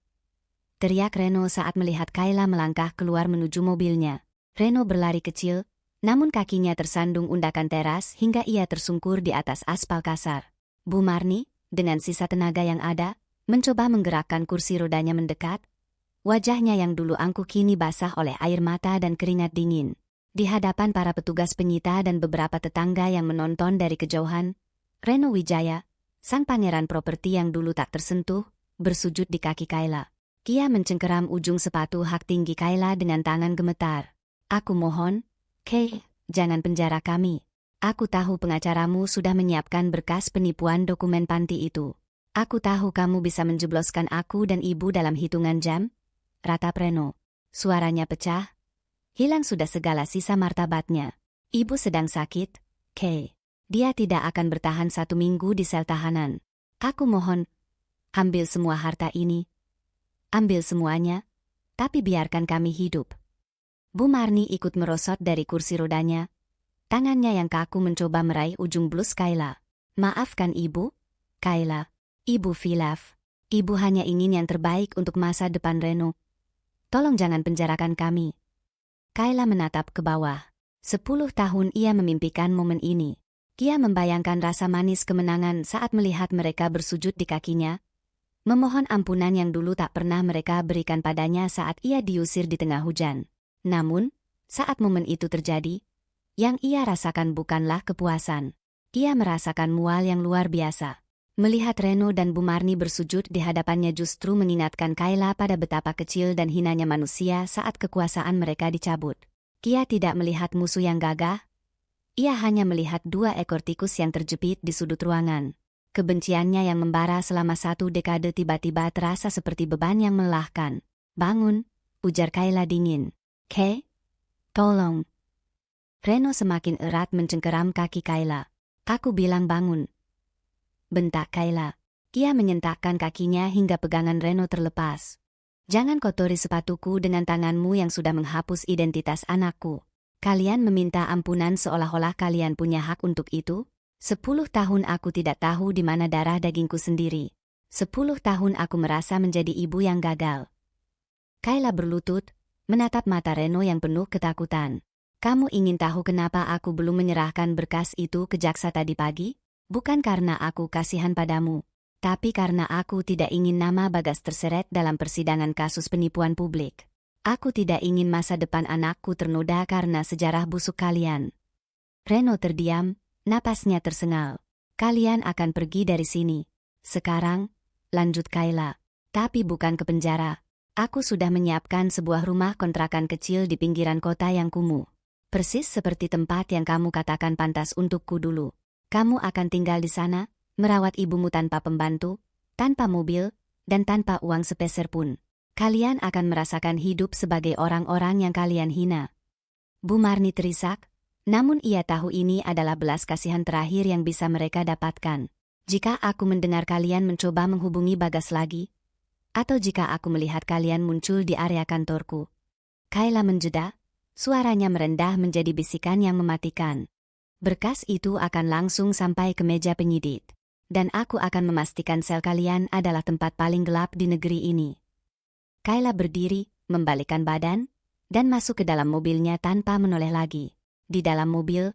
teriak Reno saat melihat Kayla melangkah keluar menuju mobilnya. Reno berlari kecil, namun kakinya tersandung undakan teras hingga ia tersungkur di atas aspal kasar. Bu Marni, dengan sisa tenaga yang ada, mencoba menggerakkan kursi rodanya mendekat. Wajahnya yang dulu angkuh kini basah oleh air mata dan keringat dingin. Di hadapan para petugas penyita dan beberapa tetangga yang menonton dari kejauhan, Reno Wijaya, sang pangeran properti yang dulu tak tersentuh, bersujud di kaki Kayla. Kia mencengkeram ujung sepatu hak tinggi Kayla dengan tangan gemetar. Aku mohon, Kay, jangan penjara kami. Aku tahu pengacaramu sudah menyiapkan berkas penipuan dokumen panti itu. Aku tahu kamu bisa menjebloskan aku dan ibu dalam hitungan jam. Ratap Reno. Suaranya pecah. Hilang sudah segala sisa martabatnya. Ibu sedang sakit, Kay. Dia tidak akan bertahan 1 minggu di sel tahanan. Aku mohon, ambil semua harta ini. Ambil semuanya, tapi biarkan kami hidup. Bu Marni ikut merosot dari kursi rodanya. Tangannya yang kaku mencoba meraih ujung blus Kayla. Maafkan ibu, Kayla. Ibu Filaf. Ibu hanya ingin yang terbaik untuk masa depan Reno. Tolong jangan penjarakan kami. Kayla menatap ke bawah. 10 tahun ia memimpikan momen ini. Ia membayangkan rasa manis kemenangan saat melihat mereka bersujud di kakinya, memohon ampunan yang dulu tak pernah mereka berikan padanya saat ia diusir di tengah hujan. Namun, saat momen itu terjadi, yang ia rasakan bukanlah kepuasan. Ia merasakan mual yang luar biasa. Melihat Reno dan Bu Marni bersujud di hadapannya justru mengingatkan Kayla pada betapa kecil dan hinanya manusia saat kekuasaan mereka dicabut. Ia tidak melihat musuh yang gagah. Ia hanya melihat 2 ekor tikus yang terjepit di sudut ruangan. Kebenciannya yang membara selama 1 dekade tiba-tiba terasa seperti beban yang melelahkan. Bangun, ujar Kayla dingin. Kay, tolong. Reno semakin erat mencengkeram kaki Kayla. Aku bilang bangun. Bentak Kayla. Ia menyentakkan kakinya hingga pegangan Reno terlepas. Jangan kotori sepatuku dengan tanganmu yang sudah menghapus identitas anakku. Kalian meminta ampunan seolah-olah kalian punya hak untuk itu? 10 tahun aku tidak tahu di mana darah dagingku sendiri. 10 tahun aku merasa menjadi ibu yang gagal. Kayla berlutut, menatap mata Reno yang penuh ketakutan. Kamu ingin tahu kenapa aku belum menyerahkan berkas itu ke jaksa tadi pagi? Bukan karena aku kasihan padamu, tapi karena aku tidak ingin nama Bagas terseret dalam persidangan kasus penipuan publik. Aku tidak ingin masa depan anakku ternoda karena sejarah busuk kalian. Reno terdiam. Napasnya tersengal. Kalian akan pergi dari sini. Sekarang, lanjut Kayla. Tapi bukan ke penjara. Aku sudah menyiapkan sebuah rumah kontrakan kecil di pinggiran kota yang kumuh. Persis seperti tempat yang kamu katakan pantas untukku dulu. Kamu akan tinggal di sana, merawat ibumu tanpa pembantu, tanpa mobil, dan tanpa uang sepeser pun. Kalian akan merasakan hidup sebagai orang-orang yang kalian hina. Bu Marni terisak. Namun ia tahu ini adalah belas kasihan terakhir yang bisa mereka dapatkan. Jika aku mendengar kalian mencoba menghubungi Bagas lagi, atau jika aku melihat kalian muncul di area kantorku. Kayla menjeda, suaranya merendah menjadi bisikan yang mematikan. Berkas itu akan langsung sampai ke meja penyidik, dan aku akan memastikan sel kalian adalah tempat paling gelap di negeri ini. Kayla berdiri, membalikkan badan, dan masuk ke dalam mobilnya tanpa menoleh lagi. Di dalam mobil,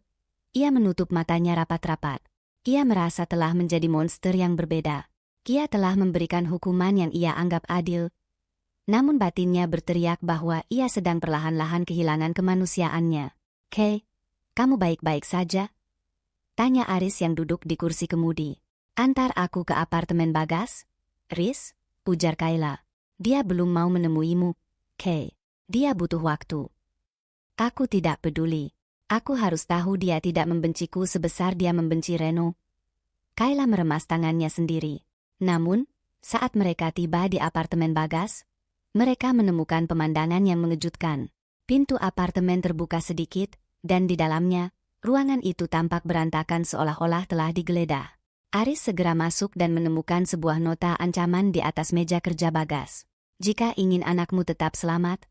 ia menutup matanya rapat-rapat. Ia merasa telah menjadi monster yang berbeda. Ia telah memberikan hukuman yang ia anggap adil. Namun batinnya berteriak bahwa ia sedang perlahan-lahan kehilangan kemanusiaannya. Kay, kamu baik-baik saja? Tanya Aris yang duduk di kursi kemudi. Antar aku ke apartemen Bagas? Riz, ujar Kayla. Dia belum mau menemuimu, Kay. Dia butuh waktu. Aku tidak peduli. Aku harus tahu dia tidak membenciku sebesar dia membenci Reno. Kayla meremas tangannya sendiri. Namun, saat mereka tiba di apartemen Bagas, mereka menemukan pemandangan yang mengejutkan. Pintu apartemen terbuka sedikit, dan di dalamnya, ruangan itu tampak berantakan seolah-olah telah digeledah. Aris segera masuk dan menemukan sebuah nota ancaman di atas meja kerja Bagas. Jika ingin anakmu tetap selamat,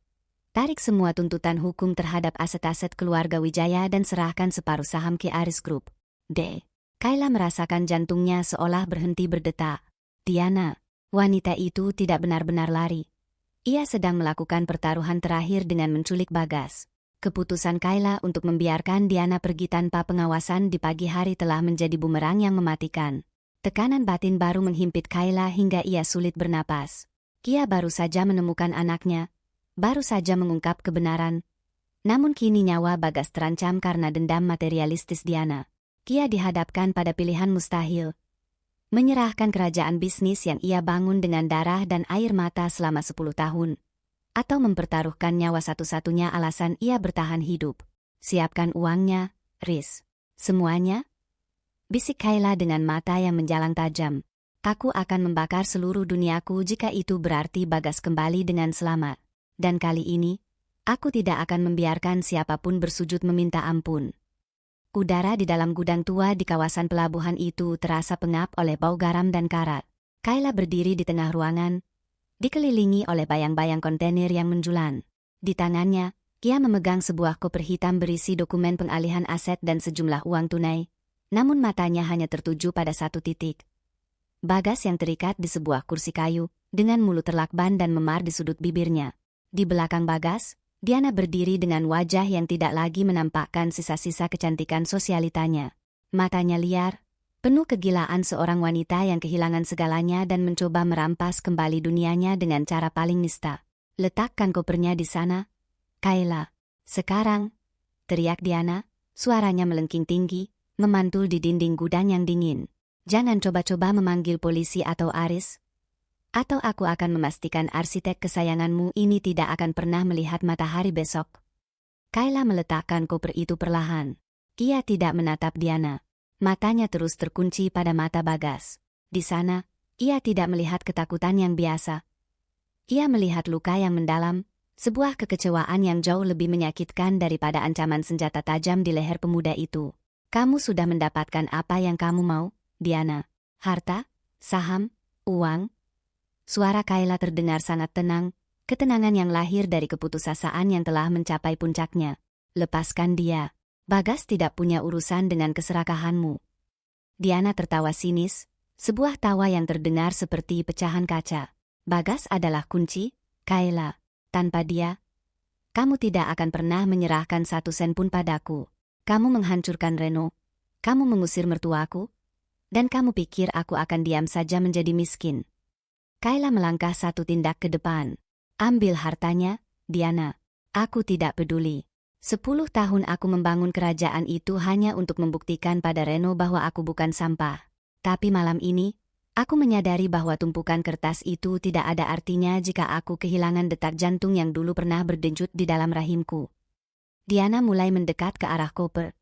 tarik semua tuntutan hukum terhadap aset-aset keluarga Wijaya dan serahkan separuh saham ke Aris Group. D. Kayla merasakan jantungnya seolah berhenti berdetak. Diana, wanita itu tidak benar-benar lari. Ia sedang melakukan pertaruhan terakhir dengan menculik Bagas. Keputusan Kayla untuk membiarkan Diana pergi tanpa pengawasan di pagi hari telah menjadi bumerang yang mematikan. Tekanan batin baru menghimpit Kayla hingga ia sulit bernapas. Ia baru saja menemukan anaknya. Baru saja mengungkap kebenaran. Namun kini nyawa Bagas terancam karena dendam materialistis Diana. Kia dihadapkan pada pilihan mustahil. Menyerahkan kerajaan bisnis yang ia bangun dengan darah dan air mata selama 10 tahun. Atau mempertaruhkan nyawa satu-satunya alasan ia bertahan hidup. Siapkan uangnya, Riz. Semuanya? Bisik Kayla dengan mata yang menjalang tajam. Aku akan membakar seluruh duniaku jika itu berarti Bagas kembali dengan selamat. Dan kali ini, aku tidak akan membiarkan siapapun bersujud meminta ampun. Udara di dalam gudang tua di kawasan pelabuhan itu terasa pengap oleh bau garam dan karat. Kayla berdiri di tengah ruangan, dikelilingi oleh bayang-bayang kontainer yang menjulang. Di tangannya, ia memegang sebuah koper hitam berisi dokumen pengalihan aset dan sejumlah uang tunai, namun matanya hanya tertuju pada satu titik. Bagas yang terikat di sebuah kursi kayu, dengan mulut terlakban dan memar di sudut bibirnya. Di belakang Bagas, Diana berdiri dengan wajah yang tidak lagi menampakkan sisa-sisa kecantikan sosialitanya. Matanya liar, penuh kegilaan seorang wanita yang kehilangan segalanya dan mencoba merampas kembali dunianya dengan cara paling nista. Letakkan kopernya di sana, Kayla. Sekarang, teriak Diana, suaranya melengking tinggi, memantul di dinding gudang yang dingin. Jangan coba-coba memanggil polisi atau Aris. Atau aku akan memastikan arsitek kesayanganmu ini tidak akan pernah melihat matahari besok. Kayla meletakkan koper itu perlahan. Ia tidak menatap Diana. Matanya terus terkunci pada mata Bagas. Di sana, ia tidak melihat ketakutan yang biasa. Ia melihat luka yang mendalam, sebuah kekecewaan yang jauh lebih menyakitkan daripada ancaman senjata tajam di leher pemuda itu. Kamu sudah mendapatkan apa yang kamu mau, Diana. Harta, saham, uang. Suara Kayla terdengar sangat tenang, ketenangan yang lahir dari keputusasaan yang telah mencapai puncaknya. Lepaskan dia. Bagas tidak punya urusan dengan keserakahanmu. Diana tertawa sinis, sebuah tawa yang terdengar seperti pecahan kaca. Bagas adalah kunci, Kayla. Tanpa dia, kamu tidak akan pernah menyerahkan 1 sen pun padaku. Kamu menghancurkan Reno, kamu mengusir mertuaku, dan kamu pikir aku akan diam saja menjadi miskin. Kayla melangkah 1 tindak ke depan. Ambil hartanya, Diana. Aku tidak peduli. 10 tahun aku membangun kerajaan itu hanya untuk membuktikan pada Reno bahwa aku bukan sampah. Tapi malam ini, aku menyadari bahwa tumpukan kertas itu tidak ada artinya jika aku kehilangan detak jantung yang dulu pernah berdenyut di dalam rahimku. Diana mulai mendekat ke arah koper.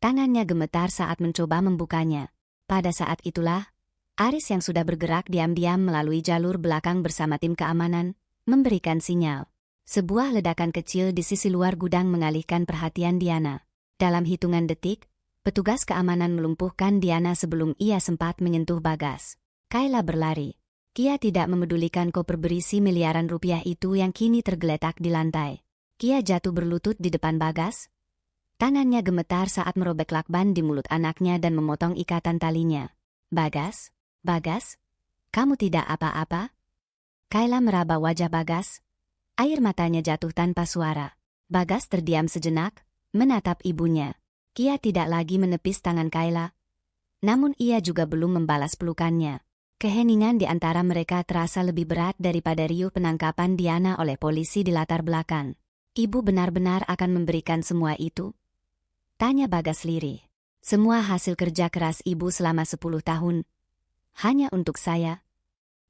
Tangannya gemetar saat mencoba membukanya. Pada saat itulah, Aris yang sudah bergerak diam-diam melalui jalur belakang bersama tim keamanan, memberikan sinyal. Sebuah ledakan kecil di sisi luar gudang mengalihkan perhatian Diana. Dalam hitungan detik, petugas keamanan melumpuhkan Diana sebelum ia sempat menyentuh Bagas. Kayla berlari. Kia tidak memedulikan koper berisi miliaran rupiah itu yang kini tergeletak di lantai. Kia jatuh berlutut di depan Bagas. Tangannya gemetar saat merobek lakban di mulut anaknya dan memotong ikatan talinya. Bagas? Bagas? Kamu tidak apa-apa? Kayla meraba wajah Bagas. Air matanya jatuh tanpa suara. Bagas terdiam sejenak, menatap ibunya. Kia tidak lagi menepis tangan Kayla. Namun ia juga belum membalas pelukannya. Keheningan di antara mereka terasa lebih berat daripada riuh penangkapan Diana oleh polisi di latar belakang. Ibu benar-benar akan memberikan semua itu? Tanya Bagas lirih. Semua hasil kerja keras ibu selama 10 tahun. Hanya untuk saya.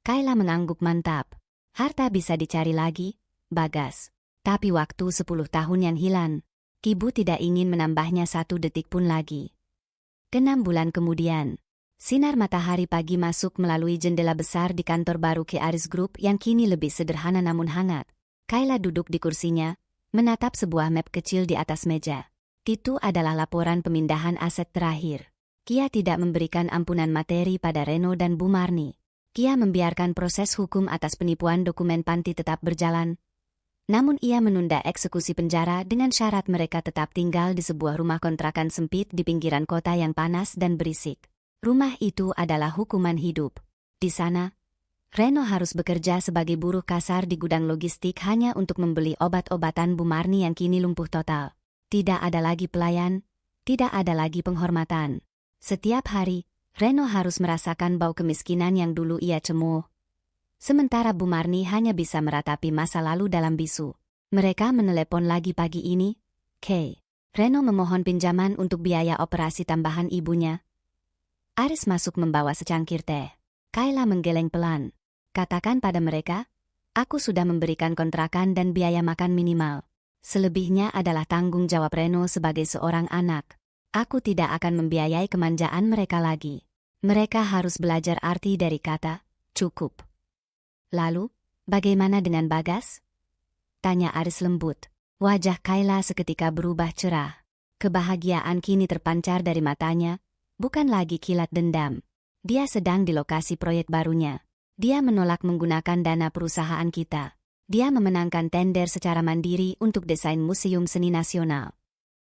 Kayla mengangguk mantap. Harta bisa dicari lagi, Bagas. Tapi waktu 10 tahun yang hilang, ibu tidak ingin menambahnya 1 detik pun lagi. 6 bulan kemudian, sinar matahari pagi masuk melalui jendela besar di kantor baru Aris Group yang kini lebih sederhana namun hangat. Kayla duduk di kursinya, menatap sebuah map kecil di atas meja. Itu adalah laporan pemindahan aset terakhir. Kia tidak memberikan ampunan materi pada Reno dan Bu Marni. Kia membiarkan proses hukum atas penipuan dokumen panti tetap berjalan. Namun ia menunda eksekusi penjara dengan syarat mereka tetap tinggal di sebuah rumah kontrakan sempit di pinggiran kota yang panas dan berisik. Rumah itu adalah hukuman hidup. Di sana, Reno harus bekerja sebagai buruh kasar di gudang logistik hanya untuk membeli obat-obatan Bu Marni yang kini lumpuh total. Tidak ada lagi pelayan, tidak ada lagi penghormatan. Setiap hari, Reno harus merasakan bau kemiskinan yang dulu ia cemuh. Sementara Bu Marni hanya bisa meratapi masa lalu dalam bisu. Mereka menelepon lagi pagi ini, K. Reno memohon pinjaman untuk biaya operasi tambahan ibunya. Aris masuk membawa secangkir teh. Kayla menggeleng pelan. Katakan pada mereka, aku sudah memberikan kontrakan dan biaya makan minimal. Selebihnya adalah tanggung jawab Reno sebagai seorang anak. Aku tidak akan membiayai kemanjaan mereka lagi. Mereka harus belajar arti dari kata, cukup. Lalu, bagaimana dengan Bagas? Tanya Aris lembut. Wajah Kayla seketika berubah cerah. Kebahagiaan kini terpancar dari matanya, bukan lagi kilat dendam. Dia sedang di lokasi proyek barunya. Dia menolak menggunakan dana perusahaan kita. Dia memenangkan tender secara mandiri untuk desain Museum Seni Nasional.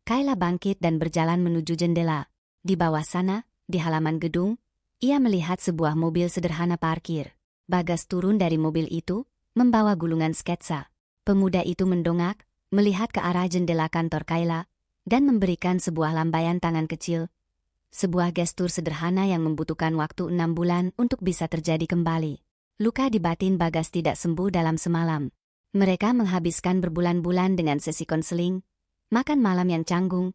Kayla bangkit dan berjalan menuju jendela. Di bawah sana, di halaman gedung, ia melihat sebuah mobil sederhana parkir. Bagas turun dari mobil itu, membawa gulungan sketsa. Pemuda itu mendongak, melihat ke arah jendela kantor Kayla, dan memberikan sebuah lambaian tangan kecil. Sebuah gestur sederhana yang membutuhkan waktu 6 bulan untuk bisa terjadi kembali. Luka di batin Bagas tidak sembuh dalam semalam. Mereka menghabiskan berbulan-bulan dengan sesi konseling, makan malam yang canggung,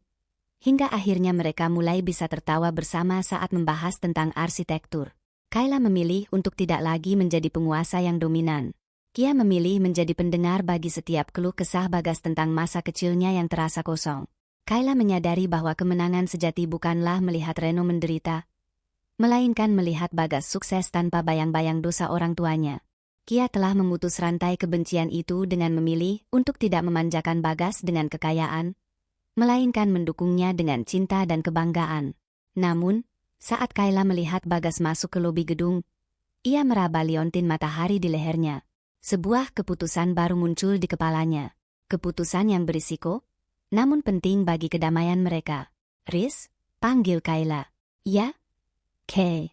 hingga akhirnya mereka mulai bisa tertawa bersama saat membahas tentang arsitektur. Kayla memilih untuk tidak lagi menjadi penguasa yang dominan. Dia memilih menjadi pendengar bagi setiap keluh kesah Bagas tentang masa kecilnya yang terasa kosong. Kayla menyadari bahwa kemenangan sejati bukanlah melihat Reno menderita, melainkan melihat Bagas sukses tanpa bayang-bayang dosa orang tuanya. Dia telah memutus rantai kebencian itu dengan memilih untuk tidak memanjakan Bagas dengan kekayaan, melainkan mendukungnya dengan cinta dan kebanggaan. Namun, saat Kayla melihat Bagas masuk ke lobi gedung, ia meraba liontin matahari di lehernya. Sebuah keputusan baru muncul di kepalanya. Keputusan yang berisiko, namun penting bagi kedamaian mereka. Riz, panggil Kayla. Ya? K.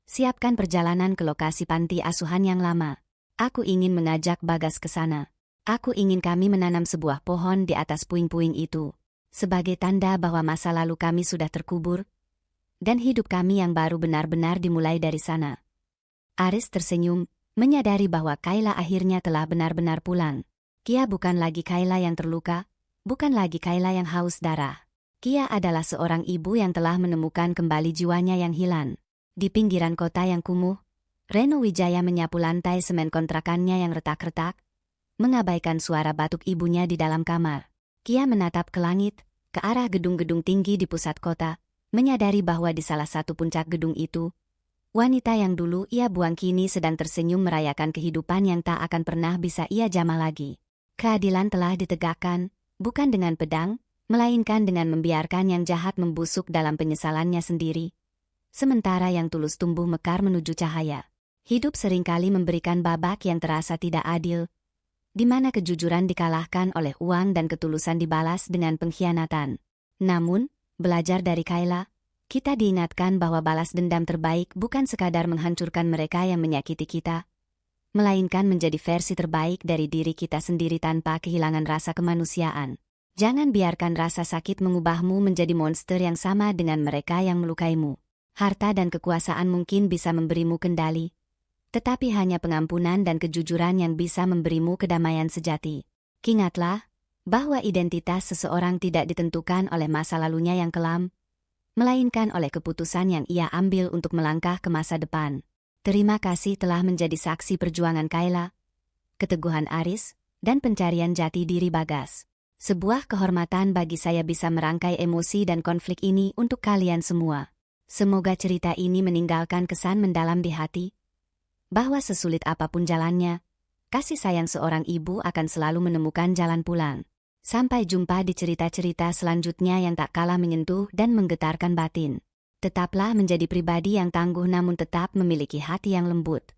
Siapkan perjalanan ke lokasi panti asuhan yang lama. Aku ingin mengajak Bagas ke sana. Aku ingin kami menanam sebuah pohon di atas puing-puing itu, sebagai tanda bahwa masa lalu kami sudah terkubur, dan hidup kami yang baru benar-benar dimulai dari sana. Aris tersenyum, menyadari bahwa Kayla akhirnya telah benar-benar pulang. Kia bukan lagi Kayla yang terluka, bukan lagi Kayla yang haus darah. Kia adalah seorang ibu yang telah menemukan kembali jiwanya yang hilang. Di pinggiran kota yang kumuh, Reno Wijaya menyapu lantai semen kontrakannya yang retak-retak, mengabaikan suara batuk ibunya di dalam kamar. Kia menatap ke langit, ke arah gedung-gedung tinggi di pusat kota, menyadari bahwa di salah satu puncak gedung itu, wanita yang dulu ia buang kini sedang tersenyum merayakan kehidupan yang tak akan pernah bisa ia jamah lagi. Keadilan telah ditegakkan, bukan dengan pedang, melainkan dengan membiarkan yang jahat membusuk dalam penyesalannya sendiri, sementara yang tulus tumbuh mekar menuju cahaya. Hidup seringkali memberikan babak yang terasa tidak adil, di mana kejujuran dikalahkan oleh uang dan ketulusan dibalas dengan pengkhianatan. Namun, belajar dari Kayla, kita diingatkan bahwa balas dendam terbaik bukan sekadar menghancurkan mereka yang menyakiti kita, melainkan menjadi versi terbaik dari diri kita sendiri tanpa kehilangan rasa kemanusiaan. Jangan biarkan rasa sakit mengubahmu menjadi monster yang sama dengan mereka yang melukaimu. Harta dan kekuasaan mungkin bisa memberimu kendali, tetapi hanya pengampunan dan kejujuran yang bisa memberimu kedamaian sejati. Ingatlah bahwa identitas seseorang tidak ditentukan oleh masa lalunya yang kelam, melainkan oleh keputusan yang ia ambil untuk melangkah ke masa depan. Terima kasih telah menjadi saksi perjuangan Kayla, keteguhan Aris, dan pencarian jati diri Bagas. Sebuah kehormatan bagi saya bisa merangkai emosi dan konflik ini untuk kalian semua. Semoga cerita ini meninggalkan kesan mendalam di hati, bahwa sesulit apapun jalannya, kasih sayang seorang ibu akan selalu menemukan jalan pulang. Sampai jumpa di cerita-cerita selanjutnya yang tak kalah menyentuh dan menggetarkan batin. Tetaplah menjadi pribadi yang tangguh namun tetap memiliki hati yang lembut.